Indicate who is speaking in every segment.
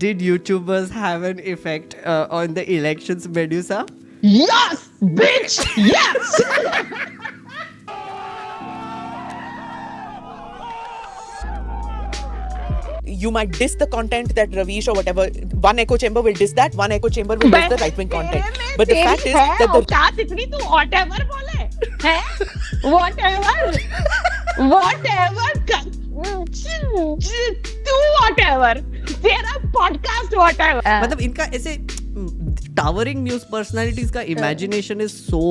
Speaker 1: did YouTubers have an effect on the elections, Medusa?
Speaker 2: Yes, bitch. Yes.
Speaker 3: You might diss the content that Ravish or whatever, one echo chamber will diss that, one echo chamber will diss the right wing content. But the fact is that the
Speaker 2: औकात इतनी तू whatever बोले है whatever तू whatever तेरा podcast whatever
Speaker 1: मतलब इनका ऐसे towering news personalities का imagination is so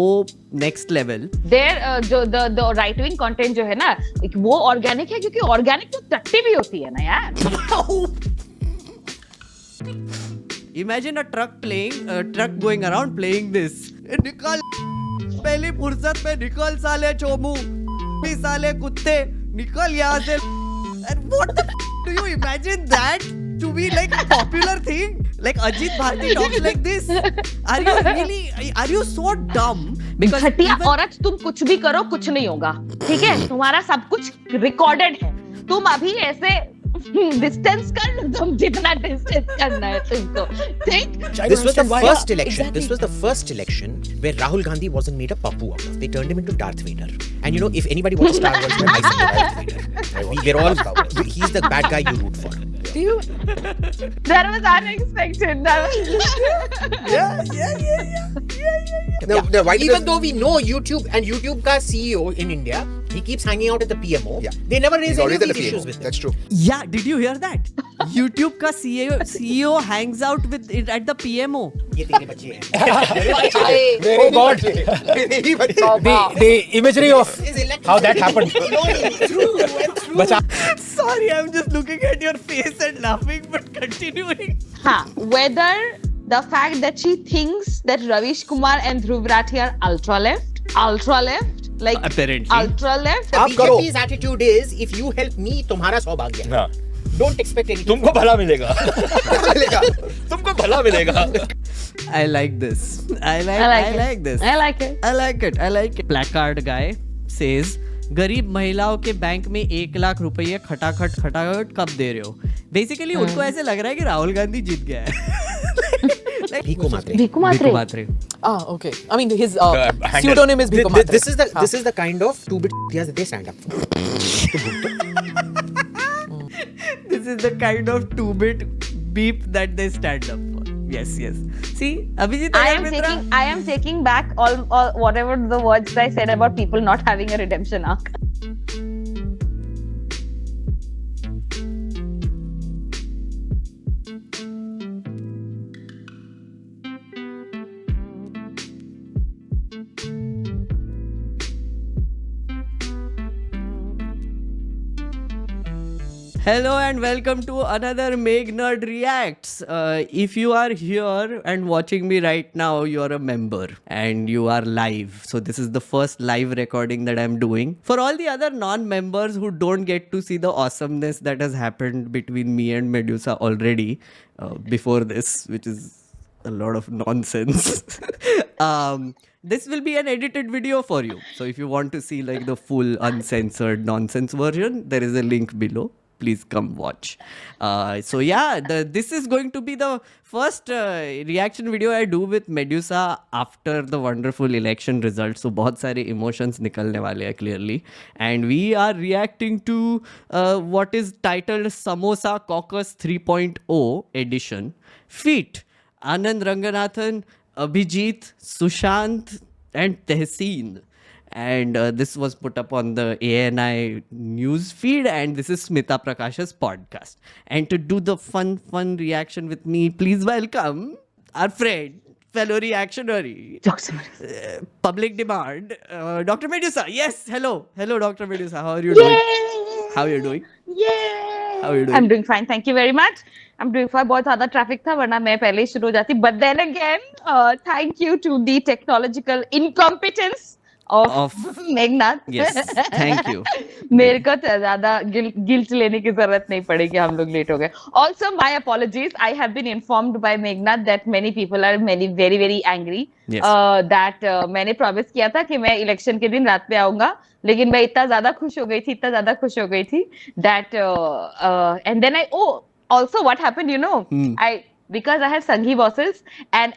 Speaker 1: next level.
Speaker 2: There जो the right wing content जो है ना वो ऑर्गेनिक है क्योंकि ऑर्गेनिक तो टट्टी भी होती है ना यार.
Speaker 1: Imagine a truck going around playing this. निकल पहली फुर्सत में निकल साले चोमू भी साले कुत्ते निकल यहाँ से. And what the do you imagine that to be like a popular thing? Like Ajit Bharti talks like this. Are you so dumb? Because
Speaker 2: घटिया औरत तुम कुछ भी करो कुछ नहीं होगा ठीक है तुम्हारा सब कुछ रिकॉर्डेड है तुम अभी ऐसे डिस्टेंस कर लो तुम जितना डिस्टेंस करना है तुमको ठीक.
Speaker 4: This was the first election. This was the first election where Rahul Gandhi wasn't made a pappu out of. They turned him into Darth Vader. And you know, if anybody wants Star Wars, then I say Darth Vader. We're all. He's the bad guy you root for.
Speaker 2: That was unexpected.
Speaker 4: No, even though we know YouTube and YouTube ka CEO in India, he keeps hanging out at the PMO. Yeah. They never raise any of these issues with him.
Speaker 5: That's true.
Speaker 1: Yeah, did you hear that? YouTube का CEO hangs out with it at the PMO.
Speaker 4: ये तेरे बच्चे हैं.
Speaker 5: Oh God. The imagery of how that happened.
Speaker 1: Sorry, I'm just looking at your face and laughing, but continuing.
Speaker 2: Whether the fact that she thinks that Ravish Kumar and Dhruv Rathi are ultra left, like
Speaker 1: apparently
Speaker 2: ultra left.
Speaker 4: The BJP's attitude is, if you help me, तुम्हारा सौभाग्य.
Speaker 5: हाँ.
Speaker 4: Don't expect anything.
Speaker 5: तुमको भला मिलेगा. तुमको भला मिलेगा.
Speaker 1: I like this. I like this.
Speaker 2: I like it.
Speaker 1: I like it. Placard guy says, गरीब महिलाओं के बैंक में 1 लाख रुपए खटाखट कब दे रहे हो? बेसिकली उनको ऐसे लग रहा है कि राहुल गांधी जीत गया है.
Speaker 4: Bhiko Matre.
Speaker 3: Ah, okay. I mean, his pseudonym is Bhiko Matre.
Speaker 4: This is the kind of two-bit that they stand up for.
Speaker 1: This is the kind of 2-bit beep that they stand up for. Yes. See, Abhijit,
Speaker 2: I am taking back all whatever the words I said about people not having a redemption arc.
Speaker 1: Hello and welcome to another Meg Nerd Reacts. If you are here and watching me right now, you are a member and you are live. So this is the first live recording that I'm doing. For all the other non-members who don't get to see the awesomeness that has happened between me and Medusa already before this, which is a lot of nonsense. This will be an edited video for you. So if you want to see like the full uncensored nonsense version, there is a link below. Please come watch. This is going to be the first reaction video I do with Medusa after the wonderful election results. So बहुत सारे emotions निकलने वाले हैं clearly. And we are reacting to what is titled Samosa Caucus 3.0 edition. Feat. Anand Ranganathan, Abhijit, Sushant and Tehseen. And this was put up on the ANI news feed, and this is Smita Prakash's podcast. And to do the fun reaction with me, please welcome our friend, fellow reactionary, public demand, Dr. Medusa. Yes, hello, Dr. Medusa. How are you doing? How are you doing?
Speaker 2: Yay!
Speaker 1: How are you doing?
Speaker 2: I'm doing fine. Thank you very much. I'm doing fine. बहुत ज़्यादा traffic था, वरना मैं पहले ही शुरू हो जाती. But then again, thank you to the technological incompetence of Meghnad.
Speaker 1: Yes, thank you.
Speaker 2: मेरे को ज़्यादा guilt लेने की जरूरत नहीं पड़ेगी, हम लोग late हो गए. Also, my apologies. I have been informed by Meghnad that many people are very angry.
Speaker 1: Yes.
Speaker 2: That मैंने promise किया था कि मैं election के दिन रात में आऊँगा, लेकिन मैं इतना ज़्यादा खुश हो गई थी that and then also what happened, you know, because I had Sanghi bosses, and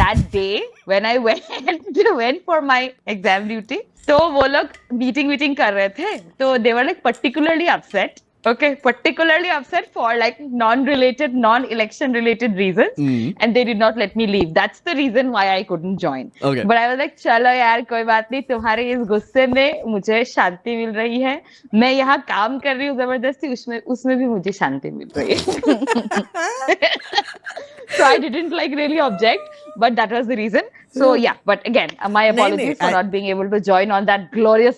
Speaker 2: that day when I went for my exam duty, तो वो लोग meeting कर रहे थे, तो they were like particularly upset. Okay, particularly upset for like non-related, non-election related reasons, and they did not let me leave. That's the reason why I couldn't join.
Speaker 1: Okay.
Speaker 2: But I was like, चलो यार कोई बात नहीं, तुम्हारे इस गुस्से में मुझे शांति मिल रही है, मैं यहाँ काम कर रही हूँ जबरदस्ती, उसमें भी मुझे शांति मिल रही है. So I didn't like really object, but that was the reason. So yeah, but again, my apologies for not being able to join on that glorious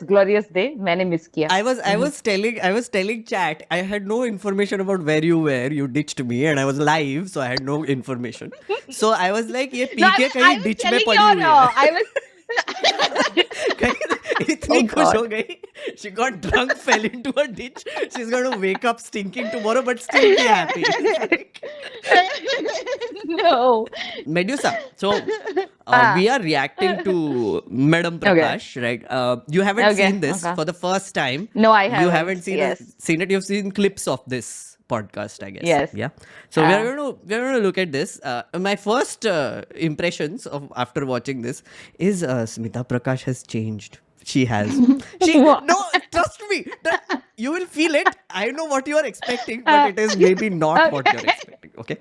Speaker 2: day. मैंने miss किया.
Speaker 1: I was telling chat, I had no information about where you were. You ditched me, and I was live, so I had no information. So I was like, ये PK कहीं ditch में पड़ी हुई है.
Speaker 2: I was
Speaker 1: इतनी खुश हो गई. She got drunk, fell into a ditch. She's going to wake up stinking tomorrow, but still be happy.
Speaker 2: no.
Speaker 1: Medusa, so we are reacting to Madam Prakash, right? You haven't seen this for the first time.
Speaker 2: No, I haven't.
Speaker 1: You haven't seen
Speaker 2: Yes.
Speaker 1: seen it. You've seen clips of this podcast, I guess.
Speaker 2: Yes.
Speaker 1: Yeah. So we're going to look at this. My first impressions of after watching this is Smita Prakash has changed. She has. No, trust me. You will feel it. I know what you are expecting, but it is maybe not what you're expecting. Okay.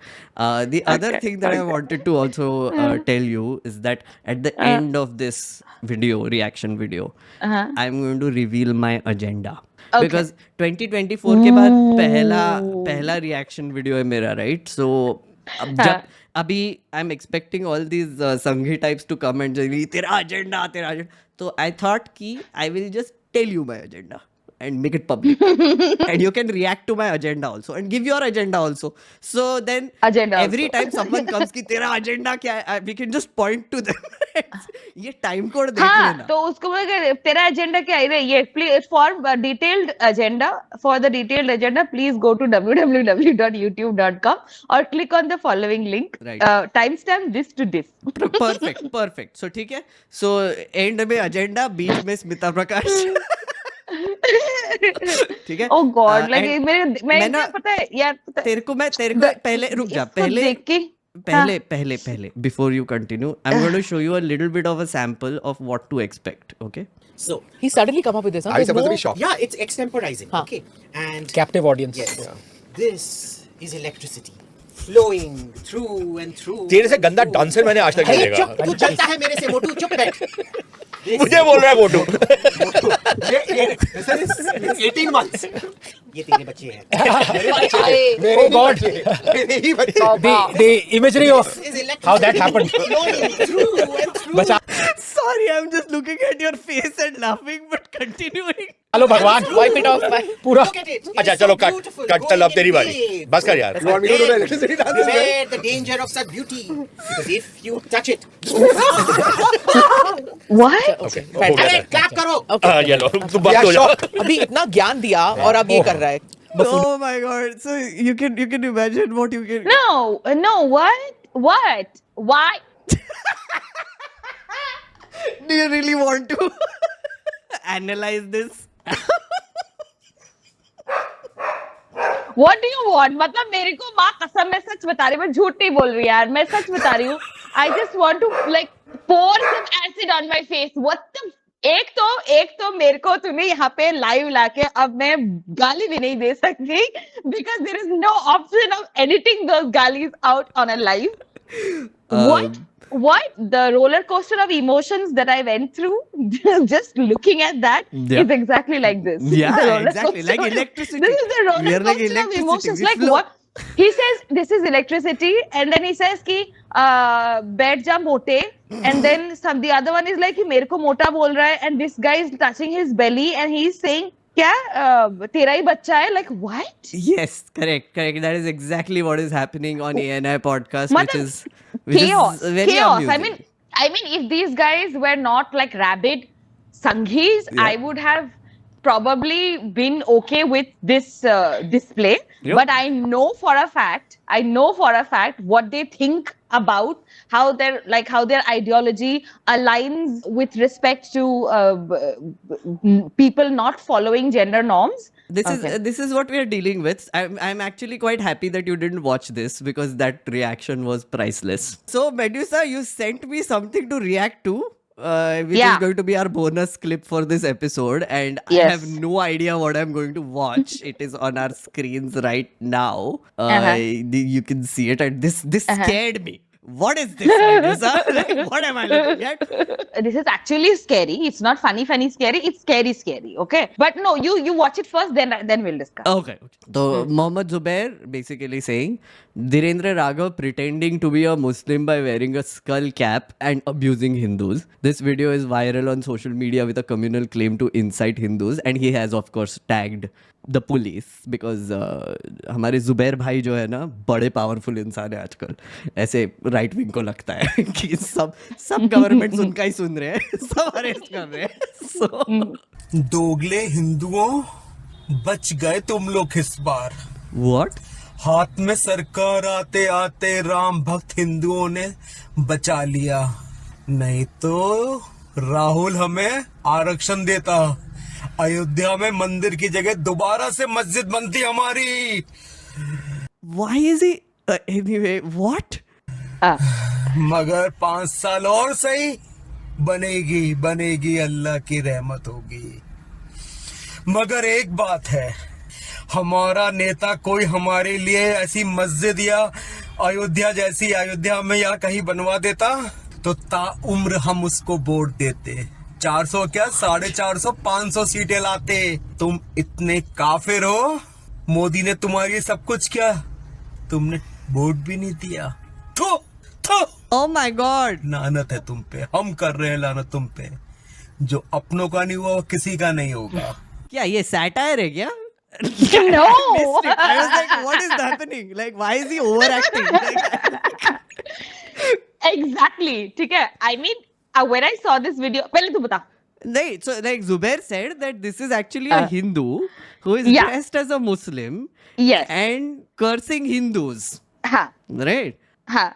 Speaker 1: The other thing that I wanted to also tell you is that at the end of this reaction video, I'm going to reveal my agenda.
Speaker 2: Okay.
Speaker 1: Because 2024 के बाद पहला reaction video है मेरा, right? So अभी I'm expecting all these Sanghi types to come and say तेरा agenda. So I thought कि I will just tell you my agenda and make it public. And you can react to my agenda also and give your agenda also. So then
Speaker 2: Agenda
Speaker 1: every
Speaker 2: also.
Speaker 1: time someone comes कि तेरा agenda क्या है, we can just point to them. ये time code देख
Speaker 2: हाँ,
Speaker 1: लेना.
Speaker 2: तो उसको बोलेंगे तेरा एजेंडा क्या है ये, please for detailed agenda, for the detailed agenda please go to www.youtube.com और click on the following link,
Speaker 1: Right.
Speaker 2: Time stamp this to this.
Speaker 1: perfect. So ठीक है. So end में agenda, बीच में स्मिता प्रकाश. ठीक है.
Speaker 2: ओ गॉड, लाइक
Speaker 1: and
Speaker 2: मैं
Speaker 1: ना
Speaker 2: पता है यार,
Speaker 1: तेरे को पहले रुक जा,
Speaker 2: इसको देख के
Speaker 1: पहले before you continue, I'm going to show you a little bit of a sample of what to expect. Okay.
Speaker 4: So,
Speaker 3: He suddenly come up with this. Huh?
Speaker 5: Are you
Speaker 3: There's
Speaker 5: supposed to
Speaker 3: no-
Speaker 5: be shocked?
Speaker 4: yeah, it's extemporizing. Okay. And
Speaker 5: Captive audience.
Speaker 4: yes, this is electricity flowing through and through.
Speaker 6: तेरे से गंदा dancer मैंने आज तक नहीं
Speaker 4: अरे
Speaker 6: देखा.
Speaker 4: चुप, तू जलता है मेरे से मोटू, चुप बैठ.
Speaker 6: मुझे बोल रहा है मोटू.
Speaker 5: 18 months.
Speaker 4: ये तेरे बच्चे हैं.
Speaker 5: Oh God. The imagery of
Speaker 4: Is electricity
Speaker 5: how that happened.
Speaker 4: flowing through and through.
Speaker 5: बचा
Speaker 1: Sorry, I'm just looking at your face and laughing, but continuing.
Speaker 5: Hello भगवान.
Speaker 3: Wipe it off by.
Speaker 5: पूरा.
Speaker 4: Look at it. It
Speaker 6: अच्छा
Speaker 4: is
Speaker 6: चलो
Speaker 4: so
Speaker 6: cut
Speaker 4: beautiful.
Speaker 6: Cut
Speaker 4: Go
Speaker 6: चल अब
Speaker 4: and
Speaker 6: तेरी
Speaker 4: get
Speaker 6: बारी.
Speaker 4: it.
Speaker 6: बस कर यार.
Speaker 5: You want me to do the electricity dance?
Speaker 4: Beware the danger of such beauty, because if you touch it,
Speaker 2: what.
Speaker 6: Okay हो गया
Speaker 4: अरे
Speaker 6: था.
Speaker 4: clap करो.
Speaker 6: हाँ ये लो तुम बात
Speaker 5: Yeah,
Speaker 6: हो जाओ.
Speaker 5: shock.
Speaker 3: अभी इतना ज्ञान दिया और अब ये कर रहा है.
Speaker 1: Oh my God. So you can imagine what you can.
Speaker 2: No, what, why?
Speaker 1: Do you really want to analyze this?
Speaker 2: What do you want? मतलब मेरे को माँ कसम, मैं सच बता रही हूँ, मैं झूठ नहीं बोल रही यार, मैं सच बता रही हूँ. I just want to like pour some acid on my face. What the? एक तो मेरे को तूने यहाँ पे लाइव लाके अब मैं गाली भी नहीं दे सकती, because there is no option of editing those galis out on a live. What the roller coaster of emotions that I went through, just looking at that is exactly like this.
Speaker 1: Yeah,
Speaker 2: The roller
Speaker 1: exactly, like
Speaker 2: coaster.
Speaker 1: electricity.
Speaker 2: This is the
Speaker 1: We
Speaker 2: roller
Speaker 1: are like
Speaker 2: coaster of
Speaker 1: electricity.
Speaker 2: emotions.
Speaker 1: We
Speaker 2: Like
Speaker 1: flow.
Speaker 2: what? He says this is electricity, and then he says कि बैठ जा मोटे, and then the other one is like कि मेरे को मोटा बोल रहा है, and this guy is touching his belly and he is saying क्या तेरा ही बच्चा है, like what?
Speaker 1: Yes, correct. That is exactly what is happening on ANI podcast, which
Speaker 2: मतलब
Speaker 1: is very
Speaker 2: chaos.
Speaker 1: amusing.
Speaker 2: I mean, if these guys were not like rabid Sanghis,
Speaker 1: Yeah.
Speaker 2: I would have probably been okay with this display.
Speaker 1: Yep.
Speaker 2: But I know for a fact what they think about how their ideology aligns with respect to people not following gender norms.
Speaker 1: This is what we are dealing with. I'm actually quite happy that you didn't watch this because that reaction was priceless. So Medusa, you sent me something to react to. Which is going to be our bonus clip for this episode, and I
Speaker 2: Yes.
Speaker 1: have no idea what I'm going to watch. It is on our screens right now. You can see it, and this scared me. What is this, Medusa? Like, what am I looking at?
Speaker 2: This is actually scary. It's not funny scary. It's scary. Okay, but no, you watch it first, then we'll discuss.
Speaker 1: Okay. So Mohammad Zubair basically saying Dhirendra Raghav pretending to be a Muslim by wearing a skull cap and abusing Hindus. This video is viral on social media with a communal claim to incite Hindus, and he has of course tagged the police because हमारे जुबैर भाई जो है ना बड़े powerful इंसान है आजकल. ऐसे राइट विंग को लगता है कि सब गवर्नमेंट्स उनका ही सुन रहे हैं, सब अरेस्ट कर रहे हैं. So
Speaker 7: दोगले हिंदुओं बच गए तुम लोग इस बार.
Speaker 1: what?
Speaker 7: हाथ में सरकार आते आते राम भक्त हिंदुओं ने बचा लिया, नहीं तो राहुल हमें आरक्षण देता. अयोध्या में मंदिर की जगह दोबारा से मस्जिद बनती हमारी.
Speaker 1: Why is he anyway? What?
Speaker 7: मगर 5 साल और सही, बनेगी अल्लाह की रहमत होगी. मगर एक बात है, हमारा नेता कोई हमारे लिए ऐसी मस्जिद या अयोध्या में या कहीं बनवा देता तो ताउम्र हम उसको वोट देते. 400 क्या 450 500 सीटें लाते. तुम इतने काफिर हो, मोदी ने तुम्हारी सब कुछ किया, तुमने वोट भी नहीं दिया. थू थू.
Speaker 1: Oh my God!
Speaker 7: लानत है तुम पे, हम कर रहे हैं लानत तुम पे. जो अपनों का नहीं हुआ वो किसी का नहीं होगा.
Speaker 1: क्या ये सैटायर है क्या?
Speaker 2: No.
Speaker 1: I was like, what is happening? Like, why is he overacting? Like,
Speaker 2: Exactly. ठीक है. I mean, when I saw this video, पहले तू बता.
Speaker 1: नहीं, so like Zubair said that this is actually a Hindu who is
Speaker 2: Yeah.
Speaker 1: dressed as a Muslim
Speaker 2: Yes.
Speaker 1: and cursing Hindus,
Speaker 2: हाँ.
Speaker 1: right?
Speaker 2: हाँ.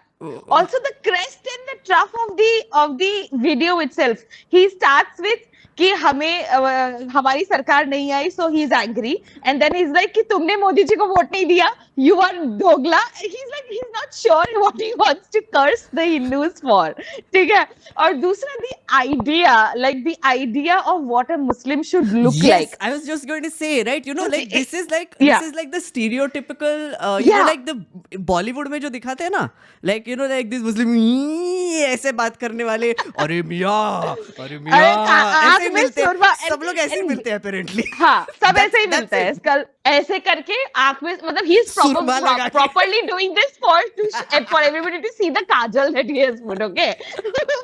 Speaker 2: Also, the crest and the trough of the video itself. He starts with कि हमें हमारी सरकार नहीं आई, so he is angry, and then he's like कि तुमने मोदी जी को वोट नहीं दिया, you are दोगला. He's not sure what he wants to curse the Hindus for. ठीक है. और दूसरा the idea of what a Muslim should look
Speaker 1: Yes,
Speaker 2: like.
Speaker 1: I was just going to say, right? You know, like this is like
Speaker 2: Yeah.
Speaker 1: this is like the stereotypical, you know,
Speaker 2: Yeah.
Speaker 1: like the Bollywood में जो दिखाते हैं ना, like you know, like this Muslim ऐसे बात करने वाले, अरे मियाँ ऐसे
Speaker 2: में
Speaker 1: मिलते हैं.
Speaker 2: सुरमा
Speaker 1: सब लोग ऐसे ही मिलते हैं apparently.
Speaker 2: हाँ, सब
Speaker 1: That's-
Speaker 2: ऐसे ही
Speaker 1: that's
Speaker 2: मिलता है.
Speaker 1: it.
Speaker 2: कल ऐसे करके आंख में, मतलब he is
Speaker 1: सुरमा लगा के.
Speaker 2: properly doing this for everybody to see the kajal that he has put. Okay,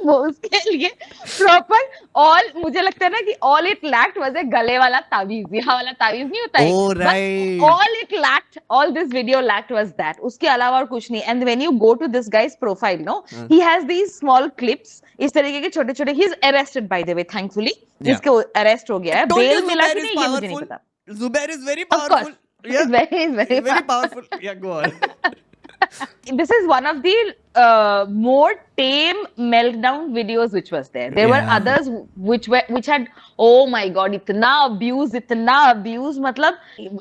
Speaker 2: वो उसके लिए proper all, मुझे लगता है ना कि all it lacked was a गले वाला तावीज. यहाँ वाला तावीज नहीं होता है.
Speaker 1: Oh,
Speaker 2: But
Speaker 1: right.
Speaker 2: all this video lacked was that. उसके अलावा और कुछ नहीं. And when you go to this guy's profile, no, he has these small clips. इस तरीके के छोटे-छोटे. He is arrested by the way, thankfully.
Speaker 1: Yeah.
Speaker 2: इसको arrest हो गया है.
Speaker 1: Told you
Speaker 2: Bail मिला
Speaker 1: Zubair
Speaker 2: कि
Speaker 1: is
Speaker 2: नहीं ये मुझे नहीं
Speaker 1: powerful.
Speaker 2: पता.
Speaker 1: Zubair is very
Speaker 2: Of course.
Speaker 1: powerful. Yeah.
Speaker 2: He's very
Speaker 1: Very powerful. Yeah, go on.
Speaker 2: This is one of the more tame meltdown videos which was there. There were
Speaker 1: Yeah.
Speaker 2: others which had, oh my god, इतना abuse. मतलब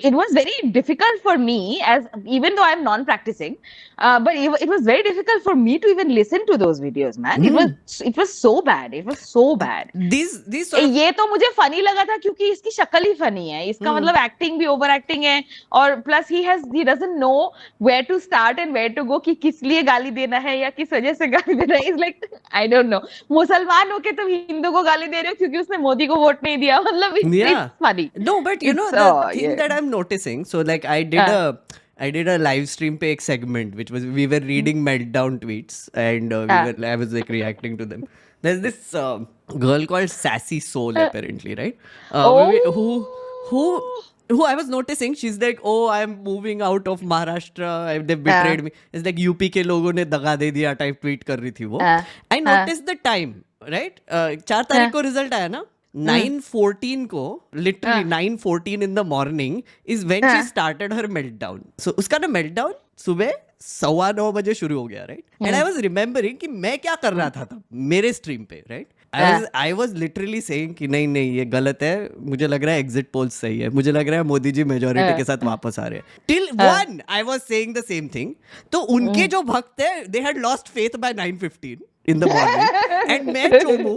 Speaker 2: it was very difficult for me, as even though I'm non-practicing, but it was very difficult for me to even listen to those videos, man. It was so bad. It was so bad.
Speaker 1: These sort of
Speaker 2: ये तो मुझे funny लगा था क्योंकि इसकी शक्ल ही funny है. इसका मतलब एक्टिंग भी ओवर एक्टिंग है, और plus he doesn't know where to start and where to go कि किस लिए गाली देना है या किस वजह से गाली देना है. It's like I don't know. मुसलमान होके तुम हिंदू को गाली दे रहे हो क्योंकि उसने मोदी को वोट नहीं दिया. मतलब
Speaker 1: Yeah.
Speaker 2: it's funny.
Speaker 1: No, but you know
Speaker 2: It's,
Speaker 1: the thing
Speaker 2: yeah.
Speaker 1: that I'm noticing. So like I did a live stream पे एक segment which was we were reading meltdown tweets and I was like reacting to them. There's this girl called Sassy Soul apparently, right? Who I was noticing, she's like, oh, I'm moving out of Maharashtra. They've betrayed me. It's like UP के लोगों ने दगा दे दिया type tweet कर रही थी वो. I noticed the time, right? 4 तारीख को result आया ना? 9:14 को, literally 9:14 in the morning is when she started her meltdown. So उसका ना meltdown सुबह 9:15 बजे शुरू हो गया, right? And I was remembering कि मैं क्या कर रहा था तब मेरे stream पे, right? I was literally saying कि नहीं ये गलत है, मुझे लग रहा है एग्जिट पोल्स सही है, मुझे लग रहा है मोदी जी मेजोरिटी के साथ वापस आ रहे हैं. Till one I was saying the same thing. तो उनके जो भक्त है they had lost faith by 9:15 in the morning and मैं चोमू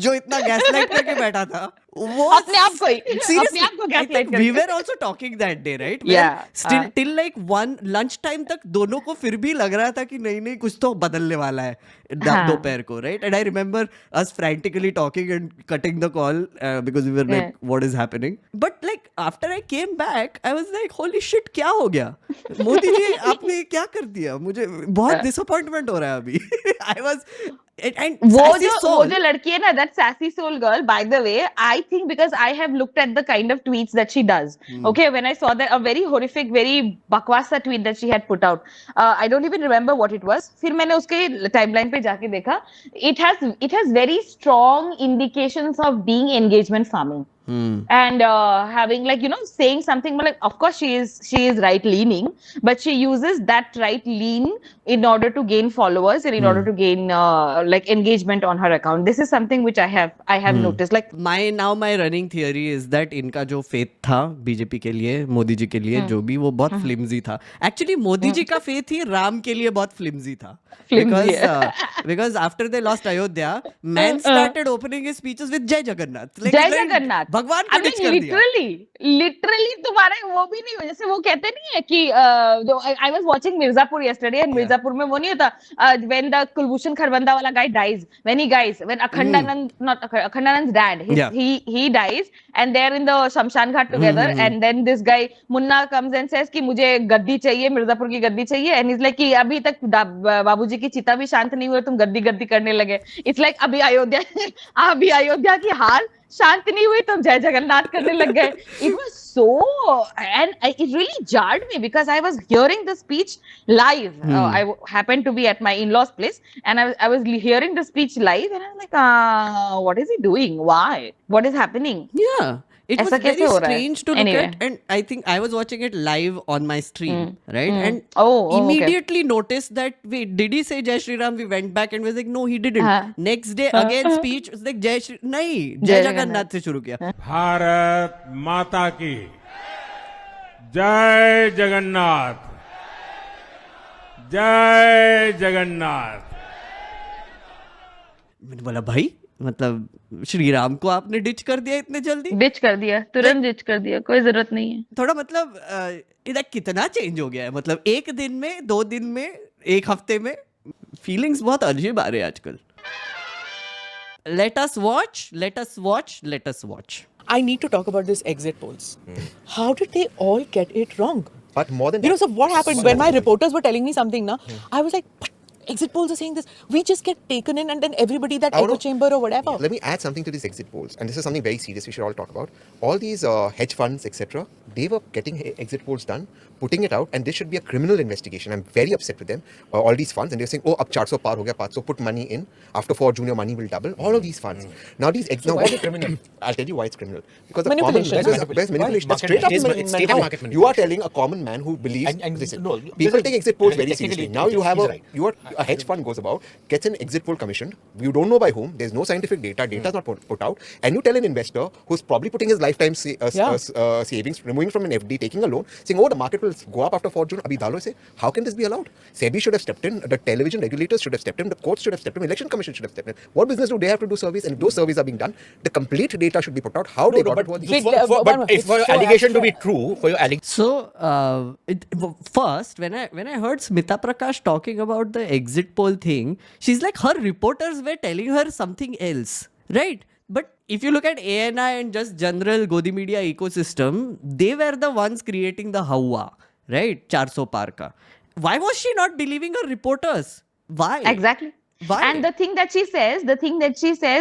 Speaker 1: जो इतना गैसलाइट करके बैठा था वो
Speaker 2: अपने आप को ही, अपने आप को gaslight
Speaker 1: we
Speaker 2: करके.
Speaker 1: were also talking that day, right?
Speaker 2: Yeah.
Speaker 1: Still till like 1 lunch time तक दोनों को फिर भी लग रहा था कि नहीं कुछ तो बदलने वाला है दोपहर को, right? And I remember us frantically talking and cutting the call because we were like, what is happening? But like after I came back, I was like, holy shit, क्या हो गया? मोदी जी आपने क्या कर दिया? मुझे बहुत disappointment हो रहा है अभी. I was and
Speaker 2: वो
Speaker 1: sassy
Speaker 2: जो
Speaker 1: soul.
Speaker 2: लड़की है ना, that sassy soul girl, by the way, I think because I have looked at the kind of tweets that she does. Okay, when I saw that a very horrific, very bakwasa tweet that she had put out, I don't even remember what it was. फिर मैंने उसके timeline पे जाके देखा. It has very strong indications of being engagement farming. And having like saying something like, of course she is right leaning, but she uses that right lean in order to gain followers and in order to gain like engagement on her account. This is something which I have noticed. Like
Speaker 1: my running theory is that इनका जो faith था BJP के लिए, मोदी जी के लिए जो भी, वो बहुत flimsy था. Actually मोदी जी का faith ही राम के लिए बहुत flimsy था. Because after they lost Ayodhya, man started opening his speeches with Jai Jagannath. Like,
Speaker 2: जय जगन्नाथ.
Speaker 1: भगवान को ditch कर दिया.
Speaker 2: लिटरली तुम्हारे वो भी नहीं, जैसे वो कहते नहीं है कि I was watching Mirzapur yesterday and Mirzapur में वो नहीं होता when the Kulbhushan Kharbanda वाला guy dies, when Akhandanand's dad, he dies and they're in the Shamshan Ghat together and then this guy Munna comes and says कि मुझे गद्दी चाहिए, मिर्जापुर की गद्दी चाहिए, and he's like कि अभी तक बाबूजी की चिता भी शांत नहीं हुई, तुम गद्दी करने लगे. It's like अभी अयोध्या की हाल शांत नहीं हुई, तुम जय जगन्नाथ करने लग गए. It was so, and it really jarred me because I was hearing the speech live. I happened to be at my in-laws' place and I was hearing the speech live and I was like, what is he doing? Why? What is happening?
Speaker 1: Yeah. It was
Speaker 2: ऐसा कैसे
Speaker 1: very
Speaker 2: हो रहा है?
Speaker 1: strange to look
Speaker 2: Anyway.
Speaker 1: at, and I think I was watching it live on my stream, right? And
Speaker 2: Oh,
Speaker 1: immediately noticed that, wait, did he say Jai Shri Ram? We went back and was like, no, he didn't.
Speaker 2: हाँ.
Speaker 1: Next day again speech was like Jai Shri, नहीं, Jai Jagannath से शुरू किया.
Speaker 8: भारत माता की जय जगन्नाथ, जय जगन्नाथ.
Speaker 1: मैंने बोला भाई, मतलब श्री राम को आपने डिच कर दिया इतने जल्दी?
Speaker 2: डिच कर दिया, तुरंत डिच कर दिया, कोई जरूरत नहीं है.
Speaker 1: थोड़ा मतलब इधर कितना चेंज हो गया है, मतलब एक दिन में, 2 दिन में, एक हफ्ते में फीलिंग्स बहुत अजीब आ रहे हैं आजकल. Let us watch.
Speaker 3: I need to talk about this exit polls. How did they all get it wrong?
Speaker 4: But more than
Speaker 3: So what happened when my reporters were telling me something now, I was like, but exit polls are saying this. We just get taken in and then everybody that echo chamber or whatever.
Speaker 9: Let me add something to these exit polls, and this is something very serious we should all talk about. All these hedge funds, etc., they were getting exit polls done, putting it out, and this should be a criminal investigation. I'm very upset with them. All these funds, and they're saying, oh, ab 400 par ho gaya, 500, put money in. After 4 June, your money will double. All of these funds. Now these
Speaker 4: why is it criminal?
Speaker 9: I'll tell you why it's criminal. Because
Speaker 3: Manipulation.
Speaker 9: There's manipulation. That's straight up
Speaker 4: State and market manipulation.
Speaker 9: You are telling a common man who believes. Listen, people take exit polls very seriously. Now you have a hedge fund goes about, gets an exit poll commissioned. You don't know by whom. There's no scientific data. Data's not put out. And you tell an investor who's probably putting his lifetime savings, removing from an FD, taking a loan, saying, oh, the market will go up after 4 June. Abhi dalo se. How can this be allowed? SEBI should have stepped in. The television regulators should have stepped in. The courts should have stepped in. Election commission should have stepped in. What business do they have to do surveys? And if those surveys are being done, the complete data should be put out. How they got it?
Speaker 6: But if for your allegation to be true, for your allegation.
Speaker 1: So first, when I heard Smita Prakash talking about the exit poll thing, she's like her reporters were telling her something else, right? But if you look at ANI and just general Godi media ecosystem, they were the ones creating the hawa, right? 400 par ka. Why was she not believing her reporters? Why?
Speaker 2: Exactly.
Speaker 1: Why?
Speaker 2: And the thing that she says,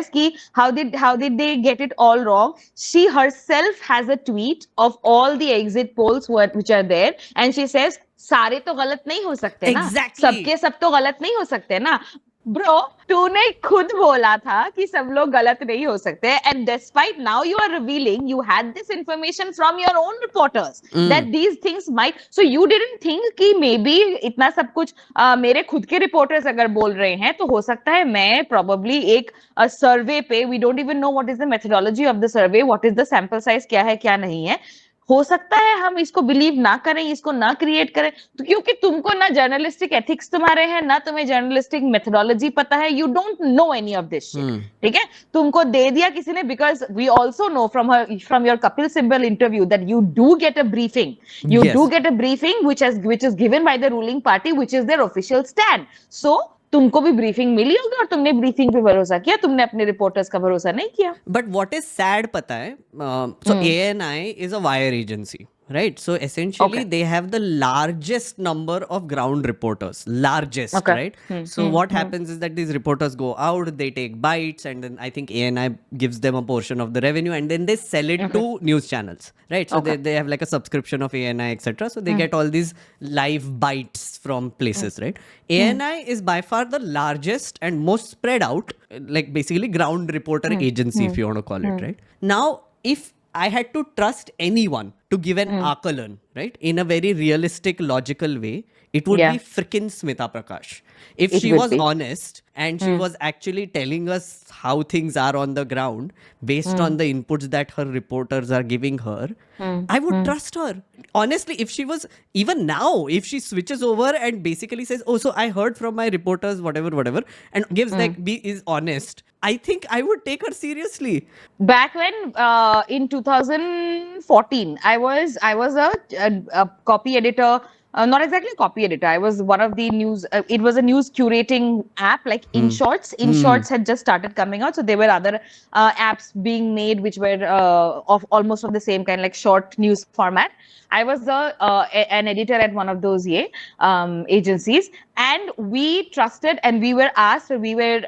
Speaker 2: ki how did they get it all wrong? She herself has a tweet of all the exit polls which are there, and she says, सारे तो गलत नहीं हो सकते ना.
Speaker 1: Exactly.
Speaker 2: सबके सब तो गलत नहीं हो सकते ना. ब्रो, तूने खुद बोला था कि सब लोग गलत नहीं हो सकते, and despite now you are revealing you had this information from your own reporters that these things might, so you didn't think कि मे बी इतना सब कुछ मेरे खुद के रिपोर्टर्स अगर बोल रहे हैं तो हो सकता है मैं प्रोबेबली एक सर्वे पे, we don't even know what is the methodology of the survey, what is the sample size, क्या है क्या नहीं है, हो सकता है हम इसको बिलीव ना करें, इसको ना क्रिएट करें, तो क्योंकि तुमको ना जर्नलिस्टिक एथिक्स तुम्हारे हैं, ना तुम्हें जर्नलिस्टिक मेथोडोलॉजी पता है, you don't know any of this shit, ठीक है, तुमको दे दिया किसी ने, because we also know from your Kapil Sibal interview that you do get a briefing, you
Speaker 1: Yes.
Speaker 2: do get a briefing which is given by the ruling party, which is their official stand. So तुमको भी briefing मिली होगी और तुमने briefing पे भरोसा किया, तुमने अपने रिपोर्टर्स का भरोसा नहीं किया.
Speaker 1: But what is sad, pata hai? So ANI is a wire agency, right? So essentially,
Speaker 2: Okay.
Speaker 1: they have the largest number of ground reporters, largest,
Speaker 2: Okay.
Speaker 1: right? So what happens is that these reporters go out, they take bites, and then I think ANI gives them a portion of the revenue, and then they sell it to news channels, right? So they have like a subscription of ANI, etc. So they get all these live bites from places, right? ANI is by far the largest and most spread out, like basically ground reporter agency, if you want to call it, right? Now, if I had to trust anyone to give an akalan, right, in a very realistic, logical way, it would
Speaker 2: Yeah.
Speaker 1: be frickin' Smita Prakash. If
Speaker 2: It
Speaker 1: she
Speaker 2: would
Speaker 1: was
Speaker 2: be.
Speaker 1: honest and she was actually telling us how things are on the ground based on the inputs that her reporters are giving her, I would trust her. Honestly, if she was, even now, if she switches over and basically says, oh, so I heard from my reporters, whatever, and gives is honest, I think I would take her seriously.
Speaker 2: Back when in 2014 I was a copy editor, not exactly a copy editor, I was one of the news, it was a news curating app like InShorts had just started coming out, so there were other apps being made which were of almost of the same kind, like short news format. I was an editor at one of those agencies, and we trusted and we were asked, we were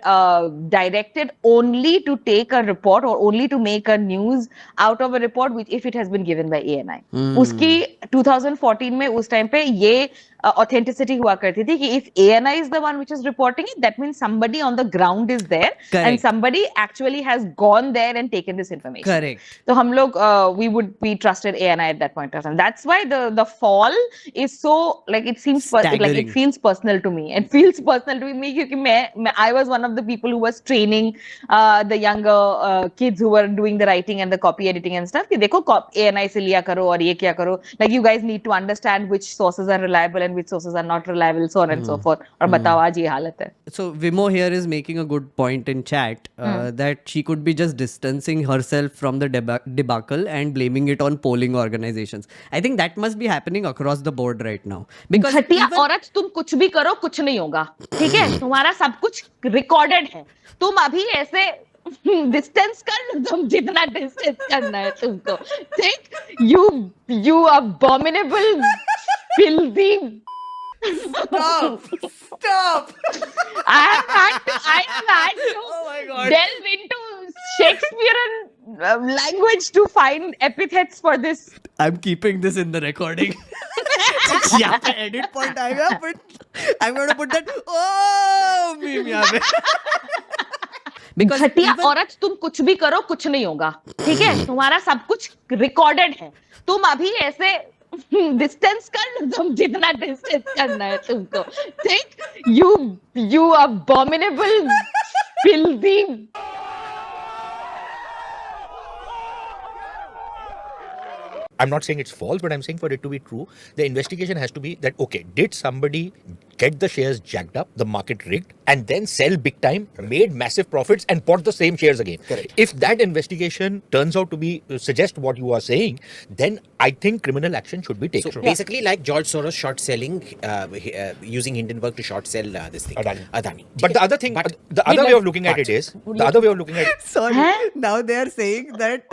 Speaker 2: directed only to take a report or only to make a news out of a report which if it has been given by ANI. उसकी 2014 में उस time पे ये authenticity हुआ करती थी कि if ANI is the one which is reporting it, that means somebody on the ground is there.
Speaker 1: Correct.
Speaker 2: And somebody actually has gone there and taken this information.
Speaker 1: Correct.
Speaker 2: तो हम लोग we trusted ANI at that point of time. That's why the fall is so, like, it seems like
Speaker 1: Staggering.
Speaker 2: it feels personal to me. It feels personal to me because I was one of the people who was training the younger kids who were doing the writing and the copy editing and stuff. कि देखो ANI से लिया करो और ये क्या करो. Like, you guys need to understand which sources are reliable and which sources are not reliable, so on and so forth. और बताओ आज ये हालत है.
Speaker 1: So Vimo here is making a good point in chat that she could be just distancing herself from the debacle and blaming it on polling organizations. I think that must be happening across the board right now. Because
Speaker 2: घटिया
Speaker 1: even-
Speaker 2: औरत, तुम कुछ भी करो कुछ नहीं होगा, ठीक है, तुम्हारा सब कुछ रिकॉर्डेड है, तुम अभी ऐसे डिस्टेंस कर लो, तुम जितना डिस्टेंस करना है तुमको, ठीक, you abominable filthy.
Speaker 1: Stop!
Speaker 2: I have had to
Speaker 1: Oh my God.
Speaker 2: delve into Shakespearean language to find epithets for this.
Speaker 1: I'm keeping this in the recording. यहाँ पे edit point आएगा, but I'm going to put that meme यहाँ पे. Because
Speaker 2: घटिया
Speaker 1: even-
Speaker 2: औरत, तुम कुछ भी करो कुछ नहीं होगा, ठीक है, तुम्हारा सब कुछ रिकॉर्डेड है, तुम अभी ऐसे डिस्टेंस कर लो, तुम जितना डिस्टेंस करना है तुमको, ठीक, you abominable filthy.
Speaker 6: I'm not saying it's false, but I'm saying for it to be true, the investigation has to be that, okay, did somebody get the shares jacked up, the market rigged, and then sell big time, made massive profits, and bought the same shares again?
Speaker 9: Correct.
Speaker 6: If that investigation turns out to be suggest what you are saying, then I think criminal action should be taken.
Speaker 4: So basically, like George Soros short selling, using Hindenburg to short sell this thing, Adani.
Speaker 6: But the other thing,
Speaker 4: But-
Speaker 6: the other way of looking at it is, the other way of looking at it,
Speaker 1: Sorry, now they are saying that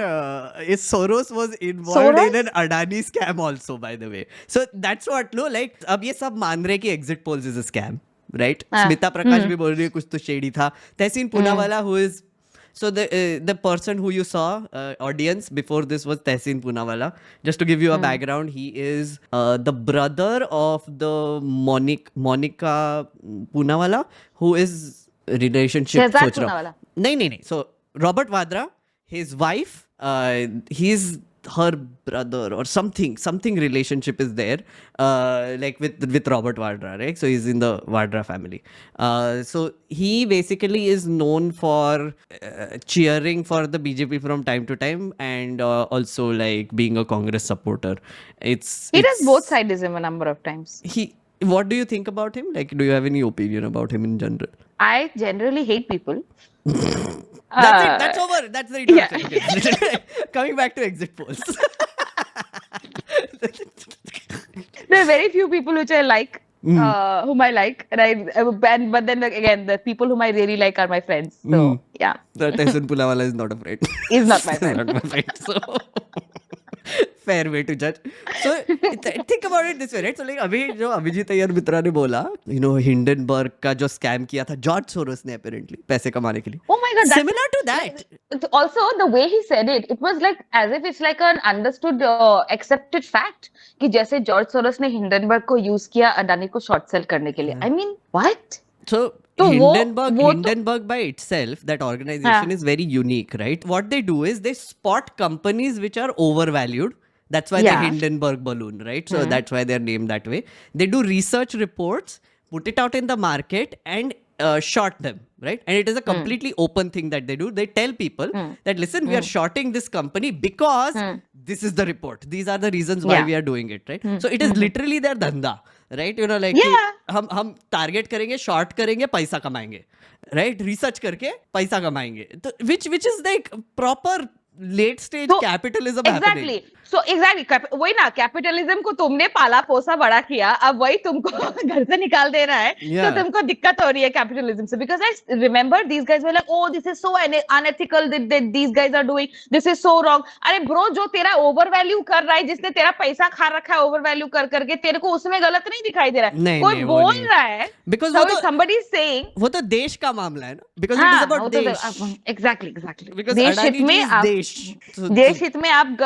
Speaker 1: Soros was involved
Speaker 2: Soros?
Speaker 1: in an Adani scam also, by the way. So that's what, no, like, अब ये सब मान रहे कि exit polls is a scam, right? Smita प्रकाश भी बोल रही है कुछ तो shady था. तहसीन Poonawalla, who is, so the person who you saw, audience, before this was Tehseen Poonawalla. Just to give you a background, he is the brother of the Monica Poonawalla, who is relationship
Speaker 2: Shahzad
Speaker 1: सोच रहा
Speaker 2: पूना
Speaker 1: हूँ.
Speaker 2: वाला.
Speaker 1: नहीं. So Robert Vadra, his wife, he's her brother or something relationship is there, like with Robert Vadra, right? So he's in the Vadra family. So he basically is known for cheering for the BJP from time to time, and also like being a Congress supporter.
Speaker 2: He does both sidism a number of times.
Speaker 1: What do you think about him? Like, do you have any opinion about him in general?
Speaker 2: I generally hate people.
Speaker 1: That's it. That's over. That's the introduction. Okay. Coming back to exit polls.
Speaker 2: There are very few people which I like, whom I like, but then again, the people whom I really like are my friends. So yeah,
Speaker 1: The Tyson Pulawala is not a friend.
Speaker 2: he's not my friend.
Speaker 1: Not my friend. So fair way to judge. So think about it this way, right? So like अभी जो अभिजीत अय्यर मित्रा ने बोला, Hindenburg का जो scam किया था George Soros ने apparently पैसे कमाने के लिए.
Speaker 2: Oh my God,
Speaker 1: Similar to that.
Speaker 2: Also, the way he said it, it was like as if it's like an understood, accepted fact कि जैसे जॉर्ज सोरोस ने हिंडनबर्ग को यूज किया अडानी को शॉर्ट सेल करने के लिए. I mean, what?
Speaker 1: So Hindenburg by itself, that organization is very unique, right? What they do is they spot companies which are overvalued. That's why the Hindenburg balloon, right? So that's why they're named that way. They do research reports, put it out in the market, and short them, right? And it is a completely open thing that they do. They tell people that, listen, we are shorting this company because this is the report. These are the reasons why we are doing it, right? So it is literally their dhanda, right? Like हम target करेंगे, short करेंगे, पैसा कमाएंगे, right? Research करके पैसा कमाएंगे. तो which is like proper late stage capitalism happening.
Speaker 2: Exactly. So exactly, वही ना, कैपिटलिज्म को तुमने पाला पोसा बड़ा किया, अब वही तुमको घर से निकाल देना है, तो तुमको दिक्कत हो रही है कैपिटलिज्म से. Because I remember these guys were like, oh, this is so unethical that these guys are doing, this is so wrong. अरे ब्रो, जो तेरा ओवरवैल्यू कर रहा है, जिसने तेरा पैसा खा रखा है ओवरवैल्यू कर करके, तेरे को उसमें गलत नहीं दिखाई दे रहा है. कोई बोल रहा है,
Speaker 1: because
Speaker 2: so somebody is saying,
Speaker 1: वो तो देश का मामला है ना, because it is about देश.
Speaker 2: Exactly.
Speaker 1: Because
Speaker 2: देश हित में आप देश हित में आप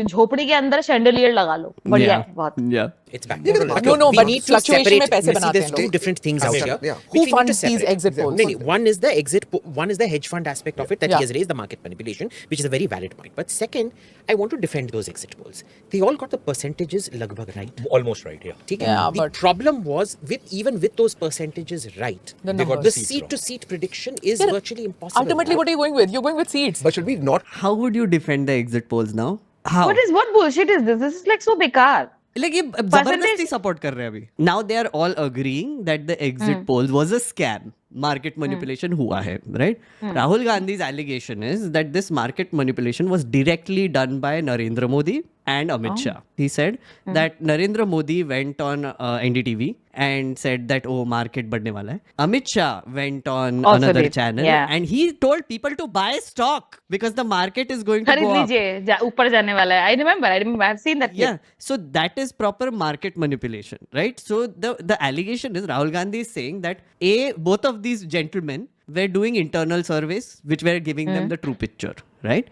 Speaker 2: झोपड़ी के अंदर शैंडलियर लगा लो, बढ़िया है बहुत.
Speaker 4: It's back.
Speaker 3: No, but fluctuation में पैसे बनाते हैं
Speaker 4: two
Speaker 3: लोग.
Speaker 4: different things out here.
Speaker 9: Yeah.
Speaker 3: Who
Speaker 4: which we need to
Speaker 3: funds these
Speaker 4: separate.
Speaker 3: exit polls?
Speaker 4: No, one is the hedge fund aspect of it that he has raised the market manipulation, which is a very valid point. But second, I want to defend those exit polls. They all got the percentages lagbhag right.
Speaker 6: Almost right, yeah.
Speaker 3: Yeah,
Speaker 4: the problem was even with those percentages right, the seat-to-seat prediction is virtually impossible.
Speaker 3: Ultimately, what are you going with? You're going with seats.
Speaker 9: But should we not?
Speaker 1: How would you defend the exit polls now? How?
Speaker 2: What bullshit is this? This is like so बेकार.
Speaker 1: Like ये जबरदस्ती support कर रहे हैं अभी. Now they are all agreeing that the exit polls was a scam. Market manipulation हुआ है, right? Rahul Gandhi's allegation is that this market manipulation was directly done by Narendra Modi and Amit Shah. He said that Narendra Modi went on NDTV and said that, oh, market बढ़ने वाला है. Amit Shah went on
Speaker 2: Also
Speaker 1: another
Speaker 2: did,
Speaker 1: channel and he told people to buy stock because the market is going to
Speaker 2: खरीद
Speaker 1: go up.
Speaker 2: लीजिए, ऊपर जाने वाला है. I remember, I've seen that.
Speaker 1: Yeah, so that is proper market manipulation, right? So the allegation is Rahul Gandhi is saying that both of these gentlemen were doing internal surveys which were giving them the true picture, right?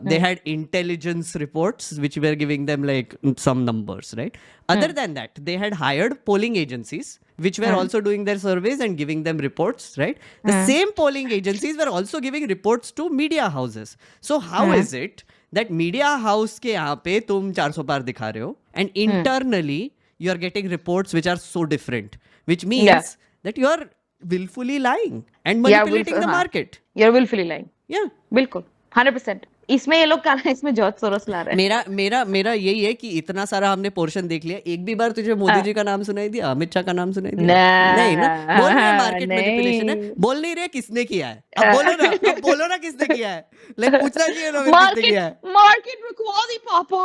Speaker 1: They had intelligence reports which were giving them like some numbers, right? Other than that, they had hired polling agencies which were also doing their surveys and giving them reports, right? The same polling agencies were also giving reports to media houses. So how is it that media house के यहाँ पे तुम 400 पार दिखा रहे हो and internally you are getting reports which are so different, which means that you are willfully lying and manipulating the market.
Speaker 2: You're willfully lying.
Speaker 1: Yeah.
Speaker 2: बिल्कुल 100%. इसमें ये लोग इसमें जॉर्ज सोरोस ला रहे हैं.
Speaker 1: मेरा यही है कि इतना सारा हमने पोर्शन देख लिया, एक भी बार तुझे मोदी जी का नाम सुनाई दिया, अमित शाह का नाम सुनाई दिया? नहीं ना. बोल रहे मार्केट मैनिपुलेशन है, बोल नहीं रहे किसने किया है. अब बोलो ना किसने किया है. लाइक पूछना चाहिए ना किसने किया है.
Speaker 2: मार्केट रुकवा दी पापा,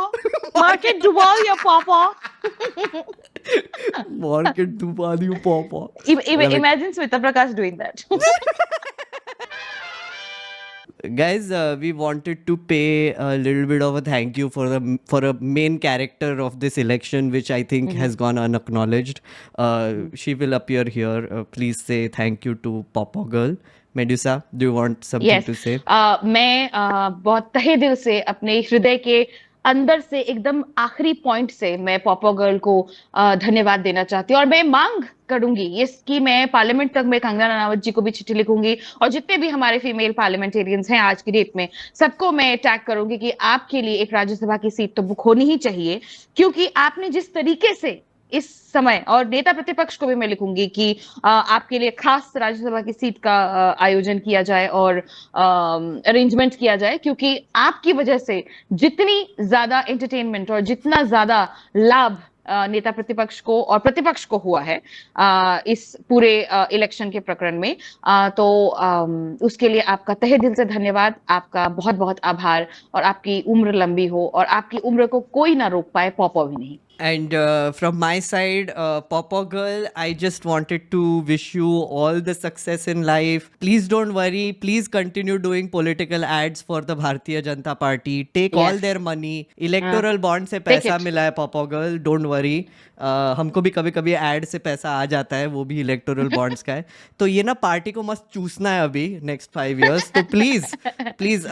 Speaker 2: मार्केट डुबा दिया पापा.
Speaker 1: मार्केट डुबा दिया पापा.
Speaker 2: Imagine Smita Prakash doing that.
Speaker 1: Guys, we wanted to pay a little bit of a thank you for a main character of this election, which I think has gone unacknowledged. She will appear here. Please say thank you to Papa Girl. Medusa, do you want something to say?
Speaker 2: मैं बहुत तहे दिल से अपने हृदय के अंदर से एकदम आखिरी पॉइंट से मैं पॉपो गर्ल को धन्यवाद देना चाहती हूँ और मैं मांग करूंगी इसकी मैं पार्लियामेंट तक मैं कंगना रनावत जी को भी चिट्ठी लिखूंगी और जितने भी हमारे फीमेल पार्लियामेंटेरियंस हैं आज की डेट में सबको मैं टैग करूंगी कि आपके लिए एक राज्यसभा की सीट तो बुक होनी ही चाहिए, क्योंकि आपने जिस तरीके से इस समय, और नेता प्रतिपक्ष को भी मैं लिखूंगी कि आपके लिए खास राज्यसभा की सीट का आयोजन किया जाए और अरेंजमेंट किया जाए, क्योंकि आपकी वजह से जितनी ज्यादा एंटरटेनमेंट और जितना ज्यादा लाभ नेता प्रतिपक्ष को और प्रतिपक्ष को हुआ है इस पूरे इलेक्शन के प्रकरण में, तो उसके लिए आपका तहे दिल से धन्यवाद, आपका बहुत बहुत आभार, और आपकी उम्र लंबी हो और आपकी उम्र को कोई ना रोक पाए, पॉपो भी नहीं।
Speaker 1: And from my side, Papa Girl, I just wanted to wish you all the success in life. Please don't worry. Please continue doing political ads for the Bharatiya Janata Party. Take all their money. Electoral bond से पैसा मिला है Papa Girl. Don't worry. हमको भी कभी कभी add से पैसा आ जाता है, वो भी इलेक्टोरल बॉन्ड्स का है। तो ये ना पार्टी को मस्त चूसना है अभी नेक्स्ट 5 years। तो प्लीज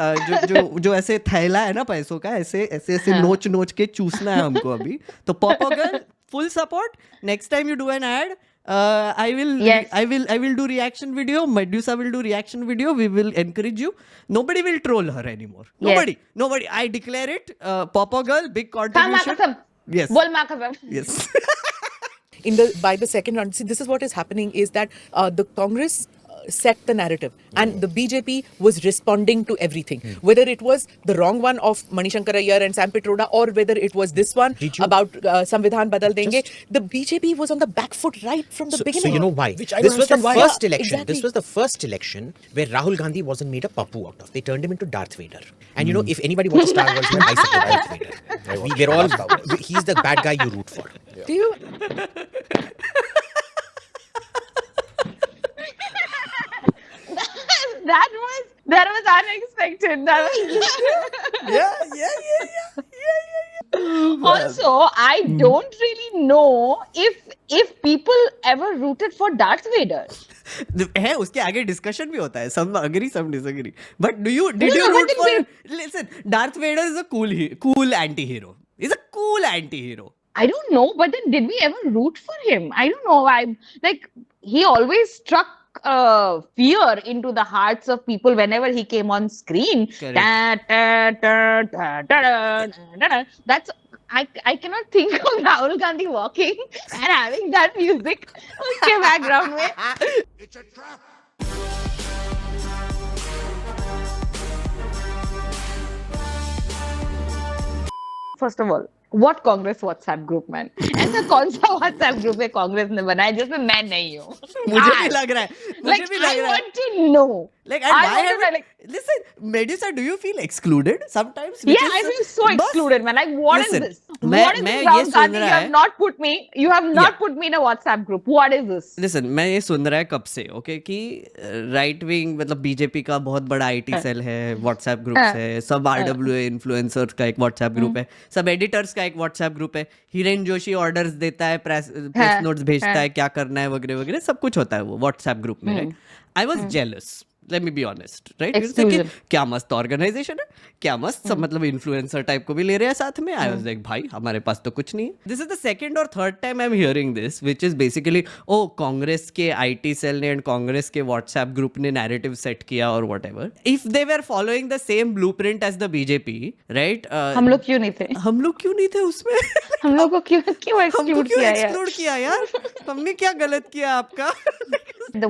Speaker 1: जो ऐसे थैला है ना पैसों का, ऐसे ऐसे ऐसे नोच नोच के चूसना है हमको अभी। तो पॉपो girl full support. Next time you do an ad, I will do reaction video. Medusa will do reaction video. We will encourage you. Nobody will troll her anymore. Nobody. I declare it. Papa Girl, big contribution. Yes.
Speaker 2: बोल माँ कसम।
Speaker 1: Yes.
Speaker 3: By the second round, see, this is what is happening is that the Congress set the narrative and the BJP was responding to everything, whether it was the wrong one of Manishankar Ayyar and Sam Pitroda or whether it was this one about Samvidhan Badal Denge. The BJP was on the back foot right from the beginning.
Speaker 4: So you know why?
Speaker 5: Which I
Speaker 4: This
Speaker 5: don't
Speaker 4: was the
Speaker 5: understand why.
Speaker 4: first election.
Speaker 3: Exactly.
Speaker 4: This was the first election where Rahul Gandhi wasn't made a papu out of. They turned him into Darth Vader. And you know, if anybody watches Star Wars, I support Darth Vader. We're all. He's the bad guy you root for.
Speaker 3: Do you?
Speaker 2: That was unexpected. Also, I don't really know if people ever rooted for Darth Vader.
Speaker 1: है उसके आगे discussion भी होता है, some agree some disagree, but did you root for? Listen, Darth Vader is a cool anti-hero. He's a cool anti-hero.
Speaker 2: I don't know, but then did we ever root for him? I don't know. He always struck fear into the hearts of people whenever he came on screen. That's I cannot think of Rahul Gandhi walking and having that music उसके background में.
Speaker 7: It's a trap.
Speaker 2: First of all, what Congress WhatsApp group man? ऐसा कौन सा WhatsApp group है कांग्रेस ने बनाया जिसमें मैं नहीं हूँ?
Speaker 1: मुझे भी लग रहा है.
Speaker 2: I want to know.
Speaker 1: Like, and why haven't... Listen, Medusa, do you feel excluded sometimes?
Speaker 2: Yeah, I feel so excluded, man. Like, what is this? What is this, Rahul Gandhi? You have not put me in a WhatsApp group. What is this?
Speaker 1: Listen, मैं ये सुन रहा है कब से, okay, कि right wing मतलब BJP का बहुत बड़ा आईटी सेल है, व्हाट्सएप ग्रुप्स है, सब आरडब्ल्यूए इन्फ्लुएंसर्स का एक व्हाट्सएप ग्रुप है, सब एडिटर्स का एक व्हाट्सएप ग्रुप है, हिरेन जोशी ऑर्डर्स देता है, प्रेस नोट्स भेजता है, क्या करना है वगैरह वगैरह, सब कुछ होता है वो व्हाट्सएप ग्रुप में, right? I was jealous. Let me be honest, right? क्या मस्त ऑर्गेनाइजेशन है, क्या मस्त सब मतलब इन्फ्लुएंसर टाइप को भी ले रहे हैं साथ में. आई वाज लाइक भाई हमारे पास तो कुछ नहीं है. दिस इज द सेकंड और third time I am hearing this, which is basically oh Congress के आईटी सेल ने एंड कांग्रेस के व्हाट्सएप ग्रुप ने नैरेटिव सेट किया और whatever. If they were following the same blueprint as the BJP, right?
Speaker 2: हम लोग क्यों नहीं थे?
Speaker 1: हम लोग क्यों नहीं थे उसमें?
Speaker 2: हम लोग को क्यों एक्सक्लूड
Speaker 1: किया यार? हमने क्या गलत किया आपका?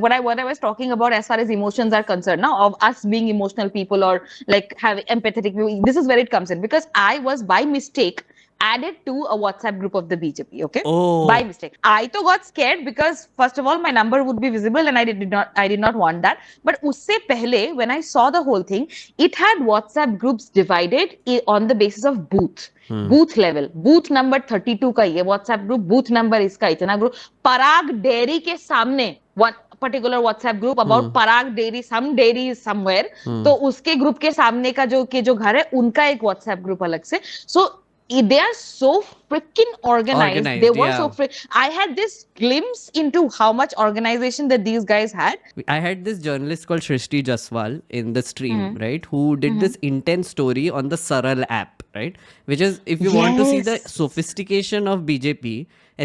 Speaker 2: What I was talking about as far as emotions are concerned, now of us being emotional people or like having empathetic view, this is where it comes in, because I was by mistake added to a WhatsApp group of the BJP, okay?
Speaker 1: Oh.
Speaker 2: By mistake. I too got scared because first of all my number would be visible and I did not want that. But usse pehle, when I saw the whole thing, it had WhatsApp groups divided on the basis of booth. Booth level, booth number 32 का ये WhatsApp group, booth number इसका इतना group. पराग dairy के सामने one particular WhatsApp group about Parag dairy, some dairy somewhere, तो उसके group के सामने का जो घर है उनका एक व्हाट्सएप ग्रुप अलग से. सो they are so freaking organized. They were so I had this glimpse into how much organization that these guys had.
Speaker 1: I had this journalist called Shrishti Jaswal in the stream, right, who did this intense story on the Saral app, right? Which is, if you want to see the
Speaker 2: Yes.
Speaker 1: sophistication of BJP,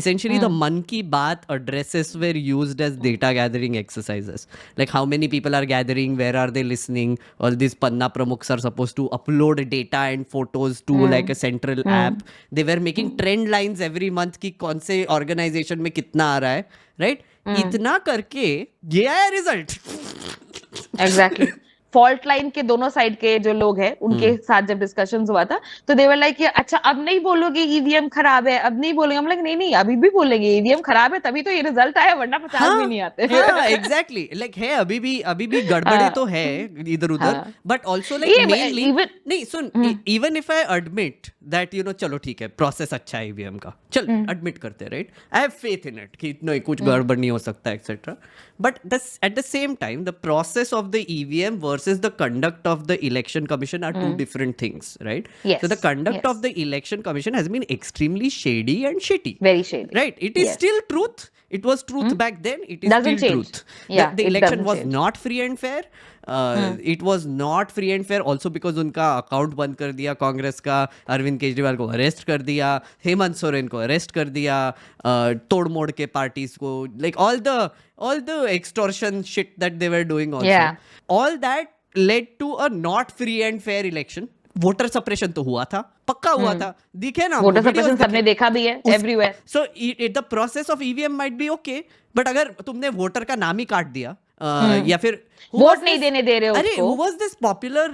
Speaker 1: essentially the Man Ki Baat addresses were used as data gathering exercises. Like how many people are gathering, where are they listening? All these Panna Pramukhs are supposed to upload data and photos to like a central app. They were making trend lines every month कि कौन से organization में कितना आ रहा है, right? इतना करके ये आया result.
Speaker 2: एग्जैक्टली फॉल्ट लाइन के दोनों साइड के जो लोग हैं उनके साथ जब डिस्कशंस हुआ था तो दे वर लाइक अच्छा अब नहीं बोलोगे ईवीएम खराब है, अब नहीं बोलेंगे। हम लाइक नहीं अभी भी बोलेंगे, ईवीएम खराब है तभी तो ये रिजल्ट आया, वरना 50 भी नहीं आते।
Speaker 1: हाँ, एग्जैक्टली लाइक है अभी भी गड़बड़े तो है इधर उधर, बट ऑल्सो लाइक मेनली नहीं सुन, even if I admit that you know चलो ठीक है प्रोसेस अच्छा है ईवीएम का, चल एडमिट करते right, I have faith in it कि नहीं कुछ गड़बड़ नहीं हो सकता etcetera, but at the same time the process of the EVM versus the conduct of the election commission are two different things, right?
Speaker 2: Yes,
Speaker 1: So the conduct
Speaker 2: yes.
Speaker 1: of the election commission has been extremely shady and shitty.
Speaker 2: Very shady.
Speaker 1: Right. It is
Speaker 2: Yes.
Speaker 1: still truth. It was truth back then. It is
Speaker 2: Doesn't
Speaker 1: still
Speaker 2: change.
Speaker 1: truth.
Speaker 2: Yeah,
Speaker 1: The
Speaker 2: it
Speaker 1: election
Speaker 2: doesn't
Speaker 1: was
Speaker 2: change.
Speaker 1: not free and fair. It was not free and fair also because उनका account बंद कर दिया कांग्रेस का, अरविंद केजरीवाल को arrest कर दिया, हेमंत सोरेन को arrest कर दिया, तोड़ मोड़ के पार्टीज को, like all the extortion shit that they were doing also.
Speaker 2: Yeah.
Speaker 1: All that led to a not free and fair election. Voter suppression तो हुआ था, पक्का हुआ था, दिखे ना
Speaker 2: वोटर
Speaker 1: videos
Speaker 2: सप्रेशन सबने
Speaker 1: दिखे।
Speaker 2: देखा भी है everywhere.
Speaker 1: So the process of EVM might be okay, but अगर तुमने वोटर का नाम ही काट दिया या फिर
Speaker 2: वोट नहीं देने दे रहे हो
Speaker 1: अरे
Speaker 2: उसको।
Speaker 1: who was this popular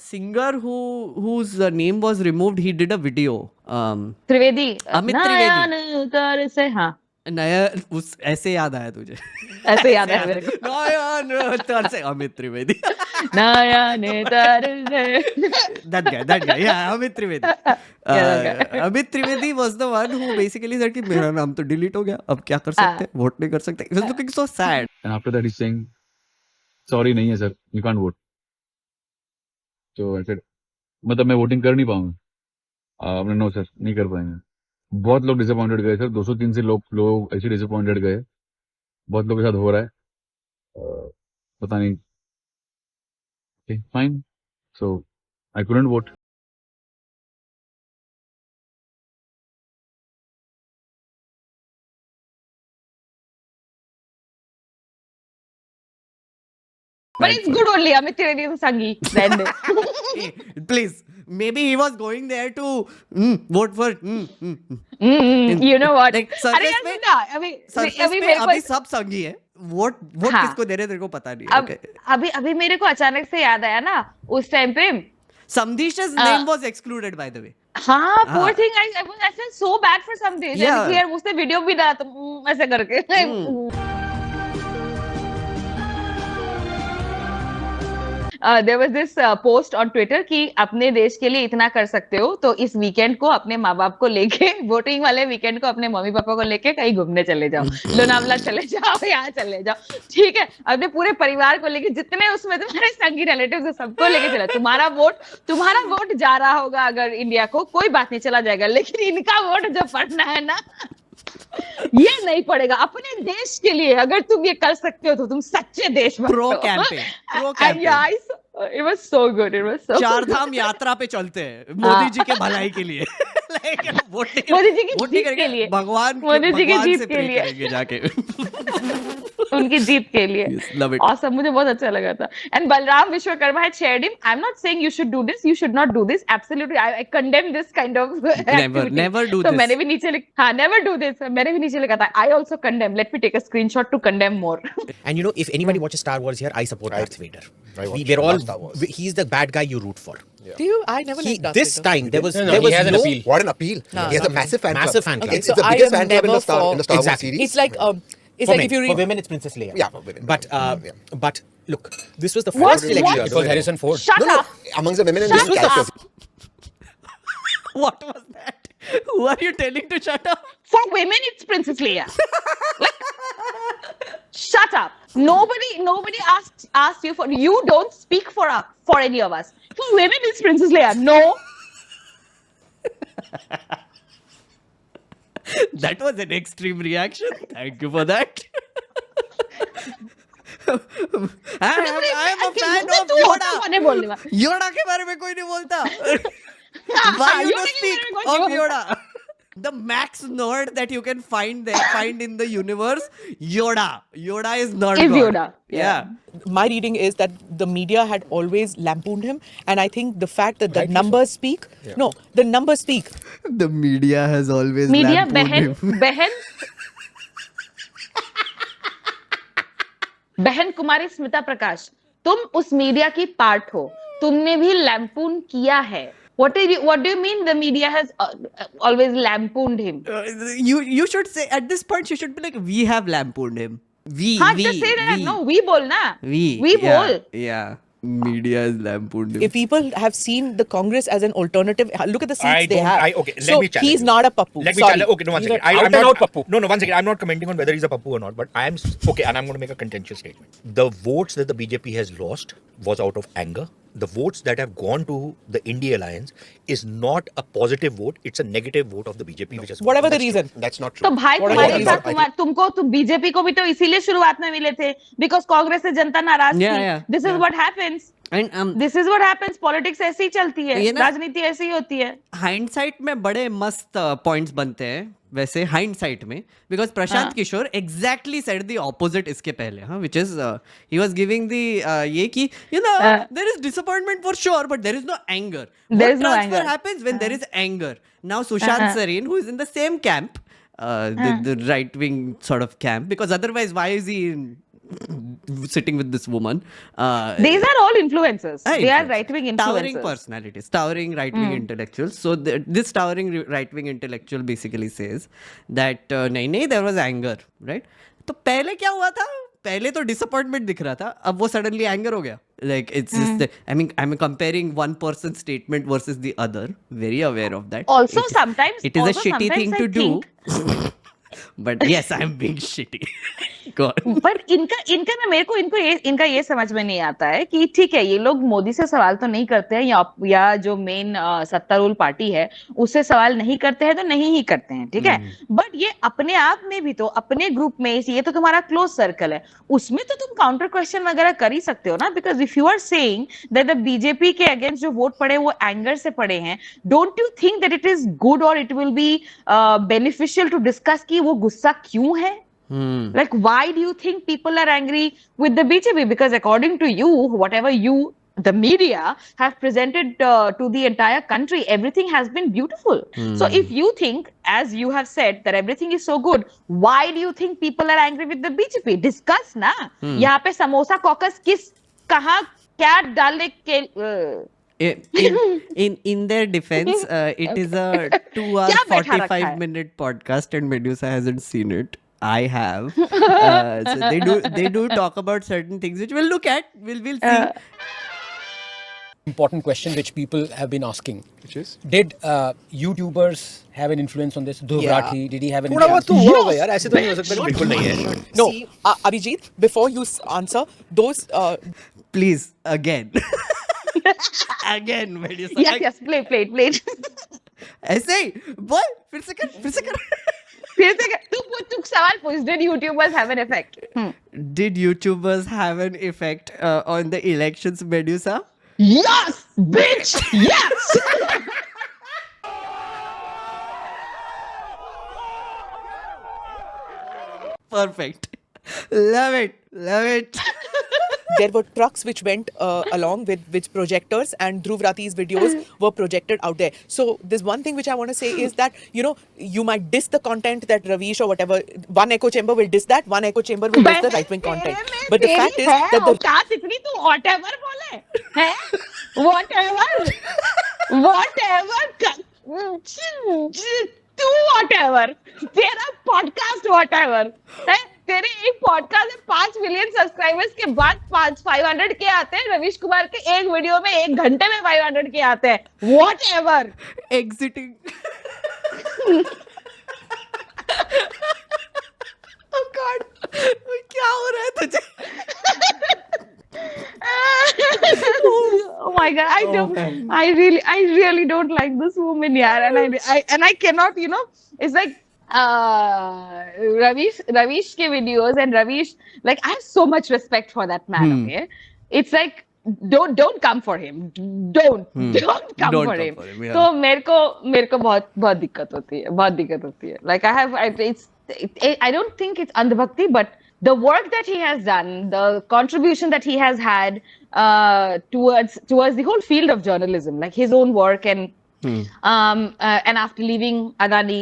Speaker 1: singer whose name was removed? He did a video.
Speaker 2: Trivedi,
Speaker 1: Amit Trivedi.
Speaker 2: नयन उतर से, हाँ
Speaker 1: नया उस ऐसे याद आया तुझे?
Speaker 2: ऐसे याद है मेरे को।
Speaker 1: नयन उतर से अमित त्रिवेदी।
Speaker 2: नयन उतर से।
Speaker 1: that guy, yeah, Amit Trivedi. Amit Trivedi was the one who basically said कि मेरा नाम तो डिलीट हो गया, अब क्या कर सकते हैं, वोट नहीं कर सकते. He was looking so sad.
Speaker 10: And after that he's saying, sorry नहीं है sir, you can't vote. So I said, मतलब मैं वोटिंग कर नहीं पाऊंगा? आपने नो सर नहीं कर पाएंगे. बहुत लोग डिसअपॉइंटेड गए सर, 200-300 से लोग ऐसे डिसअपॉइंटेड गए, बहुत लोगों के साथ हो रहा है, पता नहीं. Okay, fine. So I couldn't vote.
Speaker 2: But it's good only. Amit Trivedi is Sangi. Then
Speaker 1: Hey, please, maybe he was going there to vote for.
Speaker 2: you know what?
Speaker 1: Like,
Speaker 2: अरे यार सुना, अभी मेरे को
Speaker 1: अभी सब संगी है, वोट
Speaker 2: हाँ.
Speaker 1: किसको दे रहे तेरे को पता नहीं है.
Speaker 2: अब अभी मेरे को अचानक से याद आया ना उस टाइम पे
Speaker 1: Samdish's name was excluded by the way.
Speaker 2: हाँ, poor thing. I felt so bad for Samdesh.
Speaker 1: Yeah.
Speaker 2: यार उसने वीडियो भी डाला तो ऐसे करके. There was this post on Twitter कि अपने देश के लिए इतना कर सकते हो तो इस वीकेंड को अपने माँ बाप को लेके, वोटिंग वाले वीकेंड को अपने मम्मी पापा को लेके कहीं घूमने चले जाओ, लोनावला चले जाओ, यहाँ चले जाओ, ठीक है, अपने पूरे परिवार को लेके, जितने उसमें तुम्हारे संगी रिलेटिव्स है सबको लेके चला. तुम्हारा वोट जा रहा होगा अगर इंडिया को, कोई बात नहीं, चला जाएगा, लेकिन इनका वोट जो पड़ना है ना ये नहीं पड़ेगा. अपने देश के लिए अगर तुम ये कर सकते हो तो तुम सच्चे देशभक्त हो.
Speaker 1: Pro campaign.
Speaker 2: Yeah, it was so good. It was so
Speaker 1: चार
Speaker 2: good.
Speaker 1: धाम यात्रा पे चलते हैं मोदी जी के भलाई के लिए.
Speaker 2: मोदी जी की जीत के लिए,
Speaker 1: भगवान
Speaker 2: मोदी जी की जीत
Speaker 1: से
Speaker 2: के
Speaker 1: pray
Speaker 2: लिए,
Speaker 1: करेंगे जाके.
Speaker 2: उनकी जीत के लिए.
Speaker 1: Yes, love it.
Speaker 2: Awesome, मुझे बहुत अच्छा लगा था. And Balram Vishwakarma had shared him. I'm not saying you should do this, you should not do this. Absolutely, I condemn this kind of activity.
Speaker 1: Never do
Speaker 2: तो
Speaker 1: this.
Speaker 2: मैंने भी नीचे हाँ, never do this. मैंने भी नीचे लिखा था. I also condemn. Let me take a screenshot to condemn more.
Speaker 4: And you know, if anybody watches Star Wars here, I support Darth Vader.
Speaker 9: I watched
Speaker 4: We're all,
Speaker 9: Star Wars.
Speaker 4: he's the bad guy you root for.
Speaker 3: Do you? I never liked Darth
Speaker 4: This
Speaker 3: Vader.
Speaker 4: time, there was,
Speaker 5: No,
Speaker 4: there
Speaker 5: he
Speaker 4: was
Speaker 5: has an
Speaker 4: no
Speaker 5: appeal.
Speaker 9: What an appeal!
Speaker 3: No,
Speaker 9: he has
Speaker 3: no.
Speaker 9: a massive fan club.
Speaker 4: Massive fan club.
Speaker 9: It's
Speaker 3: So
Speaker 9: the
Speaker 3: I
Speaker 9: biggest
Speaker 3: am
Speaker 9: fan club in
Speaker 3: never
Speaker 9: the Star
Speaker 3: for-
Speaker 9: Wars
Speaker 4: Exactly.
Speaker 9: series.
Speaker 3: It's like it's
Speaker 4: for
Speaker 3: like
Speaker 4: men.
Speaker 3: if you
Speaker 4: For
Speaker 3: read.
Speaker 4: women, it's Princess Leia.
Speaker 9: Yeah, for women.
Speaker 4: But look, this was the
Speaker 2: What?
Speaker 4: first election.
Speaker 2: What?
Speaker 5: It was Harrison Ford.
Speaker 2: Shut
Speaker 9: No,
Speaker 2: up.
Speaker 9: amongst the women and
Speaker 2: Shut
Speaker 9: the characters.
Speaker 1: What was that? Who are you telling to shut up?
Speaker 2: For women, it's Princess Leia. Shut up. Nobody asked you for. You don't speak for any of us. For women, it's Princess Leia. No.
Speaker 1: That was an extreme reaction. Thank you for that. I am a fan of
Speaker 2: तू होता
Speaker 1: Yoda.
Speaker 2: कौन है बोलने वाला?
Speaker 1: Yoda के बारे में कोई नहीं बोलता. Why you
Speaker 2: You
Speaker 1: don't
Speaker 2: think
Speaker 1: speak
Speaker 2: you're
Speaker 1: of
Speaker 2: going to-
Speaker 1: Yoda? The max nerd that you can find in the universe, Yoda. Yoda is not
Speaker 2: Is
Speaker 1: God.
Speaker 2: Yoda,
Speaker 1: Yeah.
Speaker 3: My reading is that the media had always lampooned him, and I think the fact that the
Speaker 6: Rightly
Speaker 3: numbers speak. No, the numbers speak.
Speaker 1: The media has always
Speaker 2: media
Speaker 1: lampooned him.
Speaker 2: बहन कुमारी स्मिता प्रकाश, तुम उस media की part हो, तुमने भी लैम्पून किया है. What do you mean the media has always lampooned him?
Speaker 1: You should say at this point you should be like, we have lampooned him.
Speaker 2: हाँ, just say that. No, we बोल ना. We
Speaker 1: yeah,
Speaker 2: बोल.
Speaker 1: Yeah. Media has lampooned him.
Speaker 3: If people have seen the Congress as an alternative, look at the seats they have.
Speaker 6: Okay, let
Speaker 3: so
Speaker 6: me challenge
Speaker 3: he's
Speaker 6: you.
Speaker 3: not a pappu.
Speaker 6: Let me
Speaker 3: Sorry.
Speaker 6: challenge. Okay, no, one
Speaker 5: He's
Speaker 6: second.
Speaker 5: an
Speaker 6: I'm
Speaker 5: out-and-out
Speaker 6: not.
Speaker 5: pappu.
Speaker 6: No, 1 second. I'm not commenting on whether he's a pappu or not. But I am okay, and I'm going to make a contentious statement. The votes that the BJP has lost was out of anger. The votes that have gone to the India Alliance is not a positive vote; it's a negative vote of the BJP. Which is
Speaker 3: Whatever the reason.
Speaker 9: That's not true.
Speaker 2: तो भाई
Speaker 3: Whatever
Speaker 2: तुम्हारे
Speaker 3: the
Speaker 2: साथ
Speaker 3: reason.
Speaker 2: तुमको तो BJP को भी तो इसीलिए शुरुआत में मिले थे बिकॉज कांग्रेस से जनता नाराज
Speaker 1: Yeah,
Speaker 2: थी.
Speaker 1: yeah,
Speaker 2: this is
Speaker 1: yeah.
Speaker 2: What happens.
Speaker 1: And
Speaker 2: this is what happens. Politics ऐसी ही चलती है.
Speaker 1: ये ना-
Speaker 2: राजनीति ऐसी ही होती है.
Speaker 1: हाइंडसाइट में बड़े मस्त पॉइंट्स बनते हैं वैसे हाइंडसाइट में, because Prashant Kishor exactly said the opposite इसके पहले, हाँ, which is he was giving the ये कि you know there is disappointment for sure but there is no anger.
Speaker 2: There is no
Speaker 1: transfer
Speaker 2: anger.
Speaker 1: Happens when there is anger. Now Sushant Sareen, who is in the same camp, the right wing sort of camp, because otherwise why is he sitting with this woman?
Speaker 2: These are all influencers. They are
Speaker 1: influencers.
Speaker 2: right-wing
Speaker 1: Towering
Speaker 2: influencers.
Speaker 1: personalities, towering right-wing intellectuals. So this towering right-wing intellectual basically says that नहीं, there was anger, right? तो पहले क्या हुआ था? पहले तो disappointment दिख रहा था, अब वो suddenly anger हो गया. Like it's just, I'm comparing one person's statement versus the other. Very aware of that.
Speaker 2: Also,
Speaker 1: It-
Speaker 2: sometimes
Speaker 1: it is a
Speaker 2: also
Speaker 1: shitty
Speaker 2: sometimes
Speaker 1: thing
Speaker 2: I
Speaker 1: to do.
Speaker 2: think-
Speaker 1: But yes, I'm being shitty. Go on.
Speaker 2: पर इनका ना मेरे को इनका ये समझ में नहीं आता है कि ठीक है ये लोग मोदी से सवाल तो नहीं करते हैं या जो मेन सत्तारूढ़ पार्टी है उससे सवाल नहीं करते हैं तो नहीं ही करते हैं, ठीक है. बट ये अपने आप में भी तो अपने ग्रुप में ये तो तुम्हारा क्लोज सर्कल है, उसमें तो तुम काउंटर क्वेश्चन वगैरह कर ही सकते हो ना. Because if you are saying that the BJP के अगेंस्ट जो वोट पड़े वो एंगर से पड़े हैं, don't you think that it is good और it will be beneficial to discuss कि वो गुस्सा क्यों है? Like, why do you think people are angry with the BJP? Because according to you, whatever the media have presented to the entire country, everything has been beautiful. So if you think, as you have said, that everything is so good, why do you think people are angry with the BJP? Discuss ना. यहाँ पे samosa caucus कहाँ क्या डालने के
Speaker 1: in their defense, it is a 2 hour
Speaker 2: क्या बैठा रखा
Speaker 1: 45
Speaker 2: है?
Speaker 1: minute podcast and Medusa hasn't seen it. I have. So they do talk about certain things which we'll look at. We'll see.
Speaker 5: Important question which people have been asking.
Speaker 9: Which is?
Speaker 5: Did YouTubers have an influence on this? Dhruv
Speaker 3: Yeah.
Speaker 5: Rathi, did he have an
Speaker 6: थोड़ा बहुत
Speaker 5: influence?
Speaker 6: तो हुआ होगा यार, ऐसे तो नहीं हो सकता कि बिल्कुल नहीं है.
Speaker 3: No, Abhijit, before you answer, those
Speaker 1: Please, again. Again, Medusa.
Speaker 2: yes play
Speaker 1: ऐसे ही बोल, फिर से कर.
Speaker 2: फिर से तू सवाल पूछ. Did YouTubers have an effect?
Speaker 1: Did YouTubers have an effect on the elections, Medusa?
Speaker 2: Yes, bitch. Yes.
Speaker 1: Perfect. Love it.
Speaker 3: there were trucks which went along with projectors, and Dhruv Rathi's videos were projected out there. So there's one thing which I want to say is that, you might diss the content that Ravish or whatever, one echo chamber will diss that, one echo chamber will diss the right-wing content. But the fact is that the...
Speaker 2: औकात इतनी तू whatever बोले हैं? Whatever तू whatever, तेरा podcast whatever है. तेरे एक पॉडकास्ट में 5 मिलियन सब्सक्राइबर्स के बाद 500 के आते हैं. रवीश कुमार के एक वीडियो में 1 घंटे में 500 के आते हैं. Whatever.
Speaker 1: Exiting. Oh God. क्या हो रहा है तुझे?
Speaker 2: Oh my God, I really don't like this woman, yaar, and I cannot, it's like Ravish ke videos, and Ravish, like, I have so much respect for that man. Okay, it's like don't come for him. Don't come
Speaker 1: Don't
Speaker 2: for
Speaker 1: come
Speaker 2: him.
Speaker 1: for him, yeah.
Speaker 2: तो मेरे को बहुत दिक्कत होती है. Like I don't think it's andhbhakti, but the work that he has done, the contribution that he has had towards the whole field of journalism, like his own work and after leaving Adani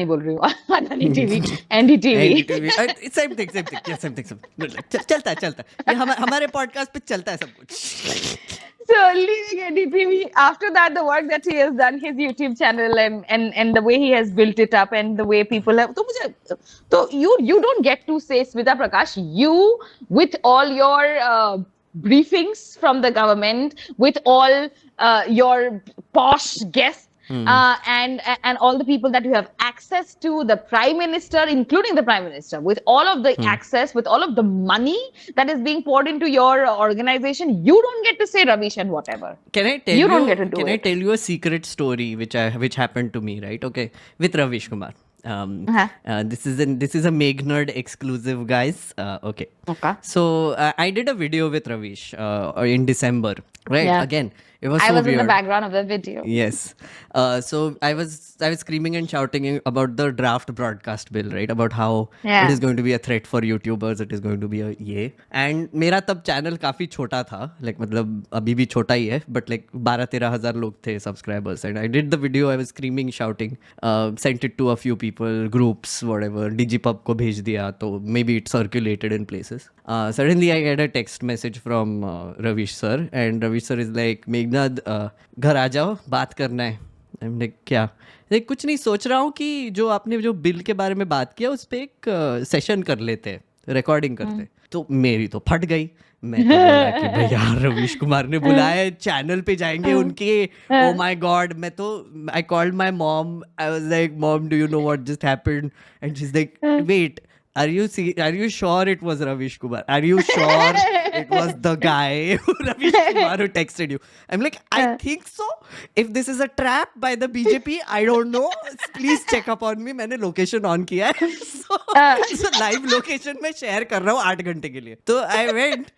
Speaker 2: बोल रही हूँ Adani TV, NDTV.
Speaker 1: NDTV. Same thing. Yeah, same thing. चलता है. ये हमारे podcast पे चलता है सब कुछ.
Speaker 2: So leaving NDTV, after that, the work that he has done, his YouTube channel and the way he has built it up and the way people have, so you don't get to say, Smita Prakash, you with all your briefings from the government, with all your posh guests. And all the people that you have access to, the Prime Minister, including the Prime Minister, with all of the access, with all of the money that is being poured into your organization, you don't get to say Ravish and whatever.
Speaker 1: Can I tell
Speaker 2: you don't get to do
Speaker 1: Can
Speaker 2: it.
Speaker 1: I tell you a secret story which happened to me, right? Okay, with Ravish Kumar. This is a Meg Nerd exclusive, guys. Okay. So I did a video with Ravish in December, right?
Speaker 2: Yeah.
Speaker 1: Again, it was so
Speaker 2: I was
Speaker 1: weird.
Speaker 2: in the background of the video.
Speaker 1: Yes. So I was screaming and shouting about the draft broadcast bill, right? About how it is going to be a threat for YouTubers. It is going to be a ये. And मेरा तब channel काफी छोटा था. Like मतलब अभी भी छोटा ही है. But like 12-13 हजार लोग थे subscribers. And I did the video. I was screaming, shouting. Sent it to a few people, groups, whatever. Digipub को भेज दिया. तो maybe it circulated in places. Suddenly I get a text message from Ravish sir. And Ravish sir is like, Meghnad घर आ जाओ बात करना है. हमने क्या कुछ नहीं सोच रहा हूँ कि जो आपने जो बिल के बारे में बात किया उस पर एक सेशन कर लेते हैं, रिकॉर्डिंग करते हैं. तो मेरी तो फट गई. मैं तो बोला कि भाई यार रवीश कुमार ने बुलाया, चैनल पे जाएंगे उनके. Oh my God. मैं तो I called my mom. I was like, mom, do you know what just happened? And she is like, wait, are you sure it was Ravish Kumar? Are you sure it was the guy Ravish Kumar who texted you? I'm like, I think so. If this is a trap by the BJP, I don't know. Please check up on me. मैंने location on किया है. So live location में share कर रहा हूँ 8 घंटे के लिए. तो I went.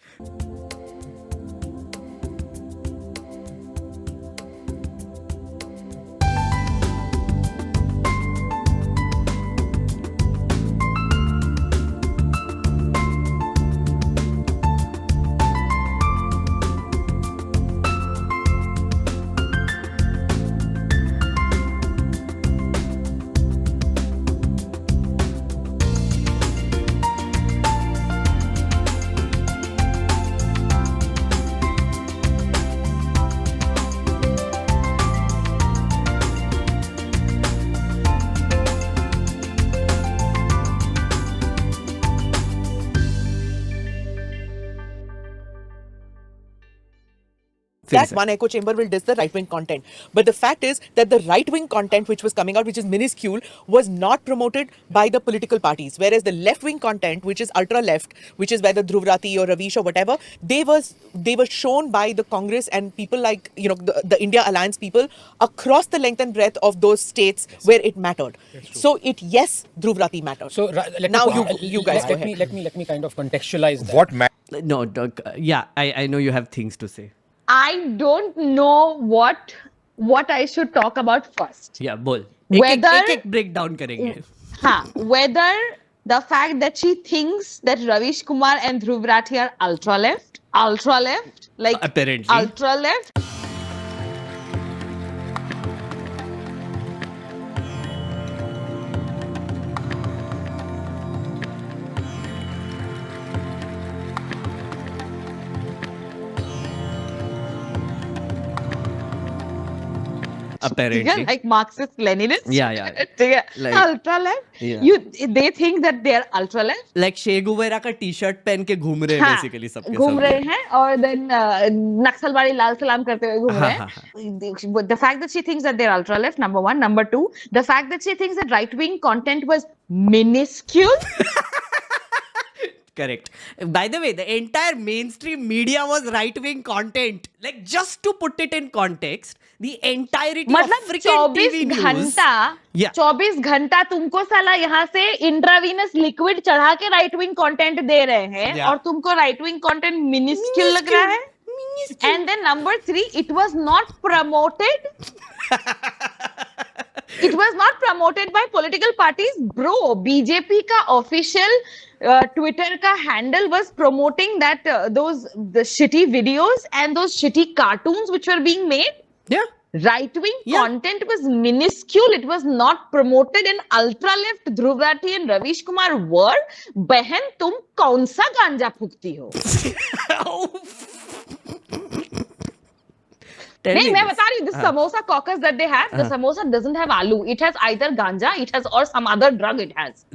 Speaker 3: That one echo chamber will diss the right-wing content. But the fact is that the right-wing content which was coming out, which is minuscule, was not promoted by the political parties. Whereas the left-wing content, which is ultra-left, which is whether Dhruv Rathi or Ravish or whatever, they were shown by the Congress and people like, you know, the India Alliance people across the length and breadth of those states where it mattered. So yes, Dhruv Rathi mattered.
Speaker 5: So
Speaker 3: now you guys go ahead.
Speaker 5: Let me kind of contextualize that.
Speaker 6: What matters?
Speaker 1: No, Doug, yeah, I know you have things to say.
Speaker 2: I don't know what I should talk about first.
Speaker 1: Yeah, बोल.
Speaker 2: Whether
Speaker 1: एक breakdown करेंगे.
Speaker 2: Whether the fact that she thinks that Ravish Kumar and Dhruv Rathi are ultra left, like
Speaker 1: apparently
Speaker 2: ultra left.
Speaker 1: apparently
Speaker 2: Like Marxist Leninists.
Speaker 1: Yeah. Like,
Speaker 2: ultra left.
Speaker 1: Yeah.
Speaker 2: They think that they are ultra left.
Speaker 1: like Che Guevara का T-shirt पहन के घूम रहे हैं basically सबके सब.
Speaker 2: घूम रहे हैं और then नक्सलवाड़ी लाल सलाम करते हुए घूम रहे हैं. But the fact that she thinks that they're ultra left, number one. Number two, the fact that she thinks that right wing content was minuscule.
Speaker 1: Correct. By the way, the entire mainstream media was right-wing content. Like, just to put it in context, the entirety of
Speaker 2: मतलब
Speaker 1: freaking TV
Speaker 2: 24
Speaker 1: news.
Speaker 2: घंटा
Speaker 1: Yeah.
Speaker 2: 24 घंटा तुमको साला यहाँ से intravenous liquid चढ़ा के right wing content दे रहे हैं
Speaker 1: Yeah.
Speaker 2: और तुमको राइट विंग कंटेंट मिनिस्क्यूल लग रहा है. And then number 3, it was not promoted. It was not promoted by political parties. Bro, BJP का official Twitter का handle was promoting that the shitty videos and those shitty cartoons which were being made.
Speaker 1: Yeah.
Speaker 2: Right-wing content was minuscule. It was not promoted in ultra-left. Dhruv Rathi and Ravish Kumar were. बहन तुम कौन सा गांजा फूकती हो? नहीं, मैं बता रही हूँ. This samosa caucus that they have, the samosa doesn't have aloo. It has either ganja, it has or some other drug. It has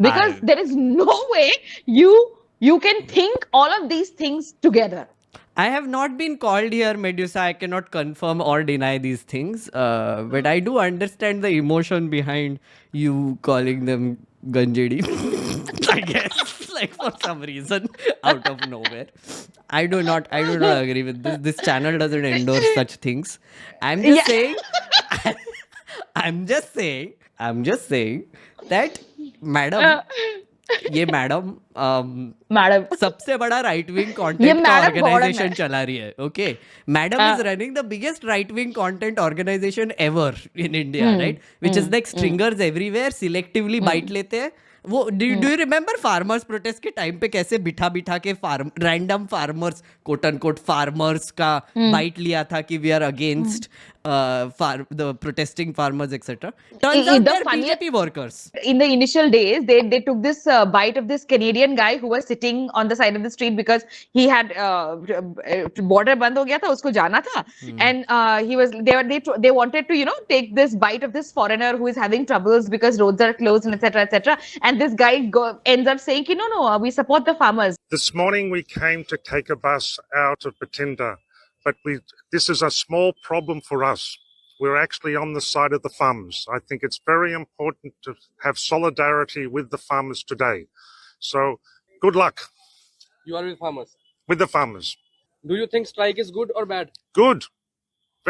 Speaker 2: because there is no way you can think all of these things together.
Speaker 1: I have not been called here, Medusa. I cannot confirm or deny these things. But I do understand the emotion behind you calling them ganjedi. I guess, like for some reason, out of nowhere. I do not agree with this. This channel doesn't endorse such things. I'm just saying. I'm just saying that, madam. ये madam सबसे बड़ा right wing content का organisation चला रही है. Okay, madam is running the biggest right wing content organisation ever in India, right, which is like stringers everywhere, selectively bite लेते हैं. वो do you remember farmers protest के टाइम पे कैसे बिठा के random farmers, quote unquote farmers का bite लिया था कि we are against the protesting farmers, etc. Turns out they're BJP workers.
Speaker 2: In the initial days, they took this bite of this Canadian guy who was sitting on the side of the street because he had border बंद हो गया था, उसको जाना था, and they wanted to take this bite of this foreigner who is having troubles because roads are closed and etc. And this guy ends up saying, no, we support the farmers.
Speaker 11: This morning we came to take a bus out of Bathinda. But this is a small problem for us. We're actually on the side of the farmers. I think it's very important to have solidarity with the farmers today. So, good luck.
Speaker 12: You are with farmers?
Speaker 11: With the farmers.
Speaker 12: Do you think strike is good or bad?
Speaker 11: Good.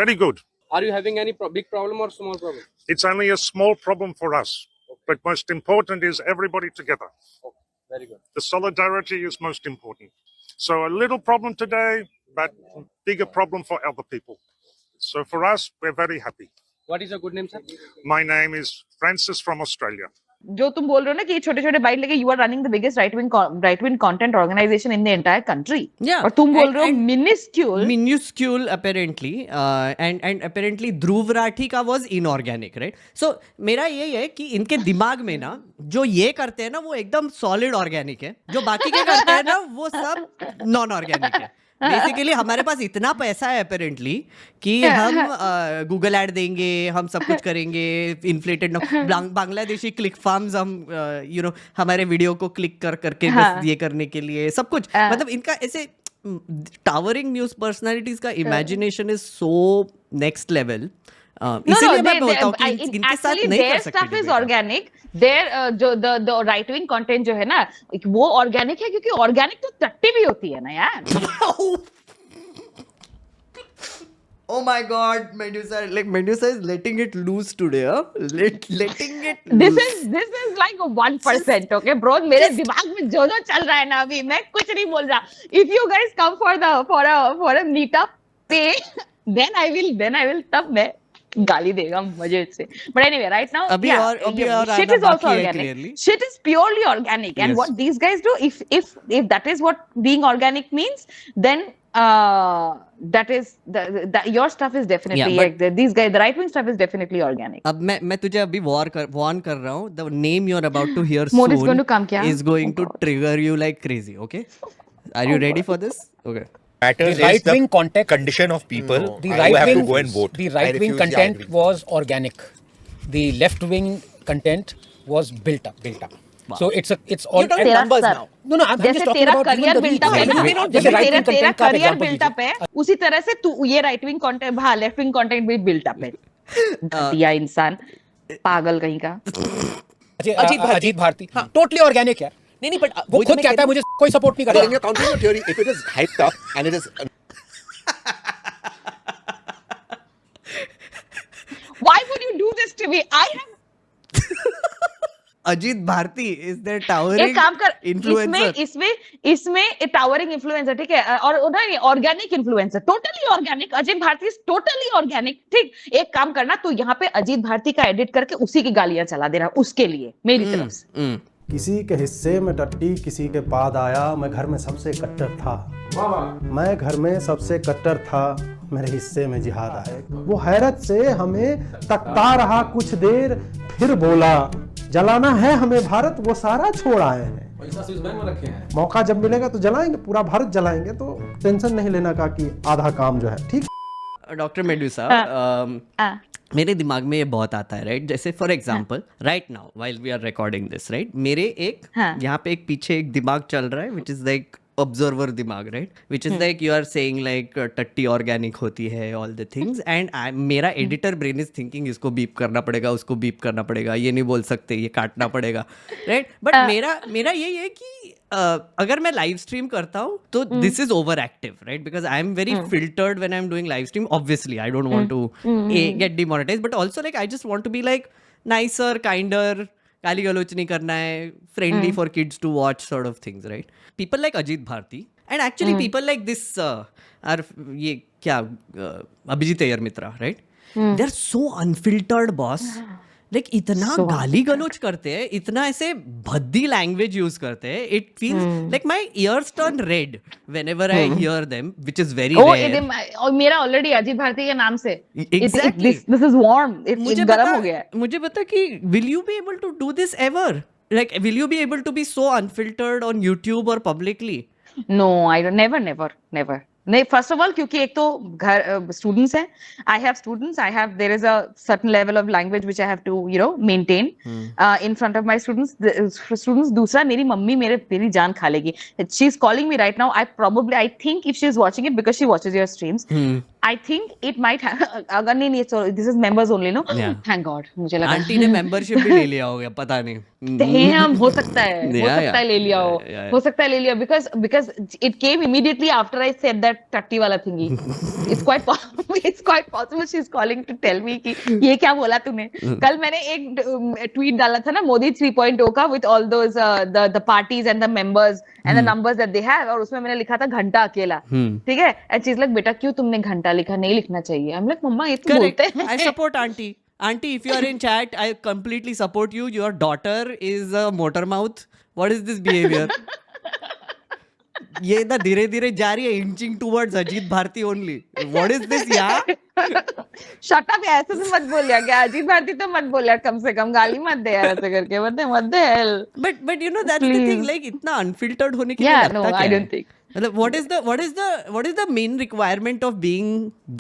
Speaker 11: Very good.
Speaker 12: Are you having any big problem or small problem?
Speaker 11: It's only a small problem for us. Okay. But most important is everybody together.
Speaker 12: Okay. Very good.
Speaker 11: The solidarity is most important. So, a little problem today, but bigger problem for other people. So for us, we're very happy.
Speaker 12: What is your good name, sir?
Speaker 11: My name is Francis from Australia.
Speaker 2: जो तुम बोल रहे हो ना कि छोटे-छोटे bite लेके you are running the biggest right wing content organization in the entire country.
Speaker 1: Yeah.
Speaker 2: और तुम बोल रहे हो
Speaker 1: minuscule apparently, and apparently Dhruv Rathi का was inorganic, right? So मेरा यही है कि इनके दिमाग में ना जो ये करते हैं ना वो एकदम solid organic है, जो बाकी के करते हैं ना वो सब non organic है. बेसिकली हमारे पास इतना पैसा है अपेरेंटली कि हम गूगल ऐड देंगे, हम सब कुछ करेंगे, इन्फ्लेटेड बांग्लादेशी क्लिक फार्म्स हम हमारे वीडियो को क्लिक करके बस ये करने के लिए सब कुछ. मतलब इनका ऐसे टावरिंग न्यूज पर्सनालिटीज का imagination is so next level. इसीलिए मैं बोलता हूँ कि इनके साथ नहीं कर सकते.
Speaker 2: Stuff is organic. देयर जो द राइट विंग कंटेंट जो है ना वो ऑर्गेनिक है क्योंकि ऑर्गेनिक तो टट्टी भी होती है ना यार.
Speaker 1: Oh my God, Medusa is letting it loose today, huh? Letting it loose.
Speaker 2: This is like 1%, okay, bro. मेरे दिमाग में जो चल रहा है ना अभी मैं कुछ नहीं बोल रहा. If you guys come for a meetup, then I will तब मैं गाली देगा मजे से. But anyway, right now, shit is also organic. Shit is purely organic, and what these guys do, if that is what being organic means, then that is your stuff is definitely these guys, the right wing stuff is definitely organic.
Speaker 1: अब मैं तुझे अभी warn कर रहा हूँ. The name you're about to hear
Speaker 2: More is
Speaker 1: soon
Speaker 2: going to come, क्या?
Speaker 1: is going to trigger you like crazy. Okay, are you ready for this? Okay.
Speaker 6: Matters
Speaker 5: The right wing content
Speaker 6: condition of people
Speaker 5: the
Speaker 6: who
Speaker 5: right
Speaker 6: have
Speaker 5: wing
Speaker 6: to go and vote.
Speaker 5: The right wing content was organic. The left wing content was built up.
Speaker 1: Wow.
Speaker 5: So it's all
Speaker 3: You're talking numbers now.
Speaker 5: No, I'm just
Speaker 2: जैसे
Speaker 5: talking
Speaker 2: तेरा
Speaker 5: about
Speaker 2: career built up है ना, जैसे तेरा career built up है उसी तरह से तू ये right wing content left wing content भी बिल्ट अप है. घटिया इंसान, पागल कहीं का.
Speaker 5: अजीत भारती टोटली ऑर्गेनिक यार.
Speaker 3: नहीं but
Speaker 5: वो
Speaker 3: वही तो
Speaker 5: खुद
Speaker 3: मैं
Speaker 5: कहता है
Speaker 3: कह
Speaker 5: मुझे कोई सपोर्ट नहीं
Speaker 9: But when
Speaker 5: करेगा.
Speaker 9: you're countering your theory, if it is hyped up and it is
Speaker 2: Why would you do this to me? I have
Speaker 1: Ajit Bharti is their
Speaker 2: एक
Speaker 1: towering
Speaker 2: काम कर
Speaker 1: influencer.
Speaker 2: इसमें टावरिंग इन्फ्लुएंसर, ठीक है, और नहीं organic influencer, totally organic. Ajit Bharti is totally organic. ठीक, एक काम करना, तू यहाँ पे अजीत भारती का एडिट करके उसी की गालियां चला देना उसके लिए मेरी तरफ से.
Speaker 13: किसी के हिस्से में टट्टी किसी के बाद आया, मैं घर में सबसे कट्टर था. मैं घर में सबसे कट्टर था, मेरे हिस्से में जिहाद आए. वो हैरत से हमें तकता रहा कुछ देर, फिर बोला जलाना है हमें भारत, वो सारा छोड़ आए हैं. मौका जब मिलेगा तो जलाएंगे, पूरा भारत जलाएंगे. तो टेंशन नहीं लेना का कि आधा काम जो है. ठीक.
Speaker 1: डॉक्टर मेडुसा, मेरे दिमाग में ये बहुत आता है, राइट? जैसे for example right now while we are recording this, right, मेरे एक यहाँ पे एक पीछे एक दिमाग चल रहा है विच इज लाइक ऑब्जर्वर दिमाग, right, which is like you are saying like टट्टी ऑर्गेनिक होती है, ऑल द थिंग्स, एंड मेरा एडिटर ब्रेन इज थिंकिंग इसको बीप करना पड़ेगा, उसको बीप करना पड़ेगा, ये नहीं बोल सकते, ये काटना पड़ेगा, राइट? बट मेरा यही है कि अगर मैं लाइव स्ट्रीम करता हूँ तो this is over active, right? Because I am very filtered when I am doing live stream. Obviously I don't want to get demonetised, but also like I just want to be like nicer, kinder, गाली गलोच नहीं करना है, friendly for kids to watch sort of things, right? People like Ajeet Bharti and actually people like this are ये क्या Abhijit Iyer Mitra, right? They are so unfiltered boss. Like इतना गाली गलोच करते हैं, इतना ऐसे भद्दी लैंग्वेज यूज करते हैं, it feels like my ears turn red whenever I hear them, which is very rare.
Speaker 2: और मेरा ऑलरेडी अजीत भारती के नाम से
Speaker 1: Exactly.
Speaker 2: This is warm, it गर्म हो गया है.
Speaker 1: मुझे बता कि will you be able to do this ever? Like, will you be able to be so unfiltered on YouTube or publicly?
Speaker 2: No, I don't. Never. नहीं, फर्स्ट ऑफ ऑल क्योंकि एक तो घर स्टूडेंट्स हैं, I have students, I have there is a certain level of language which I have to maintain in front of my students. दूसरा, मेरी मम्मी मेरी जान खा लेगी. She is calling me right now. I think if she is watching it because she watches your streams, I think it might have, अगर नहीं so this is members only, no?
Speaker 1: Yeah.
Speaker 2: Thank God, मुझे लगा
Speaker 1: aunty ने membership भी ले लिया होगा, पता नहीं.
Speaker 2: Damn, हो सकता है ले लिया हो सकता है ले लिया, because it came immediately after I said that टट्टी वाला thingy. It's quite possible she's calling to tell me कि ये क्या बोला तूने. कल मैंने एक ट्वीट डाला था ना मोदी 3.0 का with all those the parties and the members and the numbers that they have, और उसमें मैंने लिखा था घंटा अकेला, ठीक है, and she's like बेटा क्यों तुमने घंटा लिखा, नहीं लिखना चाहिए. I'm like मम्मा ये तो बोलते हैं.
Speaker 1: I support auntie. Auntie, if you are in chat, I completely support you. Your daughter is a motor mouth. What is this behavior? ये ना धीरे धीरे जा रही है inching towards Ajit Bharti only. What is this यार?
Speaker 2: शट अप, ऐसे से मत बोल यार, अजीत भारती तो मत बोल यार, कम से कम गाली मत दे यार ऐसे करके, मत दे hell.
Speaker 1: But you know that's the thing, like इतना अनफिल्टर्ड होने के लिए लगता क्या है?
Speaker 2: I don't think.
Speaker 1: मतलब what is the main requirement of being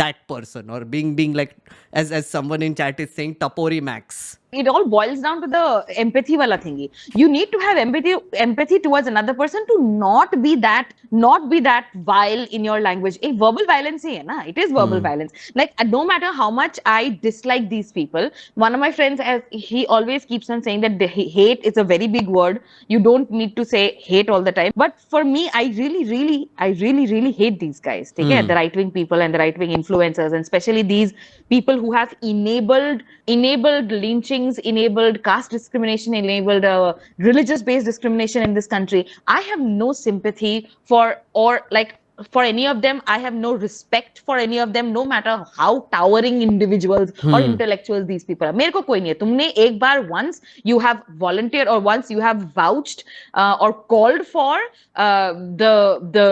Speaker 1: that person, or being like as someone in chat is saying Tapori Max?
Speaker 2: It all boils down to the empathy wala thingy. You need to have empathy towards another person to not be that vile in your language. A verbal violence ही है ना, it is verbal violence. Like no matter how much I dislike these people, one of my friends, he always keeps on saying that hate is a very big word. You don't need to say hate all the time. But for me, I really hate these guys. ठीक है, the right wing people and the right wing influencers, and especially these people who have enabled lynchings, enabled caste discrimination, enabled religious based discrimination in this country. I have no sympathy for any of them. I have no respect for any of them, no matter how towering individuals or intellectuals these people are. मेरे को कोई नहीं है. तुमने एक बार once you have volunteered or once you have vouched or called for the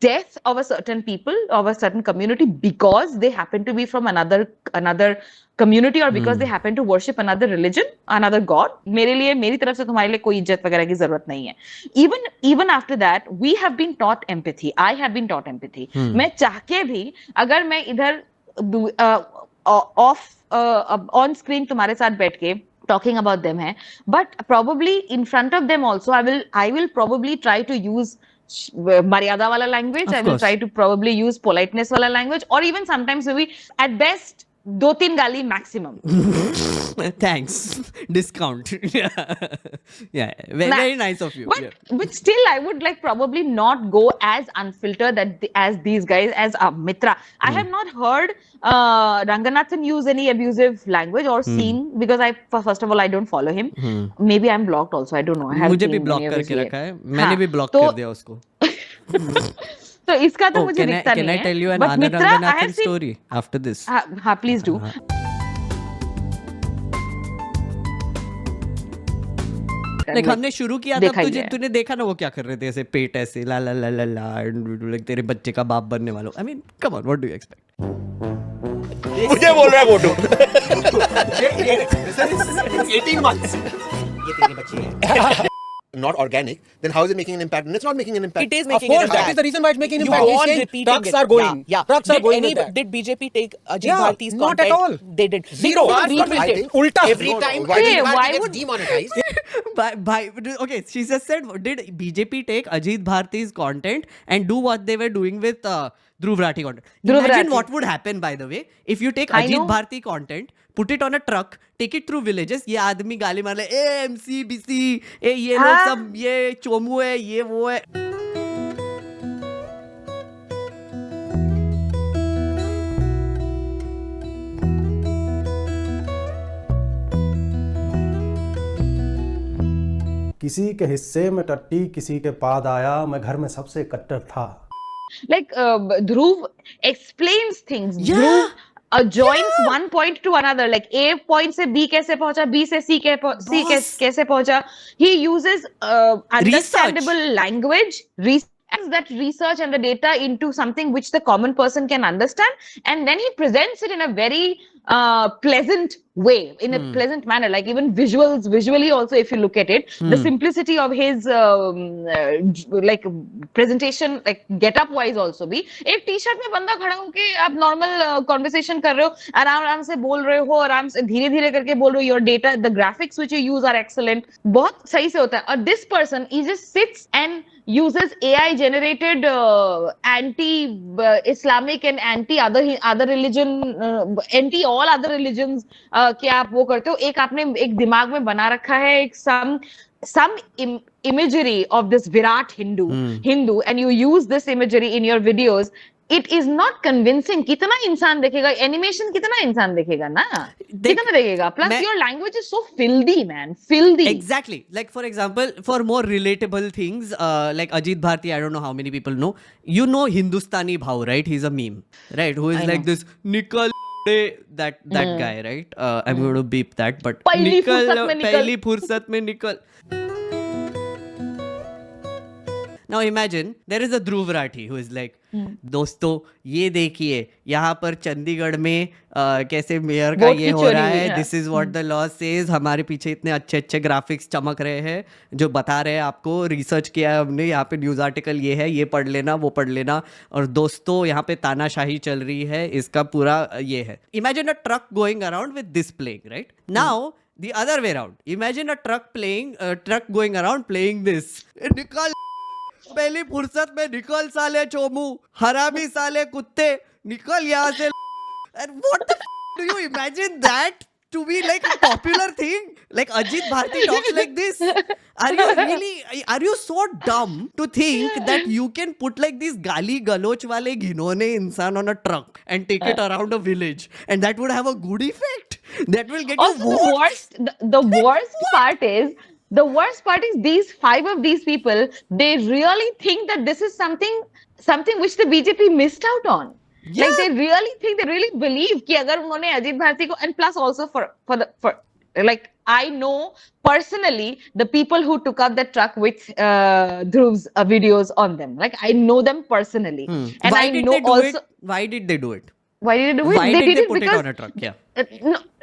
Speaker 2: death of a certain people, of a certain community, because they happen to be from another community, or because they happen to worship another religion, another god. मेरी तरफ से तुम्हारे लिए कोई इज्जत वगैरह की जरूरत नहीं है. Even after that, we have been taught empathy. I have been taught empathy. मैं चाह के भी अगर मैं इधर on screen तुम्हारे साथ बैठ के talking about them है, but probably in front of them also I will probably try to use मर्यादा वाला language. I will try to probably use politeness वाला language, or even sometimes maybe at best 2-3 गाली maximum.
Speaker 1: Thanks. Discount. Yeah. Very nice of you.
Speaker 2: But
Speaker 1: Yeah.
Speaker 2: but still, I would like probably not go as unfiltered as these guys, as Mitra. I have not heard Ranganathan use any abusive language or seen, because first of all, I don't follow him. Maybe I'm blocked also. I don't know. I haven't
Speaker 1: मुझे भी
Speaker 2: seen
Speaker 1: block
Speaker 2: any of his
Speaker 1: करके
Speaker 2: yet.
Speaker 1: रखा है. मैंने भी block
Speaker 2: तो-
Speaker 1: कर दिया उसको.
Speaker 2: तो इसका तो
Speaker 1: Oh,
Speaker 2: मुझे दिखता
Speaker 1: can
Speaker 2: नहीं
Speaker 1: I
Speaker 2: है.
Speaker 1: tell you an
Speaker 2: But
Speaker 1: Anand
Speaker 2: Mitra, I have
Speaker 1: Ranganathan
Speaker 2: seen.
Speaker 1: story after this?
Speaker 2: हाँ, please do.
Speaker 1: Like हमने शुरू किया तब
Speaker 2: देखा ही
Speaker 1: तुझे
Speaker 2: है.
Speaker 1: तूने देखा ना वो क्या कर रहे थे ऐसे पेट ऐसे ला ला ला ला ला like तेरे बच्चे का बाप बनने वालों. I mean, come on, what do you expect?
Speaker 6: मुझे बोल रहा है मोटू.
Speaker 9: 18 months.
Speaker 4: ये तेरे बच्चे हैं.
Speaker 9: Not organic, then how is it making an impact? And it's not making an impact.
Speaker 3: It is
Speaker 5: Of
Speaker 3: making
Speaker 5: course,
Speaker 3: an
Speaker 5: that
Speaker 3: impact.
Speaker 5: is the reason why it's making an
Speaker 3: You
Speaker 5: impact.
Speaker 3: go
Speaker 5: He's
Speaker 3: on
Speaker 5: saying
Speaker 3: repeating
Speaker 5: trucks
Speaker 3: it.
Speaker 5: are going.
Speaker 3: Yeah.
Speaker 5: Trucks are going with that.
Speaker 3: Did BJP take Ajit
Speaker 5: Yeah,
Speaker 3: Bharti's
Speaker 5: not at
Speaker 3: content?
Speaker 5: all.
Speaker 3: They did.
Speaker 5: Zero.
Speaker 3: They don't
Speaker 9: I
Speaker 3: retweet it.
Speaker 9: think
Speaker 5: Ulta.
Speaker 6: Every time
Speaker 9: Why
Speaker 2: Hey,
Speaker 6: Ajit
Speaker 2: why
Speaker 6: Bharti gets
Speaker 2: would-
Speaker 6: demonetized.
Speaker 1: Okay, she just said, did BJP take Ajit Bharti's content and do what they were doing with Dhruv Rathi content?
Speaker 2: Dhruv
Speaker 1: Imagine
Speaker 2: Rathi.
Speaker 1: what would happen, by the way, if you take
Speaker 2: I
Speaker 1: Ajit
Speaker 2: know.
Speaker 1: Bharti content, put it on a truck, take it through villages, ये आदमी गाली मार ले, ए MCBC, ए ये लोग
Speaker 2: हाँ.
Speaker 1: सब ये चोमू है, ये वो है.
Speaker 13: किसी के हिस्से में टट्टी किसी के पाद आया, मैं घर में सबसे कट्टर था.
Speaker 2: Like Dhruv explains things.
Speaker 1: Yeah.
Speaker 2: Dhruv joins one point to another. Like A point से B कैसे पहुंचा, B से C कैसे पहुंचा. He uses understandable language. That research and the data into something which the common person can understand, and then he presents it in a very pleasant way, in a pleasant manner, like even visually also, if you look at it, the simplicity of his like presentation, like get up wise also भी, एक T-shirt में बंदा खड़ा होके आप normal conversation कर रहे हो, आराम से बोल रहे हो, आराम से धीरे-धीरे करके बोल रहे हो, your data, the graphics which you use are excellent, बहुत सही से होता है. और this person, he just sits and uses AI generated anti-Islamic and anti-other religion, anti all other religions कि आप वो करते हो. एक आपने एक दिमाग में बना रखा है एक some imagery of this Virat Hindu, and you use this imagery in your videos. It is not convincing. कितना इंसान देखेगा, एनिमेशन कितना इंसान देखेगा ना, कितना देखेगा. Plus your language is so filthy, man, filthy.
Speaker 1: Exactly. Like for example, for more relatable things, like Ajit Bharti, I don't know how many people know. You know Hindustani Bhau, right? He's a meme, right? Who is like this Nikal that guy, right? I'm going to beep that, but
Speaker 2: पहली फुर्सत में निकल.
Speaker 1: पहली फुर्सत में निकल. Now imagine there is a Dhruv Rathi who is like, दोस्तों ये देखिए यहाँ पर चंडीगढ़ में कैसे मेयर का
Speaker 2: वोट
Speaker 1: ये
Speaker 2: की
Speaker 1: हो
Speaker 2: चोरी
Speaker 1: रहा
Speaker 2: हुई
Speaker 1: है.
Speaker 2: है.
Speaker 1: This is what the law says. हमारे पीछे इतने अच्छे ग्राफिक्स चमक रहे हैं जो बता रहे हैं आपको. रिसर्च किया है हमने, यहाँ पे न्यूज आर्टिकल ये है, ये पढ़ लेना, वो पढ़ लेना. और दोस्तों यहाँ पे तानाशाही चल रही है, इसका पूरा ये है. Imagine a truck going around with this playing, right? Now the other way around, imagine a truck going around playing this. निकल पहली फुर्सत में निकल साले चोमू, हरामी साले कुत्ते, निकल यहाँ से. And what the do you imagine that to be like a popular thing? Like Ajit Bharti talks like this. Are you so dumb to think that you can put like these gali galoch wale ghinone insan on a truck and take it around a village and that would have a good effect? That will get
Speaker 2: Also,
Speaker 1: you votes.
Speaker 2: the worst part is these 5 of these people, they really think that this is something which the BJP missed out on.
Speaker 1: Yeah.
Speaker 2: Like they really believe कि अगर उन्होंने अजीत भारती को, and plus also for like I know personally the people who took up the truck with Dhruv's videos on them. Like I know them personally, and
Speaker 1: Why
Speaker 2: I
Speaker 1: did
Speaker 2: know
Speaker 1: they do
Speaker 2: also
Speaker 1: it? Why did they do it?
Speaker 2: why did they do it?
Speaker 1: Why did they
Speaker 2: it
Speaker 1: put it
Speaker 2: because
Speaker 1: on a truck? Yeah.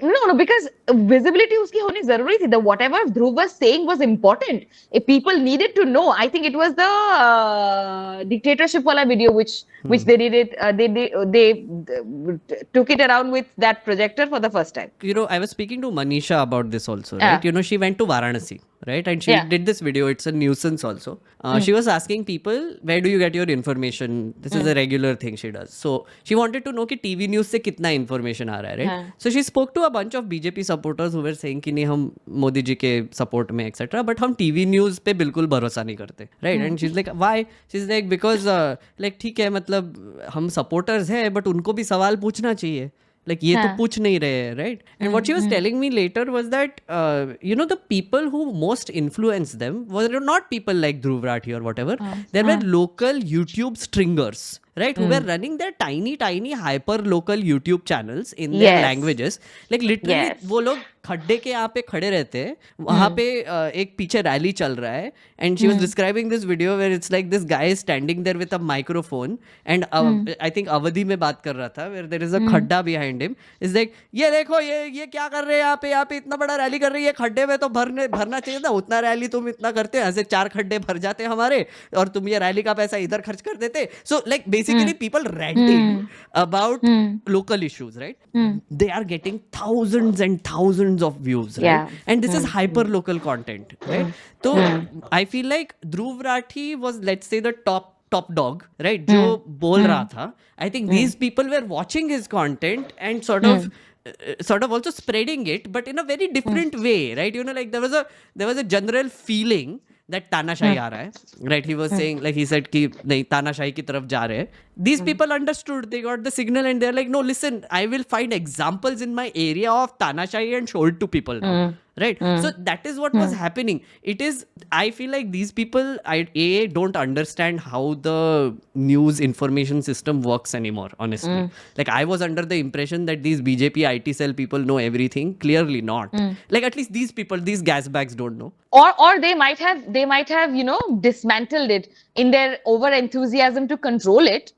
Speaker 2: No, because visibility उसकी होनी जरूरी थी. The whatever Dhruv was saying was important. If people needed to know. I think it was the dictatorship wala video which they did it. They took it around with that projector for the first time.
Speaker 1: You know, I was speaking to Manisha about this also, right? You know, she went to Varanasi, right? And she did this video. It's a nuisance also. She was asking people, where do you get your information? This is a regular thing she does. So she wanted to know कि TV news से कितना information आ रहा है, right? So she spoke to a bunch of BJP supporters who were saying कि नहीं हम मोदी जी के support में etc. But हम TV news पे बिल्कुल भरोसा नहीं करते, right? And she's like, why? She's like, because like ठीक है, मतलब हम supporters हैं, but उनको भी सवाल पूछना चाहिए. Like ये तो पूछ नहीं रहे हैं, right? And what she was telling me later was that you know, the people who most influenced them were not people like Dhruv Rathi or whatever. There were local YouTube stringers, right? Who were running their tiny hyper local YouTube channels in their languages. Like literally वो लोग खड्डे के यहाँ पे खड़े रहते हैं, वहाँ पे एक पीछे रैली चल रहा है, and she was describing this video where it's like this guy is standing there with a microphone and I think अवधि में बात कर रहा था, where there is a खड्डा behind him. It's like ये देखो ये क्या कर रहे हैं यहाँ पे इतना बड़ा रैली कर रही है, खड्डे में तो भरना चाहिए था, उतना रैली तुम इतना करते हैं, ऐसे 4 खड्डे भर जाते हैं हमारे, और तुम ये रैली का पैसा इधर खर्च कर देते. So like basically people ranting about local issues, right? They are getting thousands and thousands of views, right? And this is hyper local content, right? So I feel like Dhruv Rathi was, let's say, the top dog, right? जो बोल रहा था. I think these people were watching his content and sort of also spreading it, but in a very different way, right? You know, like there was a general feeling that तानाशाही आ रहा है, right? He was saying, like he said कि नहीं तानाशाही की तरफ जा रहे हैं. These people understood, they got the signal and they're like, no, listen, I will find examples in my area of तानाशाही and show it to people now. Right? So that is what was happening. It is, I feel like these people, don't understand how the news information system works anymore, honestly. Like I was under the impression that these BJP IT cell people know everything. Clearly not. Like at least these people, these gas bags don't know.
Speaker 2: Or they might have, you know, dismantled it in their over enthusiasm to control it.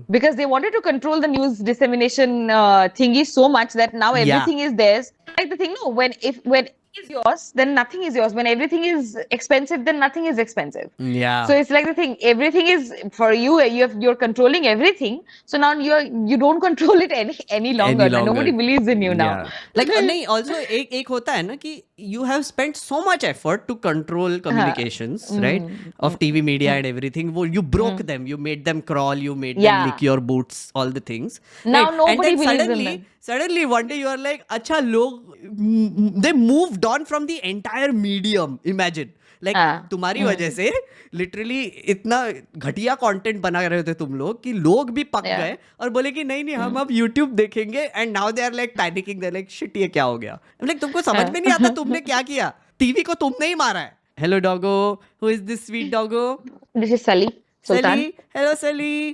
Speaker 2: Because they wanted to control the news dissemination thingy so much that now everything is theirs. Like the thing, no, when is yours, then nothing is yours. When everything is expensive, then nothing is expensive.
Speaker 1: Yeah.
Speaker 2: So it's like the thing, everything is for you. You're controlling everything. So now you don't control it any longer. Nobody believes in you now.
Speaker 1: Yeah. Like नहीं, also एक होता है ना कि you have spent so much effort to control communications, right? Of TV media and everything. You broke them. You made them crawl. You made them lick your boots. All the things.
Speaker 2: Now
Speaker 1: right?
Speaker 2: nobody believes in them.
Speaker 1: Suddenly one day you are like, अच्छा लोग they moved on from the entire medium. Imagine. Like तुम्हारी वजह से literally इतना घटिया content बना रहे थे तुम लोग कि लोग भी पक गए और बोले कि नहीं हम अब YouTube देखेंगे, and now they are like panicking. They're like shit, ये क्या हो गया? like तुमको समझ में नहीं आता तुमने क्या किया? टीवी को तुमने ही मारा है. Hello doggo, who is this sweet doggo?
Speaker 2: This is Sully.
Speaker 1: Sully, hello Sully.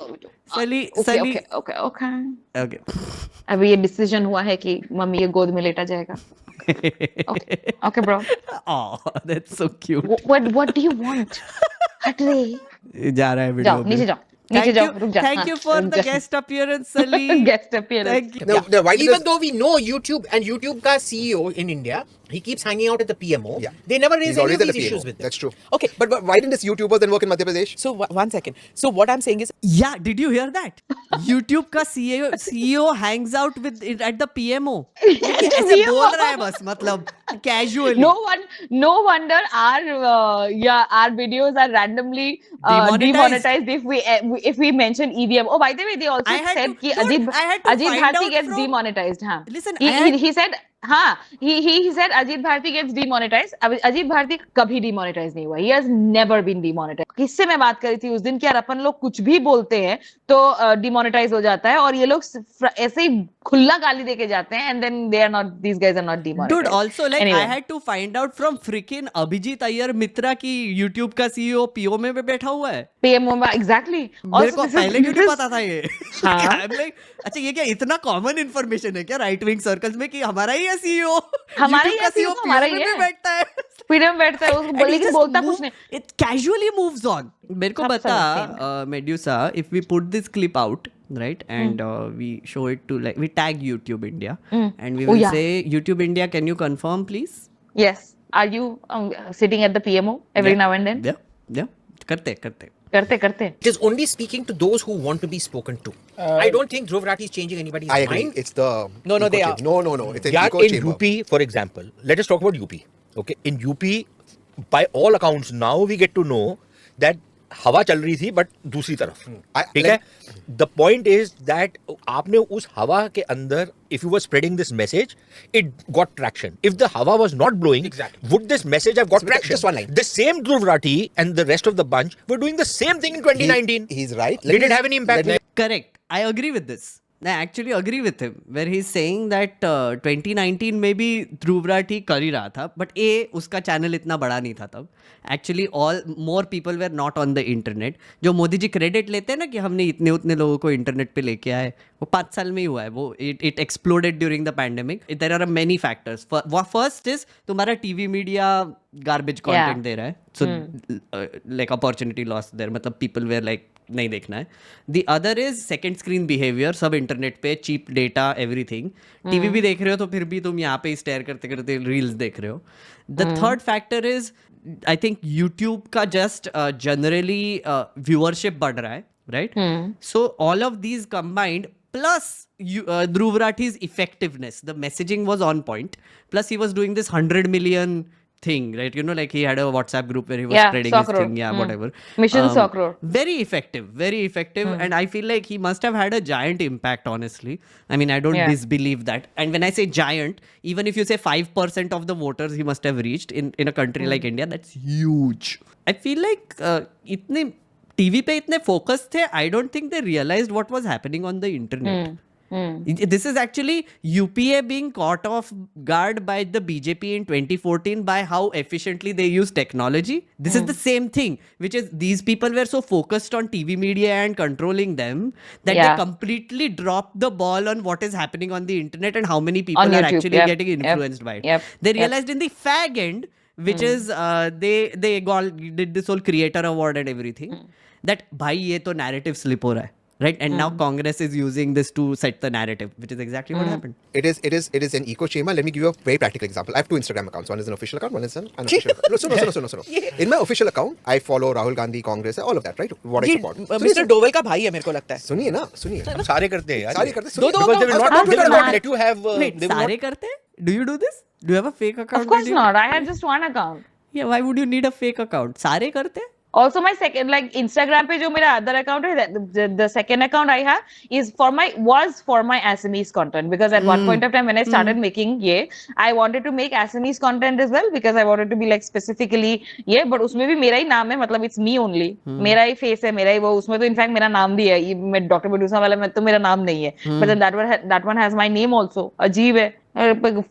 Speaker 1: Okay.
Speaker 2: अभी ये डिसीजन हुआ है कि मम्मी ये गोद में लेटा जाएगा. Okay, bro.
Speaker 1: Oh, that's so cute.
Speaker 2: What do you want? हट रे.
Speaker 1: जा रहा है वीडियो.
Speaker 2: जाओ नीचे जाओ. नीचे जाओ, रुक जा.
Speaker 1: Thank you for the guest appearance, Sully.
Speaker 2: Guest appearance.
Speaker 1: Thank you.
Speaker 4: No, even though we know YouTube and YouTube ka CEO in India, he keeps hanging out at the PMO.
Speaker 9: Yeah.
Speaker 4: They never raise
Speaker 9: He's
Speaker 4: any
Speaker 9: always
Speaker 4: of
Speaker 9: at
Speaker 4: these
Speaker 9: the PMO.
Speaker 4: issues with them.
Speaker 9: That's true.
Speaker 3: Okay.
Speaker 9: But why didn't this YouTuber then work in Madhya Pradesh?
Speaker 3: So one second. So what I'm saying is,
Speaker 1: Yeah, did you hear that? YouTube का CEO hangs out with it at the PMO. ऐसे बोल रहा है बस, मतलब casually.
Speaker 2: No wonder our videos are randomly demonetized if we mention EVM. Oh, by the way, they also said कि Ajit Bharti gets demonetized. हाँ.
Speaker 1: Listen,
Speaker 2: he said he said Ajit Bharti gets demonetized. Ajit Bharti कभी demonetized नहीं हुआ. He has never been demonetized. किससे मैं बात करी थी उस दिन कि यार अपन लोग कुछ भी बोलते हैं तो demonetize हो जाता है और ये लोग ऐसे ही खुला गाली देके जाते हैं and then these guys are not demonetized.
Speaker 1: Dude, also like
Speaker 2: anyway.
Speaker 1: I had to find out from freaking Abhijit Iyer Mitra की YouTube का CEO PO में बैठा हुआ है.
Speaker 2: PMO में exactly.
Speaker 1: मेरे को पहले क्यों नहीं पता था ये?
Speaker 2: हाँ.
Speaker 1: I'm like, अच्छा ये क्या इतना कॉमन इन्फॉर्मेशन है क्या राइट विंग सर्कल्स में कि हमारा ही है CEO?
Speaker 2: हमारा ही है CEO, हमारा ही है.
Speaker 1: बैठता है.
Speaker 2: पीडीएम बैठता है उसको लेकिन बोलता कुछ नहीं.
Speaker 1: It casually moves on. मेरे को बता Medusa, if we put this clip out, right, and we show it to, like, we tag YouTube India and we will say, YouTube India, can you confirm please?
Speaker 2: Yes. Are you sitting at the PMO every now and then?
Speaker 1: Yeah. करते.
Speaker 4: It is only speaking to those who want to be spoken to. I don't think Dhruv Rathi is changing anybody's
Speaker 9: I agree.
Speaker 4: mind.
Speaker 9: It's the
Speaker 3: No,
Speaker 9: echo
Speaker 3: they are.
Speaker 9: chamber. No. It's an
Speaker 6: Yeah,
Speaker 9: echo
Speaker 6: in
Speaker 9: chamber.
Speaker 6: UP, for example, let us talk about UP. Okay, in UP, by all accounts, now we get to know that हवा चल रही थी but दूसरी तरफ, ठीक है. The point is that आपने उस हवा के अंदर, if you were spreading this message, it got traction. If the hawa was not blowing, would this message have got traction?
Speaker 4: Just one line.
Speaker 6: The same Dhruv Rathi and the rest of the bunch were doing the same thing in 2019.
Speaker 4: He's right.
Speaker 6: Did it have any impact?
Speaker 1: Correct. I agree with this. I actually agree with him where he's saying that 2019 में भी ध्रुव राठी कर ही रहा था, but उसका channel इतना बड़ा नहीं था तब. Actually more people were not on the internet. जो मोदी जी क्रेडिट लेते हैं ना कि हमने इतने उतने लोगों को इंटरनेट पे लेके आए, वो 5 साल में ही हुआ है. वो it exploded during the pandemic. There are many factors. First is तुम्हारा TV मीडिया garbage content दे रहा है, so like opportunity loss there. मतलब people were like नहीं देखना है. The other is second screen behavior. सब इंटरनेट पे cheap data everything. टीवी भी देख रहे हो तो फिर भी तुम यहाँ पे स्टेयर करते करते रील्स देख रहे हो. The third factor is I think YouTube का just generally viewership बढ़ रहा है, right? So all of these combined plus Dhruv Rathi's effectiveness, the messaging was on point. Plus he was doing this 100 million thing, right? You know, like he had a WhatsApp group where he was spreading his thing, whatever.
Speaker 2: Mission 100 crore.
Speaker 1: Very effective, and I feel like he must have had a giant impact, honestly. I mean, I don't disbelieve that. And when I say giant, even if you say 5% of the voters he must have reached in a country like India, that's huge. I feel like itne TV पे इतने focused थे, I don't think they realized what was happening on the internet. This is actually UPA being caught off guard by the BJP in 2014 by how efficiently they use technology. This is the same thing, which is these people were so focused on TV media and controlling them that they completely dropped the ball on what is happening on the internet and how many people are actually getting influenced by it. They realized in the fag end, which is they did this whole creator award and everything, that bhai ye to narrative slip ho raha hai. Right, and now Congress is using this to set the narrative, which is exactly what happened.
Speaker 9: It is an echo chamber. Let me give you a very practical example. I have 2 Instagram accounts. One is an official account, one is an unofficial account. No. In my official account, I follow Rahul Gandhi, Congress, all of that, right? What I support.
Speaker 3: Mr. Doval का भाई है मेरे को लगता है.
Speaker 9: सुनिए.
Speaker 6: हम सारे करते हैं यार.
Speaker 9: सारे करते हैं.
Speaker 6: Because they will not let you have.
Speaker 1: Wait, सारे करते हैं? Do you do this? Do you have a fake account?
Speaker 2: Of course not. I have just one account.
Speaker 1: Yeah, why would you need a fake account? सारे करते हैं?
Speaker 2: Also my second, like Instagram पे जो मेरा other account है, the second account I have was for my Assamese content, because at one point of time when I started making I wanted to make Assamese content as well, because I wanted to be like specifically but उसमें भी मेरा ही नाम है, मतलब it's me only, मेरा ही face है, मेरा ही वो, उसमें तो इनफैक्ट मेरा नाम भी है, मैं डॉक्टर मेडूसा वाला में तो मेरा नाम नहीं है, but then that one has my name also. अजीब है.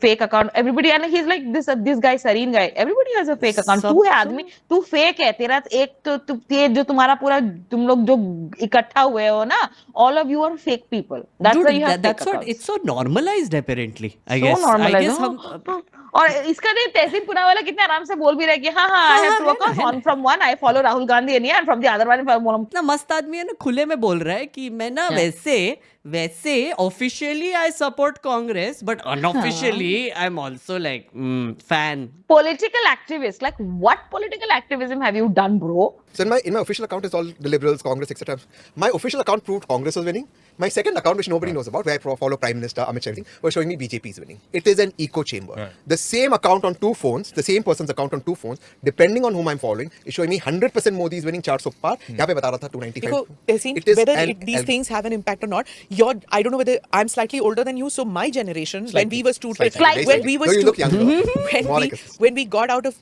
Speaker 2: Fake account, everybody, and he's like this guy Sareen guy, everybody has a fake account. तू है आदमी, तू fake है, तेरा एक तो ये जो तुम्हारा पूरा तुम लोग जो इकट्ठा हुए हो ना, all of you are fake people. That's why you have fake accounts.
Speaker 1: It's so normalized apparently. I
Speaker 2: So
Speaker 1: guess
Speaker 2: normalized,
Speaker 1: हम
Speaker 2: और इसका नहीं, तहसीन पुनावाला कितने आराम से बोल भी रहे कि हाँ I have 2 accounts. From one I follow Rahul Gandhi and from the other one I follow.
Speaker 1: इतना मस्त आदमी है ना, खुले में बोल रहा है कि मैं ना वैसे officially I support Congress, but unofficially I'm also like fan.
Speaker 2: Political activist, like what political activism have you done, bro?
Speaker 9: So in my official account is all the Liberals, Congress, etc. My official account proved Congress was winning. My second account, which nobody knows about, where I follow Prime Minister Amit Shah, was showing me BJP is winning. It is an echo chamber. The same account on 2 phones, the same person's account on 2 phones, depending on whom I'm following, is showing me 100% Modi is winning 400 par. यहाँ पे बता रहा था 295.
Speaker 3: Tehseen, whether these things have an impact or not, I don't know whether I'm slightly older than you, so my generation, when we were students, when we got out of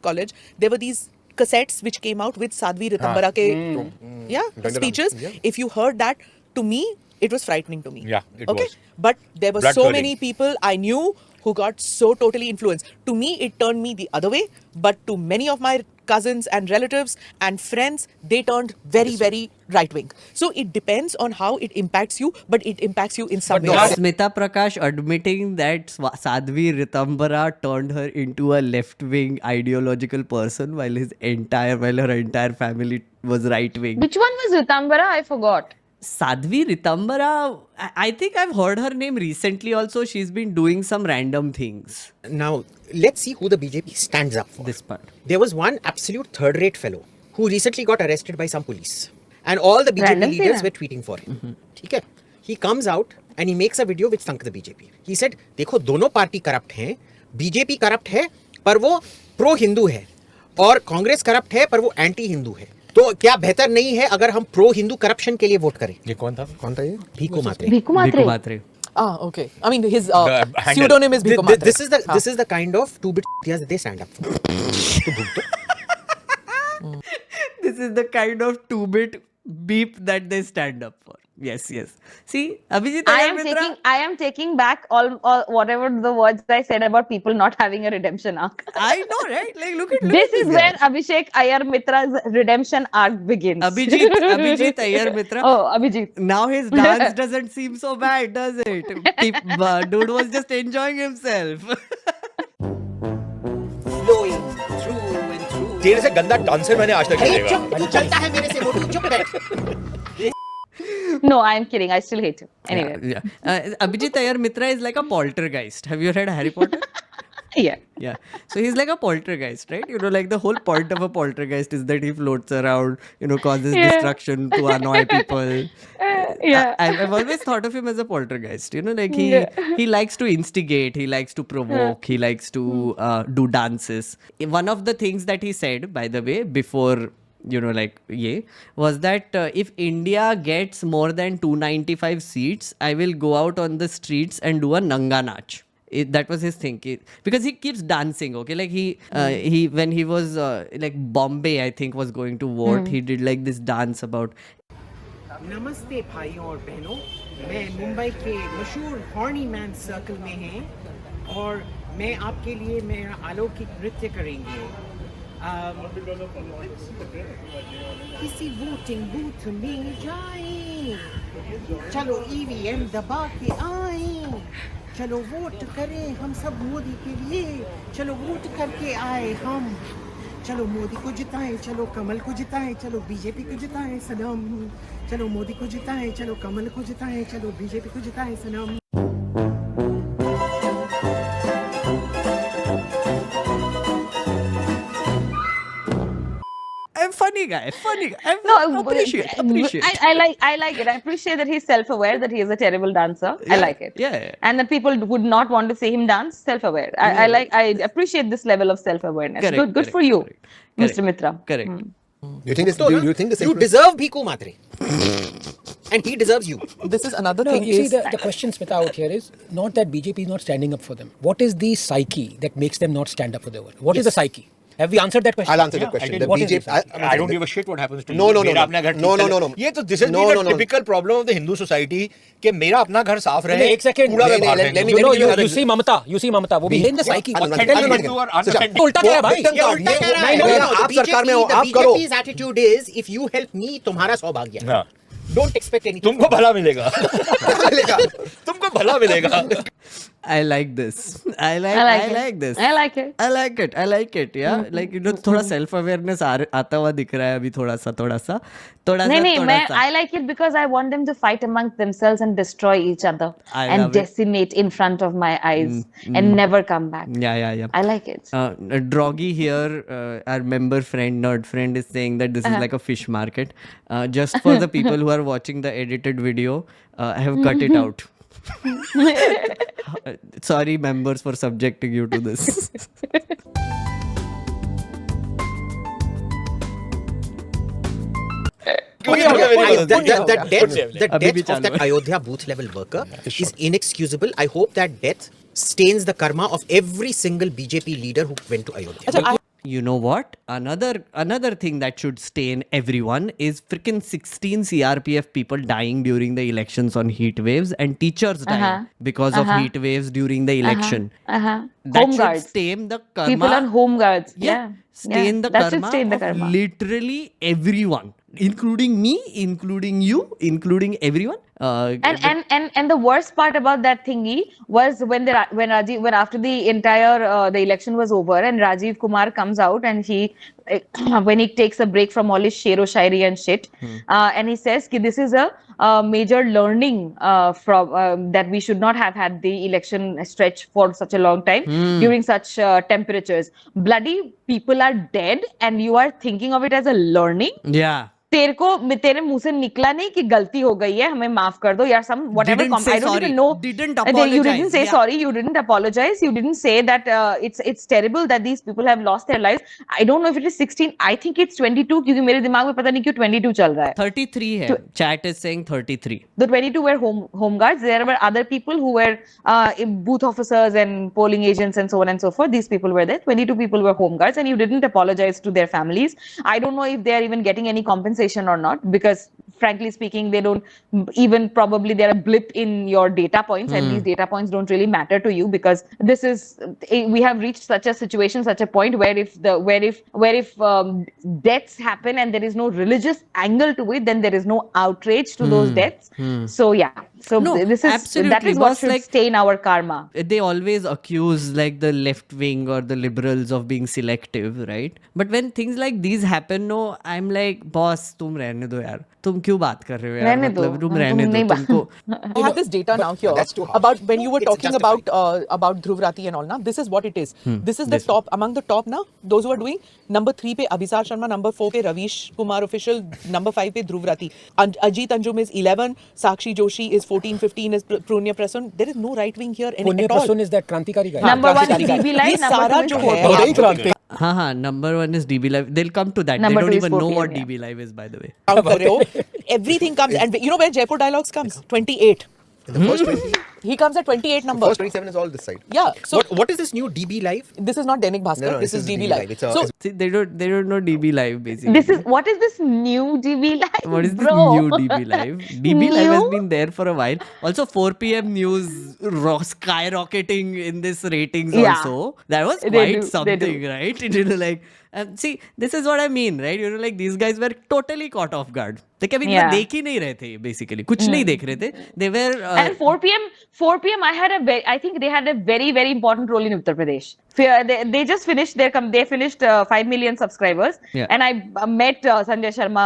Speaker 3: college, there were these cassettes which came out with Sadhvi Ritambara ke speeches. If you heard that, to me, it was frightening to me.
Speaker 6: Yeah, it was.
Speaker 3: But there were so many people I knew who got so totally influenced. To me, it turned me the other way. But to many of my cousins and relatives and friends, they turned very, very right-wing. So it depends on how it impacts you, but it impacts you in some way.
Speaker 1: Smita Prakash admitting that Sadhvi Ritambara turned her into a left-wing ideological person while her entire family was right-wing.
Speaker 2: Which one was Ritambara? I forgot.
Speaker 1: Sadhvi Ritambara, I think I've heard her name recently also. She's been doing some random things.
Speaker 4: Now, let's see who the BJP stands up for.
Speaker 1: This part.
Speaker 4: There was one absolute third-rate fellow who recently got arrested by some police. And all the BJP leaders were tweeting for him. Okay? He comes out and he makes a video which sunk the BJP. He said, देखो दोनों party corrupt हैं, BJP corrupt है पर वो pro Hindu है, और Congress corrupt है पर वो एंटी हिंदू है। तो क्या बेहतर नहीं है अगर हम प्रो हिंदू करप्शन के लिए वोट करें?
Speaker 6: ये कौन था
Speaker 9: ये?
Speaker 4: भीखू मात्रे।
Speaker 2: भीखू मात्रे।
Speaker 3: Ah, okay. I mean, his
Speaker 6: handle.
Speaker 3: pseudonym is Bhikku Matre.
Speaker 4: This is the kind of two-bit that they stand up for. तो भूख तो
Speaker 1: This is the kind of two-bit beep that they stand up for. Yes. See, Abhijit Iyer Mitra.
Speaker 2: I am taking back all whatever the words I said about people not having a redemption arc.
Speaker 1: I know, right? Like, look at
Speaker 2: This is
Speaker 1: guy.
Speaker 2: where Abhishek Iyer Mitra's redemption arc begins.
Speaker 1: Abhijit Iyer Mitra.
Speaker 2: Oh, Abhijit.
Speaker 1: Now his dance doesn't seem so bad, does it? Dude was just enjoying himself.
Speaker 4: flowing through and through.
Speaker 6: तेरे से गंदा dancer मैंने आज तक नहीं देखा।
Speaker 4: तू चलता है मेरे से मोटू, चुप बैठ।
Speaker 2: No, I am kidding. I still hate him. Anyway.
Speaker 1: Yeah. Abhijit Iyer Mitra is like a poltergeist. Have you read Harry Potter?
Speaker 2: Yeah.
Speaker 1: So he's like a poltergeist, right? You know, like the whole point of a poltergeist is that he floats around, causes destruction to annoy people.
Speaker 2: Yeah.
Speaker 1: I've always thought of him as a poltergeist. Like he likes to instigate, he likes to provoke, he likes to do dances. One of the things that he said, by the way, before was that if India gets more than 295 seats, I will go out on the streets and do a Nanga Nach. That was his thing, because he keeps dancing. Okay, like he when he was like Bombay, I think, was going to vote, he did like this dance about.
Speaker 14: नमस्ते भाइयों और बहनों, मैं मुंबई के मशहूर horny man circle में हैं और मैं आपके लिए मेरा अलौकिक नृत्य करेंगे। किसी वोटिंग बूथ में जाएं, चलो ईवीएम दबा के आएं, चलो वोट करें हम सब मोदी के लिए, चलो वोट करके आए हम, चलो मोदी को जिताएं, चलो कमल को जिताएं, चलो बीजेपी को जिताएं सनम, चलो मोदी को जिताएं, चलो कमल को जिताएं, चलो बीजेपी को जिताएं सनम।
Speaker 1: Funny guy.
Speaker 2: No,
Speaker 1: appreciate.
Speaker 2: I like it. I appreciate that he's self-aware that he is a terrible dancer.
Speaker 1: Yeah,
Speaker 2: I like it.
Speaker 1: yeah.
Speaker 2: And that people would not want to see him dance. Self-aware. I appreciate this level of self-awareness.
Speaker 1: Correct,
Speaker 2: Good for you,
Speaker 1: correct.
Speaker 2: Mr. Mitra.
Speaker 1: Correct.
Speaker 9: You think this?
Speaker 4: You deserve Bhikku Matre, and he deserves you.
Speaker 3: This is another
Speaker 5: No,
Speaker 3: thing.
Speaker 5: you see,
Speaker 3: Is
Speaker 5: the question, Smita, out here is not that BJP is not standing up for them. What is the psyche that makes them not stand up for their work? What is the psyche? Have we answered that question?
Speaker 9: I'll answer the question. The
Speaker 5: What is
Speaker 9: BJP.
Speaker 5: it?
Speaker 6: I don't give a shit what happens to you.
Speaker 9: No.
Speaker 6: मेरा अपना घर ठीक
Speaker 9: No.
Speaker 6: चले। ये तो this has been a typical problem of the Hindu society कि मेरा अपना घर साफ रहे।
Speaker 5: एक second.
Speaker 6: कूड़ा में बाहर
Speaker 9: let
Speaker 6: फेंक
Speaker 9: me-
Speaker 6: दो।
Speaker 5: You see Mamata. वो भी in the psyche.
Speaker 6: Authentic Hindu और unauthentic।
Speaker 5: उल्टा क्या है भाई?
Speaker 4: ये उल्टा कह रहा है।
Speaker 9: नहीं,
Speaker 4: No,
Speaker 9: आप
Speaker 4: the
Speaker 9: सरकार में हो,
Speaker 4: BJP,
Speaker 9: आप
Speaker 4: the
Speaker 9: करो।
Speaker 4: BJP's attitude is if you help me, तुम्हारा सौभाग्य।
Speaker 6: हाँ।
Speaker 4: Don't expect anything.
Speaker 6: तुमको भला मिलेगा। तुमको भला मिलेगा।
Speaker 1: I like this. I like this.
Speaker 2: I like it.
Speaker 1: I like it. Yeah, like थोड़ा self awareness आता हुआ दिख रहा है अभी थोड़ा सा.
Speaker 2: नहीं, I like it because I want them to fight amongst themselves and destroy each other
Speaker 1: I
Speaker 2: and
Speaker 1: love it.
Speaker 2: decimate in front of my eyes and never come back.
Speaker 1: Yeah.
Speaker 2: I like it.
Speaker 1: Droggy here, our nerd friend is saying that this is like a fish market. Just for the people who are watching the edited video, I have cut it out. Sorry, members, for subjecting you to this.
Speaker 4: The death of that Ayodhya booth level worker is inexcusable. I hope that death stains the karma of every single BJP leader who went to Ayodhya.
Speaker 1: You know what? Another thing that should stain everyone is freaking 16 CRPF people dying during the elections on heat waves and teachers dying because of heat waves during the election. That
Speaker 2: Home
Speaker 1: should
Speaker 2: guards.
Speaker 1: stain the karma.
Speaker 2: People on home guards. Yeah.
Speaker 1: Stain the
Speaker 2: that should
Speaker 1: karma
Speaker 2: stain the
Speaker 1: of
Speaker 2: karma.
Speaker 1: literally everyone, including me, including you, including everyone.
Speaker 2: And the worst part about that thingy was when after the entire the election was over and Rajiv Kumar comes out and he when he takes a break from all his shero shairi and shit and he says ki this is a major learning from that we should not have had the election stretch for such a long time during such temperatures. Bloody people are dead and you are thinking of it as a learning.
Speaker 1: Yeah.
Speaker 2: तेरे मुंह से निकला नहीं कि गलती हो गई है, हमें माफ कर दो यार, some whatever.
Speaker 1: Didn't say
Speaker 2: I don't
Speaker 1: sorry.
Speaker 2: even know.
Speaker 1: Didn't
Speaker 2: You
Speaker 1: apologize.
Speaker 2: didn't say
Speaker 1: Yeah.
Speaker 2: sorry. You didn't apologize. You didn't say that it's terrible that these people have lost their lives. I don't know if it is 16. I think it's 22 क्योंकि मेरे दिमाग में पता नहीं क्यों 22 चल रहा है.
Speaker 1: 33 है. Chat is saying 33.
Speaker 2: The 22 were home guards. There were other people who were booth officers and polling agents and so on and so forth. These people were there. 22 people were home guards, and you didn't apologize to their families. I don't know if they are even getting any compensation or not, because frankly speaking, they don't even, probably they're a blip in your data points, and these data points don't really matter to you, because this is, we have reached such a situation, such a point where if deaths happen and there is no religious angle to it, then there is no outrage to those deaths. So yeah, so
Speaker 1: No,
Speaker 2: this is
Speaker 1: absolutely,
Speaker 2: that is what
Speaker 1: boss,
Speaker 2: should
Speaker 1: like-
Speaker 2: stay in our karma.
Speaker 1: They always accuse like the left wing or the liberals of being selective, right? But when things like these happen, no, I'm like, boss, तुम रहने दो यार, तुम क्यों बात कर रहे हो यार,
Speaker 2: रहने दो,
Speaker 1: मतलब तुम
Speaker 2: तुम
Speaker 1: रहने दो,
Speaker 2: नहीं बात-
Speaker 1: तुमको
Speaker 3: I have this data now here
Speaker 4: that's too harsh.
Speaker 3: about when you were
Speaker 4: It's
Speaker 3: talking
Speaker 4: justified.
Speaker 3: about Dhruv Rathi and all. Now this is what it is. This is the top among the top now. Those who are doing number 3 पे Abhisar Sharma, number 4 पे Ravish Kumar official, number 5 पे Dhruv Rathi. Ajit Anjum is 11. Sakshi Joshi is 14. 15 is Punya Prasun. There is no right wing here
Speaker 5: Punya
Speaker 3: at all.
Speaker 5: Prasun is that Krantikari guy.
Speaker 2: Number one is
Speaker 3: क्रांतिकारी
Speaker 2: DB
Speaker 3: guy.
Speaker 2: Live,
Speaker 3: ये
Speaker 2: number
Speaker 3: सारा
Speaker 2: two is
Speaker 3: जो
Speaker 2: 4
Speaker 3: है
Speaker 5: बड़े ही क्रांति
Speaker 1: हाँ हाँ, number 1 is DB Live. They'll come to that.
Speaker 2: Number
Speaker 1: They don't
Speaker 2: 2 is
Speaker 1: even know
Speaker 2: 4
Speaker 1: what
Speaker 2: PM,
Speaker 1: DB Live is, by the way.
Speaker 3: Count कर रहे हो. Everything comes, and you know where Jaipur Dialogues comes? 28.
Speaker 9: The first 20,
Speaker 3: He comes at 28 number.
Speaker 9: first 27 is all this side.
Speaker 3: Yeah. So
Speaker 4: What is this new DB Live?
Speaker 3: this is not Dainik Bhaskar.
Speaker 9: No,
Speaker 3: this is DB Live.
Speaker 9: It's a,
Speaker 3: So
Speaker 1: See, they don't know DB Live basically.
Speaker 2: This is, what is this new DB Live?
Speaker 1: What is this
Speaker 2: bro?
Speaker 1: new DB Live? DB Live has
Speaker 2: New?
Speaker 1: been there for a while. Also, 4 p.m. news skyrocketing in this ratings
Speaker 2: Yeah.
Speaker 1: also. That was
Speaker 2: They
Speaker 1: quite
Speaker 2: do, they
Speaker 1: something,
Speaker 2: do.
Speaker 1: right? You know, like, see, this is what I mean, right? You know, like these guys were totally caught off guard. They कभी इतना
Speaker 2: Yeah.
Speaker 1: देख ही नहीं रहे थे basically. कुछ नहीं देख रहे थे. They were
Speaker 2: And 4 p.m. I think they had a very, very important role in Uttar Pradesh. They just finished they finished 5 million subscribers.
Speaker 1: Yeah.
Speaker 2: And I met Sanjay Sharma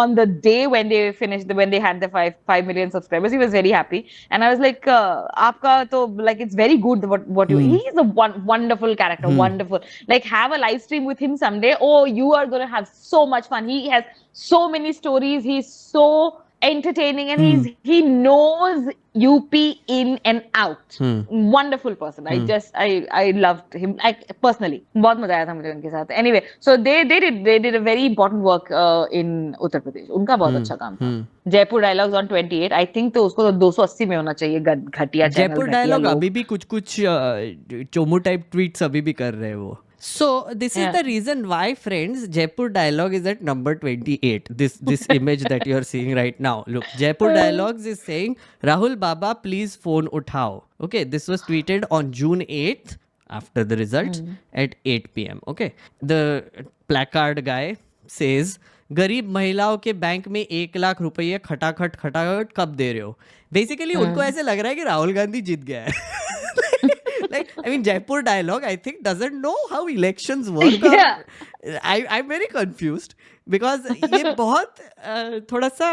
Speaker 2: on the day when they had the 5 million subscribers. He was very happy. And I was like, aapka to, like, it's very good what you, he's a wonderful character, wonderful. Like, have a live stream with him someday. Oh, you are going to have so much fun. He has so many stories. He's so entertaining, and he knows UP in and out. Wonderful person. I loved him, like, personally. बहुत मजा आया था मुझे उनके साथ. Anyway, so they did a very important work in Uttar Pradesh. उनका बहुत अच्छा काम था. Jaipur Dialogues on 28. I think तो उसको तो 280 में होना चाहिए. घटिया channel.
Speaker 1: जयपुर
Speaker 2: घटिया
Speaker 1: डायलॉग
Speaker 2: लोग.
Speaker 1: अभी भी कुछ चोमू टाइप ट्वीट्स अभी भी कर रहे हैं वो. So this is
Speaker 2: Yeah.
Speaker 1: the reason why, friends, Jaipur Dialogue is at number 28. This image that you are seeing right now. Look, Jaipur Dialogues is saying, Rahul Baba, please phone uthao. Okay, this was tweeted on June 8th after the results at 8 p.m. Okay, the placard guy says, गरीब महिलाओं के bank में 1 लाख रुपये खटाखट कब दे रहे हो. Basically उनको ऐसे लग रहा है कि राहुल गांधी जीत गया है. Like, I mean, Jaipur Dialogue, I think, doesn't know how elections work.
Speaker 2: Yeah.
Speaker 1: I'm very confused because ये बहुत थोड़ा सा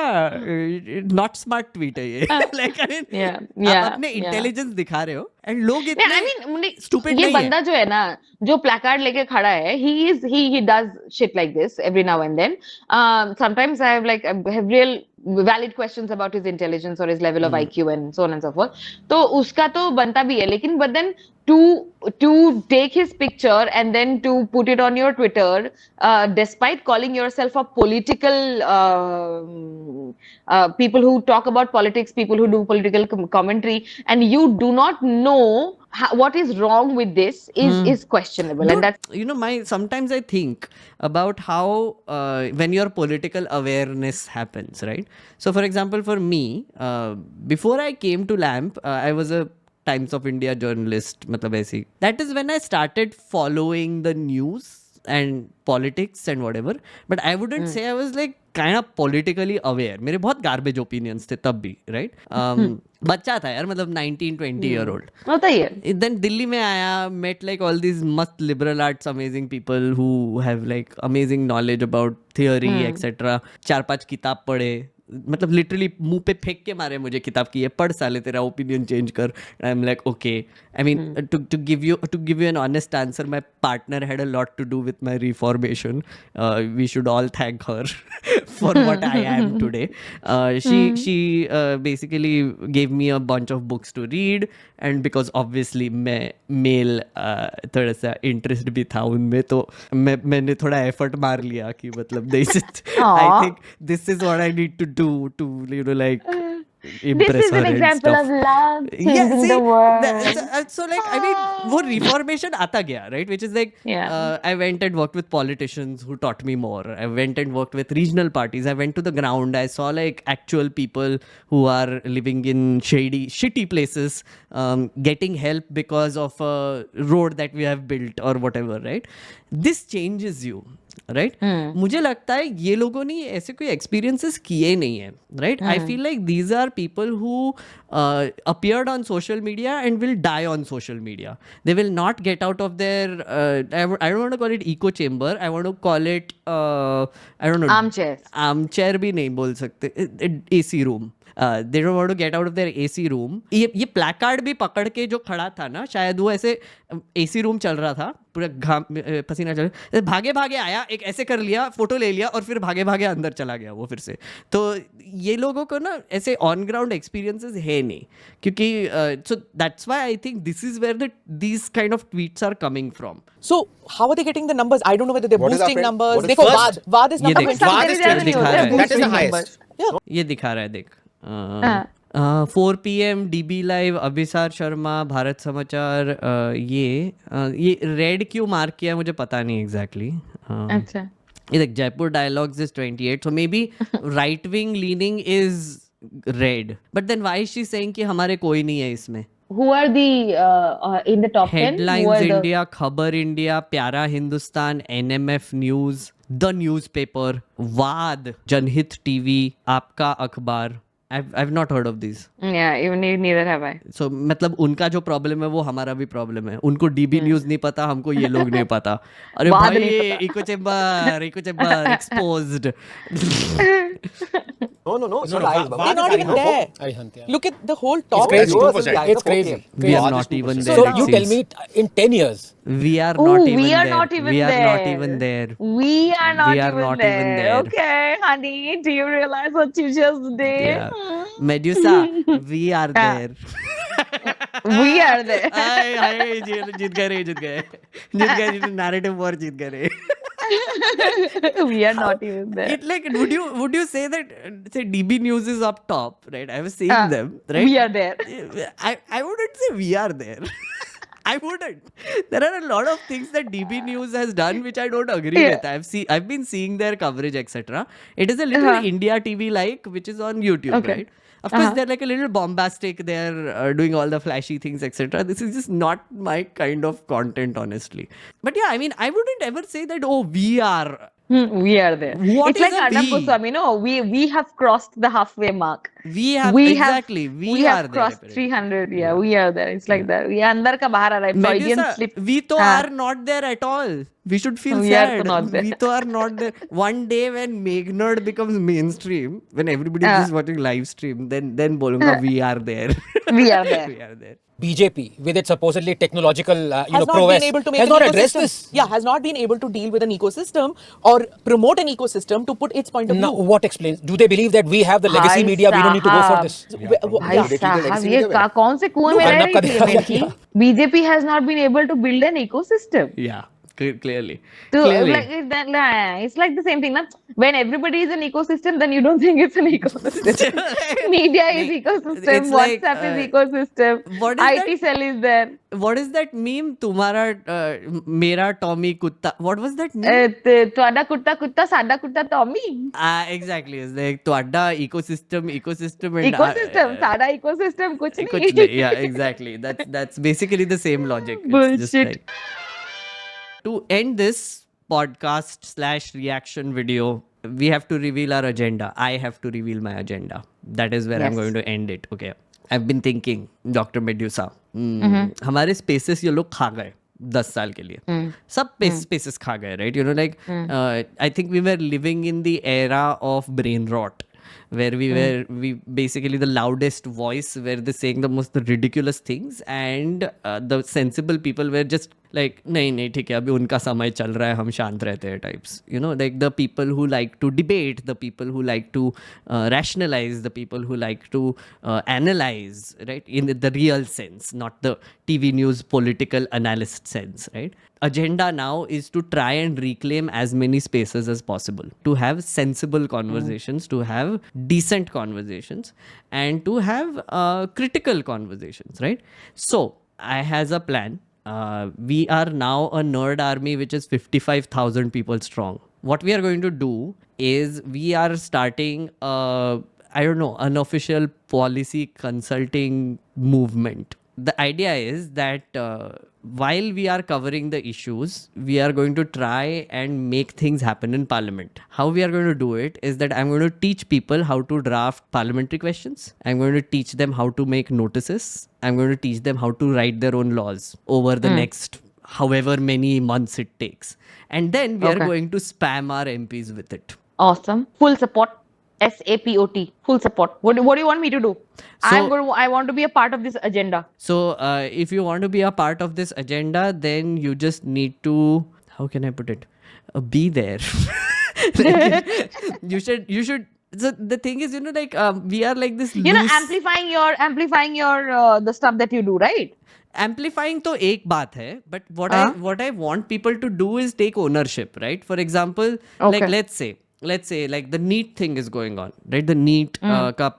Speaker 1: not smart tweet है ये. Like, I mean,
Speaker 2: Yeah,
Speaker 1: आप
Speaker 2: yeah,
Speaker 1: अपने
Speaker 2: yeah.
Speaker 1: intelligence दिखा रहे हो and लोग
Speaker 2: I
Speaker 1: इतने
Speaker 2: mean,
Speaker 1: stupid
Speaker 2: ये
Speaker 1: नहीं है.
Speaker 2: बंदा जो है ना, जो प्लाकार्ड लेके खड़ा है, he does shit like this every now and then. Sometimes I have real valid questions about his intelligence or his level of IQ and so on and so forth. तो उसका तो बनता भी है, लेकिन but then to take his picture and then to put it on your Twitter, despite calling yourself a political people who talk about politics, people who do political commentary, and you do not know what is wrong with this is questionable. And that's,
Speaker 1: you know, sometimes I think about how when your political awareness happens, right? So for example, for me, before I came to LAMP, I was a Times of India journalist, मतलब ऐसी. That is when I started following the news and politics and whatever. But I wouldn't say I was like kind of politically aware. मेरे बहुत garbage opinions थे तब भी, right? बच्चा था यार, मतलब 19-20 year old.
Speaker 2: होता ही है.
Speaker 1: Then दिल्ली में आया, met like all these must liberal arts amazing people who have like amazing knowledge about theory, etc. 4-5 किताब पढ़े. मतलब लिटरली मुंह पे फेंक के मारे मुझे किताब की, ये पढ़ साले तेरा ओपिनियन चेंज कर. I am like okay. I mean to give you an honest answer, my partner had a lot to do with my reformation. We should all thank her for what I am today. She basically gave me a bunch of books to read, and because obviously मैं mail थोड़ा सा interest भी था उनमें, तो मैंने थोड़ा effort मार लिया कि मतलब I think this is what I need to do to, you know, like impress
Speaker 2: This is
Speaker 1: her
Speaker 2: an
Speaker 1: and
Speaker 2: example
Speaker 1: stuff.
Speaker 2: of love
Speaker 1: Yeah,
Speaker 2: changing
Speaker 1: see,
Speaker 2: the world.
Speaker 1: so like I mean वो reformation आता गया, right, which is like
Speaker 2: Yeah.
Speaker 1: I went and worked with politicians who taught me more. I went and worked with regional parties. I went to the ground. I saw like actual people who are living in shitty places, getting help because of a road that we have built or whatever, right? This changes you, right? मुझे लगता है ये लोगों ने ऐसे कोई experiences किए नहीं है, right? I feel like these are people who appeared on social media and will die on social media. They will not get out of their I don't want to call it echo chamber. I want to call it I don't know, armchair भी नहीं बोल सकते, AC room. They don't want to get out of their AC room. ये प्लैकार्ड भी पकड़ के जो खड़ा था ना, शायद वो ऐसे AC रूम चल रहा था, पूरा घाम पसीना चल रहा, भागे भागे आया, एक ऐसे कर लिया, फोटो ले लिया और फिर भागे भागे अंदर चला गया वो फिर से. तो ये लोगों को ना ऐसे ऑन ग्राउंड एक्सपीरियंसेस है नहीं, क्योंकि so that's why I think this is where these kind of tweets are coming from.
Speaker 3: So how are they getting the numbers? I don't know whether they're
Speaker 9: What is
Speaker 3: boosting
Speaker 9: our friend?
Speaker 3: numbers.
Speaker 9: What is
Speaker 3: देखो
Speaker 9: first?
Speaker 3: वाद is
Speaker 1: ये
Speaker 3: number
Speaker 1: देख,
Speaker 3: one.
Speaker 1: ये दिखा रहा है.
Speaker 4: That is the highest.
Speaker 1: ये दिखा रहा है, देख 4 PM DB live, Abhisar Sharma, Bharat Samachar. ये रेड क्यों मार्क किया मुझे पता नहीं एग्जैक्टली.
Speaker 2: अच्छा.
Speaker 1: ये देख, Jaipur dialogues is 28, so maybe right wing leaning is red, but then why is she saying कि हमारे कोई नहीं है इसमें?
Speaker 2: Who are the in the top 10?
Speaker 1: Headlines India, खबर इंडिया, प्यारा Hindustan, NMF news, the newspaper, वाद, जनहित टीवी, आपका अखबार. I've not heard of these.
Speaker 2: Yeah, even neither have I.
Speaker 1: So मतलब उनका जो प्रॉब्लम है वो हमारा भी प्रॉब्लम है. उनको डीबी न्यूज नहीं पता, हमको ये लोग नहीं पता. अरे भाई echo chamber exposed.
Speaker 9: No. It's not lies, Baba.
Speaker 3: They're not even there.
Speaker 5: Arihant, yeah.
Speaker 3: Look at the whole top.
Speaker 5: It's crazy.
Speaker 9: Yours
Speaker 5: It's crazy.
Speaker 1: We are not even there.
Speaker 5: So
Speaker 1: it
Speaker 5: you tell
Speaker 1: seems.
Speaker 5: me in 10 years,
Speaker 1: We are
Speaker 2: Ooh,
Speaker 1: not even
Speaker 2: we are
Speaker 1: there.
Speaker 2: not even
Speaker 1: We are
Speaker 2: there.
Speaker 1: not even there.
Speaker 2: We are not,
Speaker 1: We are
Speaker 2: even,
Speaker 1: not
Speaker 2: there.
Speaker 1: even there.
Speaker 2: Okay, honey, do you realize what you just did?
Speaker 1: Yeah. Medusa, we are there.
Speaker 2: We are there.
Speaker 1: हाय जीत गए narrative war जीत गए.
Speaker 2: We are not even there.
Speaker 1: It like would you say that say DB News is up top, right? I was seeing them, right?
Speaker 2: We are there.
Speaker 1: I wouldn't say we are there. I wouldn't. There are a lot of things that DB News has done which I don't agree with. I've been seeing their coverage, etc. It is a little India TV like, which is on YouTube, right? Of course, they're like a little bombastic. They're doing all the flashy things, etc. This is just not my kind of content, honestly. But yeah, I mean, I wouldn't ever say that, oh, we are.
Speaker 2: We are there.
Speaker 1: What
Speaker 2: it's
Speaker 1: is
Speaker 2: like
Speaker 1: a
Speaker 2: Arnab
Speaker 1: we?
Speaker 2: Goswami, no? We have crossed the halfway mark.
Speaker 1: We have exactly. We are
Speaker 2: have crossed
Speaker 1: there.
Speaker 2: 300. Yeah, we are there. It's like that. We are अंदर का बाहर आ रहा है. Freudian
Speaker 1: Medusa,
Speaker 2: slip.
Speaker 1: we to are not there at all. We should feel
Speaker 2: We are
Speaker 1: sad.
Speaker 2: not there.
Speaker 1: We to are not there. One day when Megnerd becomes mainstream, when everybody is just watching live stream, then bolunga we are there.
Speaker 2: We are there.
Speaker 1: We are there.
Speaker 5: BJP, with its supposedly technological,
Speaker 3: has not
Speaker 5: prowess,
Speaker 3: been able to make
Speaker 5: has
Speaker 3: an
Speaker 5: not addressed
Speaker 3: ecosystem.
Speaker 5: this.
Speaker 3: Yeah, has not been able to deal with an ecosystem or promote an ecosystem to put its point of
Speaker 5: Now,
Speaker 3: view.
Speaker 5: what explains? Do they believe that we have the legacy media? We don't need to go for this.
Speaker 2: भाई साहब ये कौन से कुएं में रह रही थी लड़की? BJP has not been able to build an ecosystem.
Speaker 1: Yeah. Clearly.
Speaker 2: So,
Speaker 1: Clearly.
Speaker 2: it's like the same thing. Na? When everybody is an ecosystem, then you don't think it's an ecosystem. Media is ecosystem.
Speaker 1: It's like,
Speaker 2: WhatsApp is ecosystem.
Speaker 1: what is
Speaker 2: IT cell is there.
Speaker 1: What is that meme? Tumhara, mera Tommy kutta. What was that meme?
Speaker 2: Tuada kutta, sada kutta Tommy.
Speaker 1: Exactly. It's like tuada ecosystem and
Speaker 2: Ecosystem, sada ecosystem, kuch
Speaker 1: kuch
Speaker 2: nahi.
Speaker 1: nahi. Yeah, exactly. That's basically the same logic. It's just
Speaker 2: Bullshit.
Speaker 1: like, to end this podcast / reaction video, we have to reveal our agenda. I have to reveal my agenda. That is where I'm going to end it. Okay. I've been thinking, Dr. Medusa. हमारे spaces ये लोग खा गए 10 साल के लिए. सब spaces खा गए, right? You know, like I think we were living in the era of brain rot. where we basically the loudest voice, where they're saying the most ridiculous things, and the sensible people were just like, नहीं ठीक है, अभी उनका समय चल रहा है, हम शांत रहते हैं types. You know, like the people who like to debate, the people who like to rationalize, the people who like to analyze, right, in the real sense, not the TV news political analyst sense, right? Agenda now is to try and reclaim as many spaces as possible, to have sensible conversations, to have decent conversations, and to have critical conversations, right? So I has a plan. We are now a nerd army which is 55,000 people strong. What we are going to do is we are starting I don't know, unofficial policy consulting movement. The idea is that while we are covering the issues, we are going to try and make things happen in Parliament. How we are going to do it is that I'm going to teach people how to draft parliamentary questions. I'm going to teach them how to make notices. I'm going to teach them how to write their own laws over the next however many months it takes. And then we are going to spam our MPs with it.
Speaker 2: Awesome. Full support. SAPOT. Full support. What do you want me to do? I want to be a part of this agenda.
Speaker 1: So if you want to be a part of this agenda, then you just need to, how can I put it? Be there. You should. So the thing is, like we are like this.
Speaker 2: Amplifying your the stuff that you do, right?
Speaker 1: Amplifying to ek baat hai, but what I want people to do is take ownership, right? For example, like let's say like the NEET thing is going on, right? The NEET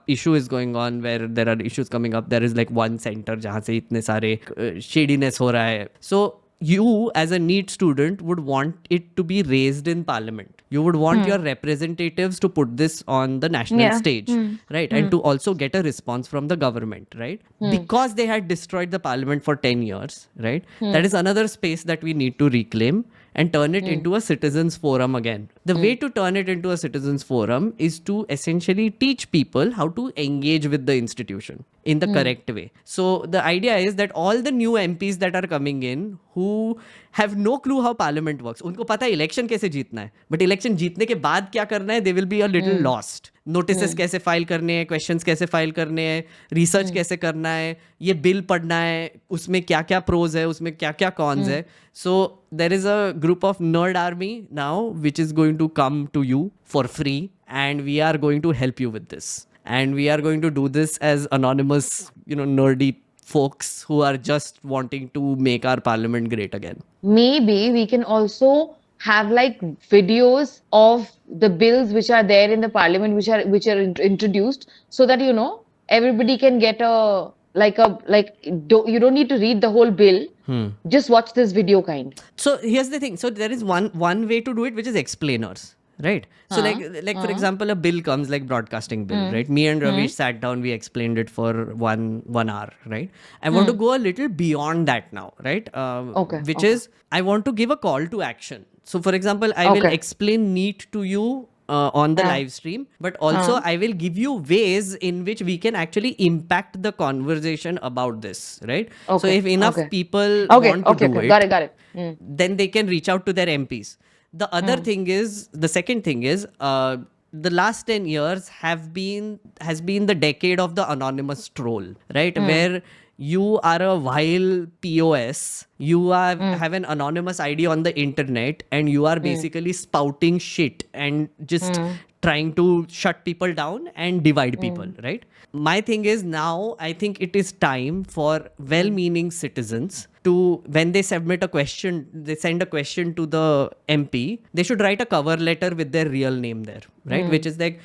Speaker 1: issue is going on, where there are issues coming up. There is like one center jahan se itne sare shadiness ho raha hai. So you as a NEET student would want it to be raised in Parliament. You would want your representatives to put this on the national stage, right? And to also get a response from the government, right? Because they had destroyed the Parliament for 10 years, right? That is another space that we need to reclaim and turn it into a citizens forum again. The way to turn it into a citizens forum is to essentially teach people how to engage with the institution in the correct way. So the idea is that all the new MPs that are coming in who have no clue how parliament works, उनको पता है election कैसे जीतना है, but election जीतने के बाद क्या करना है, they will be a little lost. Notices कैसे फाइल करने हैं, questions कैसे फाइल करने हैं, research कैसे करना है, ये bill पढ़ना है, उसमें क्या क्या pros है, उसमें क्या क्या cons है. So there is a group of nerd army now which is going to come to you for free, and we are going to help you with this. And we are going to do this as anonymous, nerdy folks who are just wanting to make our parliament great again.
Speaker 2: Maybe we can also have like videos of the bills which are there in the parliament which are introduced, so that everybody can get you don't need to read the whole bill. Just watch this video kind.
Speaker 1: So here's the thing. So there is one way to do it, which is explainers. Right. So like for example, a bill comes like broadcasting bill, right? Me and Ravish sat down, we explained it for one hour, right? I want to go a little beyond that now, right? Which is, I want to give a call to action. So for example, I will explain NEET to you on the live stream, but also I will give you ways in which we can actually impact the conversation about this, right? So if enough people want to do it,
Speaker 2: got it.
Speaker 1: Then they can reach out to their MPs. The other thing is, the second thing is, the last 10 years has been the decade of the anonymous troll, right? Where you are a vile POS, you have an anonymous ID on the internet, and you are basically spouting shit and just trying to shut people down and divide people, right? My thing is, now I think it is time for well-meaning citizens to, when they submit a question, they send a question to the MP, they should write a cover letter with their real name there, right? Which is like,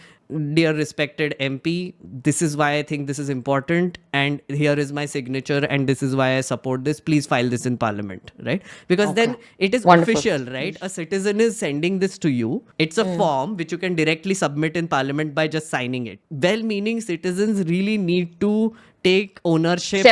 Speaker 1: dear respected MP, this is why I think this is important, and here is my signature, and this is why I support this. Please file this in Parliament, right? Because then it is official, right? A citizen is sending this to you. It's a form which you can directly submit in Parliament by just signing it. Well-meaning citizens really need to take ownership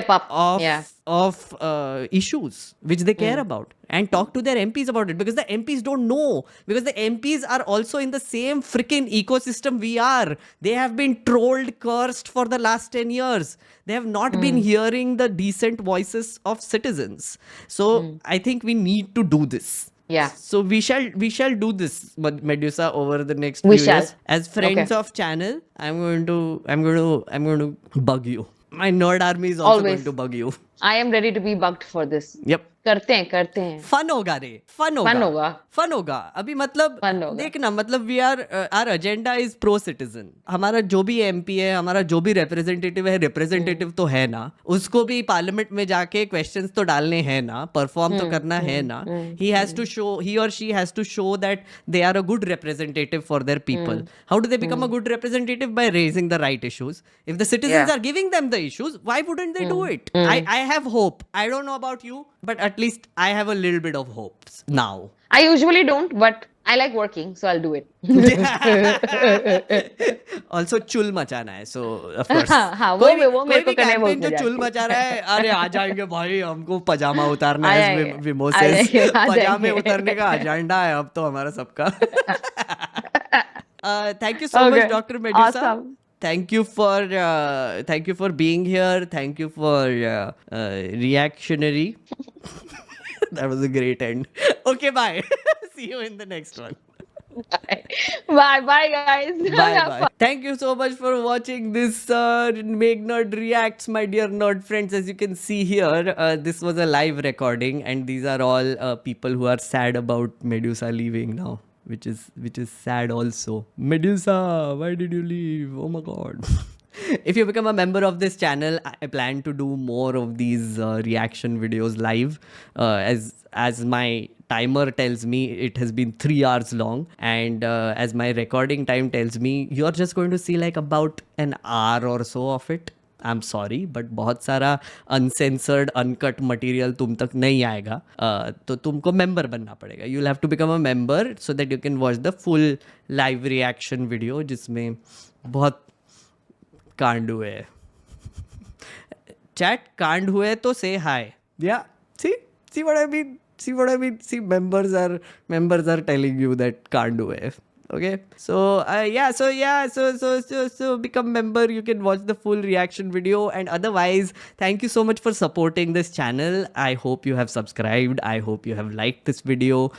Speaker 1: of issues which they care about, and talk to their MPs about it, because the MPs don't know, because the MPs are also in the same freaking ecosystem we are. They have been trolled, cursed for the last 10 years. They have not been hearing the decent voices of citizens. So I think we need to do this.
Speaker 2: Yeah.
Speaker 1: So we shall do this, Medusa, over the next
Speaker 2: We
Speaker 1: few
Speaker 2: shall.
Speaker 1: years. As friends
Speaker 2: Okay.
Speaker 1: of channel, I'm going to bug you. My nerd army is also
Speaker 2: Always.
Speaker 1: going to bug you.
Speaker 2: I am ready to be bugged for this.
Speaker 1: Yep.
Speaker 2: करते हैं
Speaker 1: fun होगा रे, fun होगा अभी मतलब
Speaker 2: Fun होगा.
Speaker 1: देखना, मतलब we are our agenda is pro citizen. हमारा जो भी एमपी है, हमारा जो भी रिप्रेजेंटेटिव है, रिप्रेजेंटेटिव तो है ना, उसको भी पार्लियामेंट में जाके क्वेश्चंस तो डालने हैं ना, परफॉर्म तो करना है ना. He has to show, he और she has to show that they are a good representative for their people. How do they become a good representative? By raising the right issues. If the citizens are giving them the issues, why wouldn't they do it? I have hope. I don't know about you, but at least I have a little bit of hopes now.
Speaker 2: I usually don't, but I like working, so I'll do it.
Speaker 1: Also चुल मचाना है, so of course.
Speaker 2: हाँ, वो
Speaker 1: कोई
Speaker 2: मेरे को
Speaker 1: भी
Speaker 2: करने में
Speaker 1: campaign
Speaker 2: बहुत
Speaker 1: जो
Speaker 2: मजा
Speaker 1: चुल
Speaker 2: आती है.
Speaker 1: मचा रहा है, अरे आ जाएंगे भाई, हमको पजामा उतारना
Speaker 2: आ
Speaker 1: है,
Speaker 2: जाएंगे,
Speaker 1: विमो
Speaker 2: आ
Speaker 1: से
Speaker 2: जाएंगे, आ
Speaker 1: पजामे
Speaker 2: जाएंगे.
Speaker 1: उतारने का एजेंडा है अब तो हमारा सबका. Thank you so much,
Speaker 2: Okay.
Speaker 1: Dr. Medusa.
Speaker 2: Awesome.
Speaker 1: Thank you for being here. Thank you for reactionary. That was a great end. Okay, bye. See you in the next one.
Speaker 2: Bye, guys.
Speaker 1: Bye. Thank you so much for watching this Make Nerd Reacts, my dear nerd friends. As you can see here, this was a live recording, and these are all people who are sad about Medusa leaving now, which is sad also. Medusa, why did you leave? Oh my god. If you become a member of this channel, I plan to do more of these reaction videos live. As my timer tells me, it has been 3 hours long, and as my recording time tells me, you're just going to see like about an hour or so of it. I'm sorry, but बहुत सारा uncensored, uncut material तुम तक नहीं आएगा. तो तुमको member बनना पड़ेगा. You'll have to become a member so that you can watch the full live reaction video, जिसमें बहुत कांड हुए. Chat, कांड हुए तो say hi. Yeah, see what I mean. See, members are telling you that कांड हुए. Okay, so so become member. You can watch the full reaction video, and otherwise, thank you so much for supporting this channel. I hope you have subscribed. I hope you have liked this video.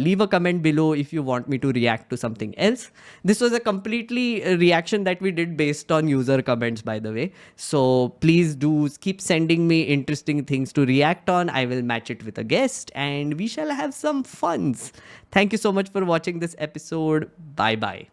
Speaker 1: Leave a comment below if you want me to react to something else. This was a completely reaction that we did based on user comments, by the way. So please do keep sending me interesting things to react on. I will match it with a guest, and we shall have some funs. Thank you so much for watching this episode. Bye bye.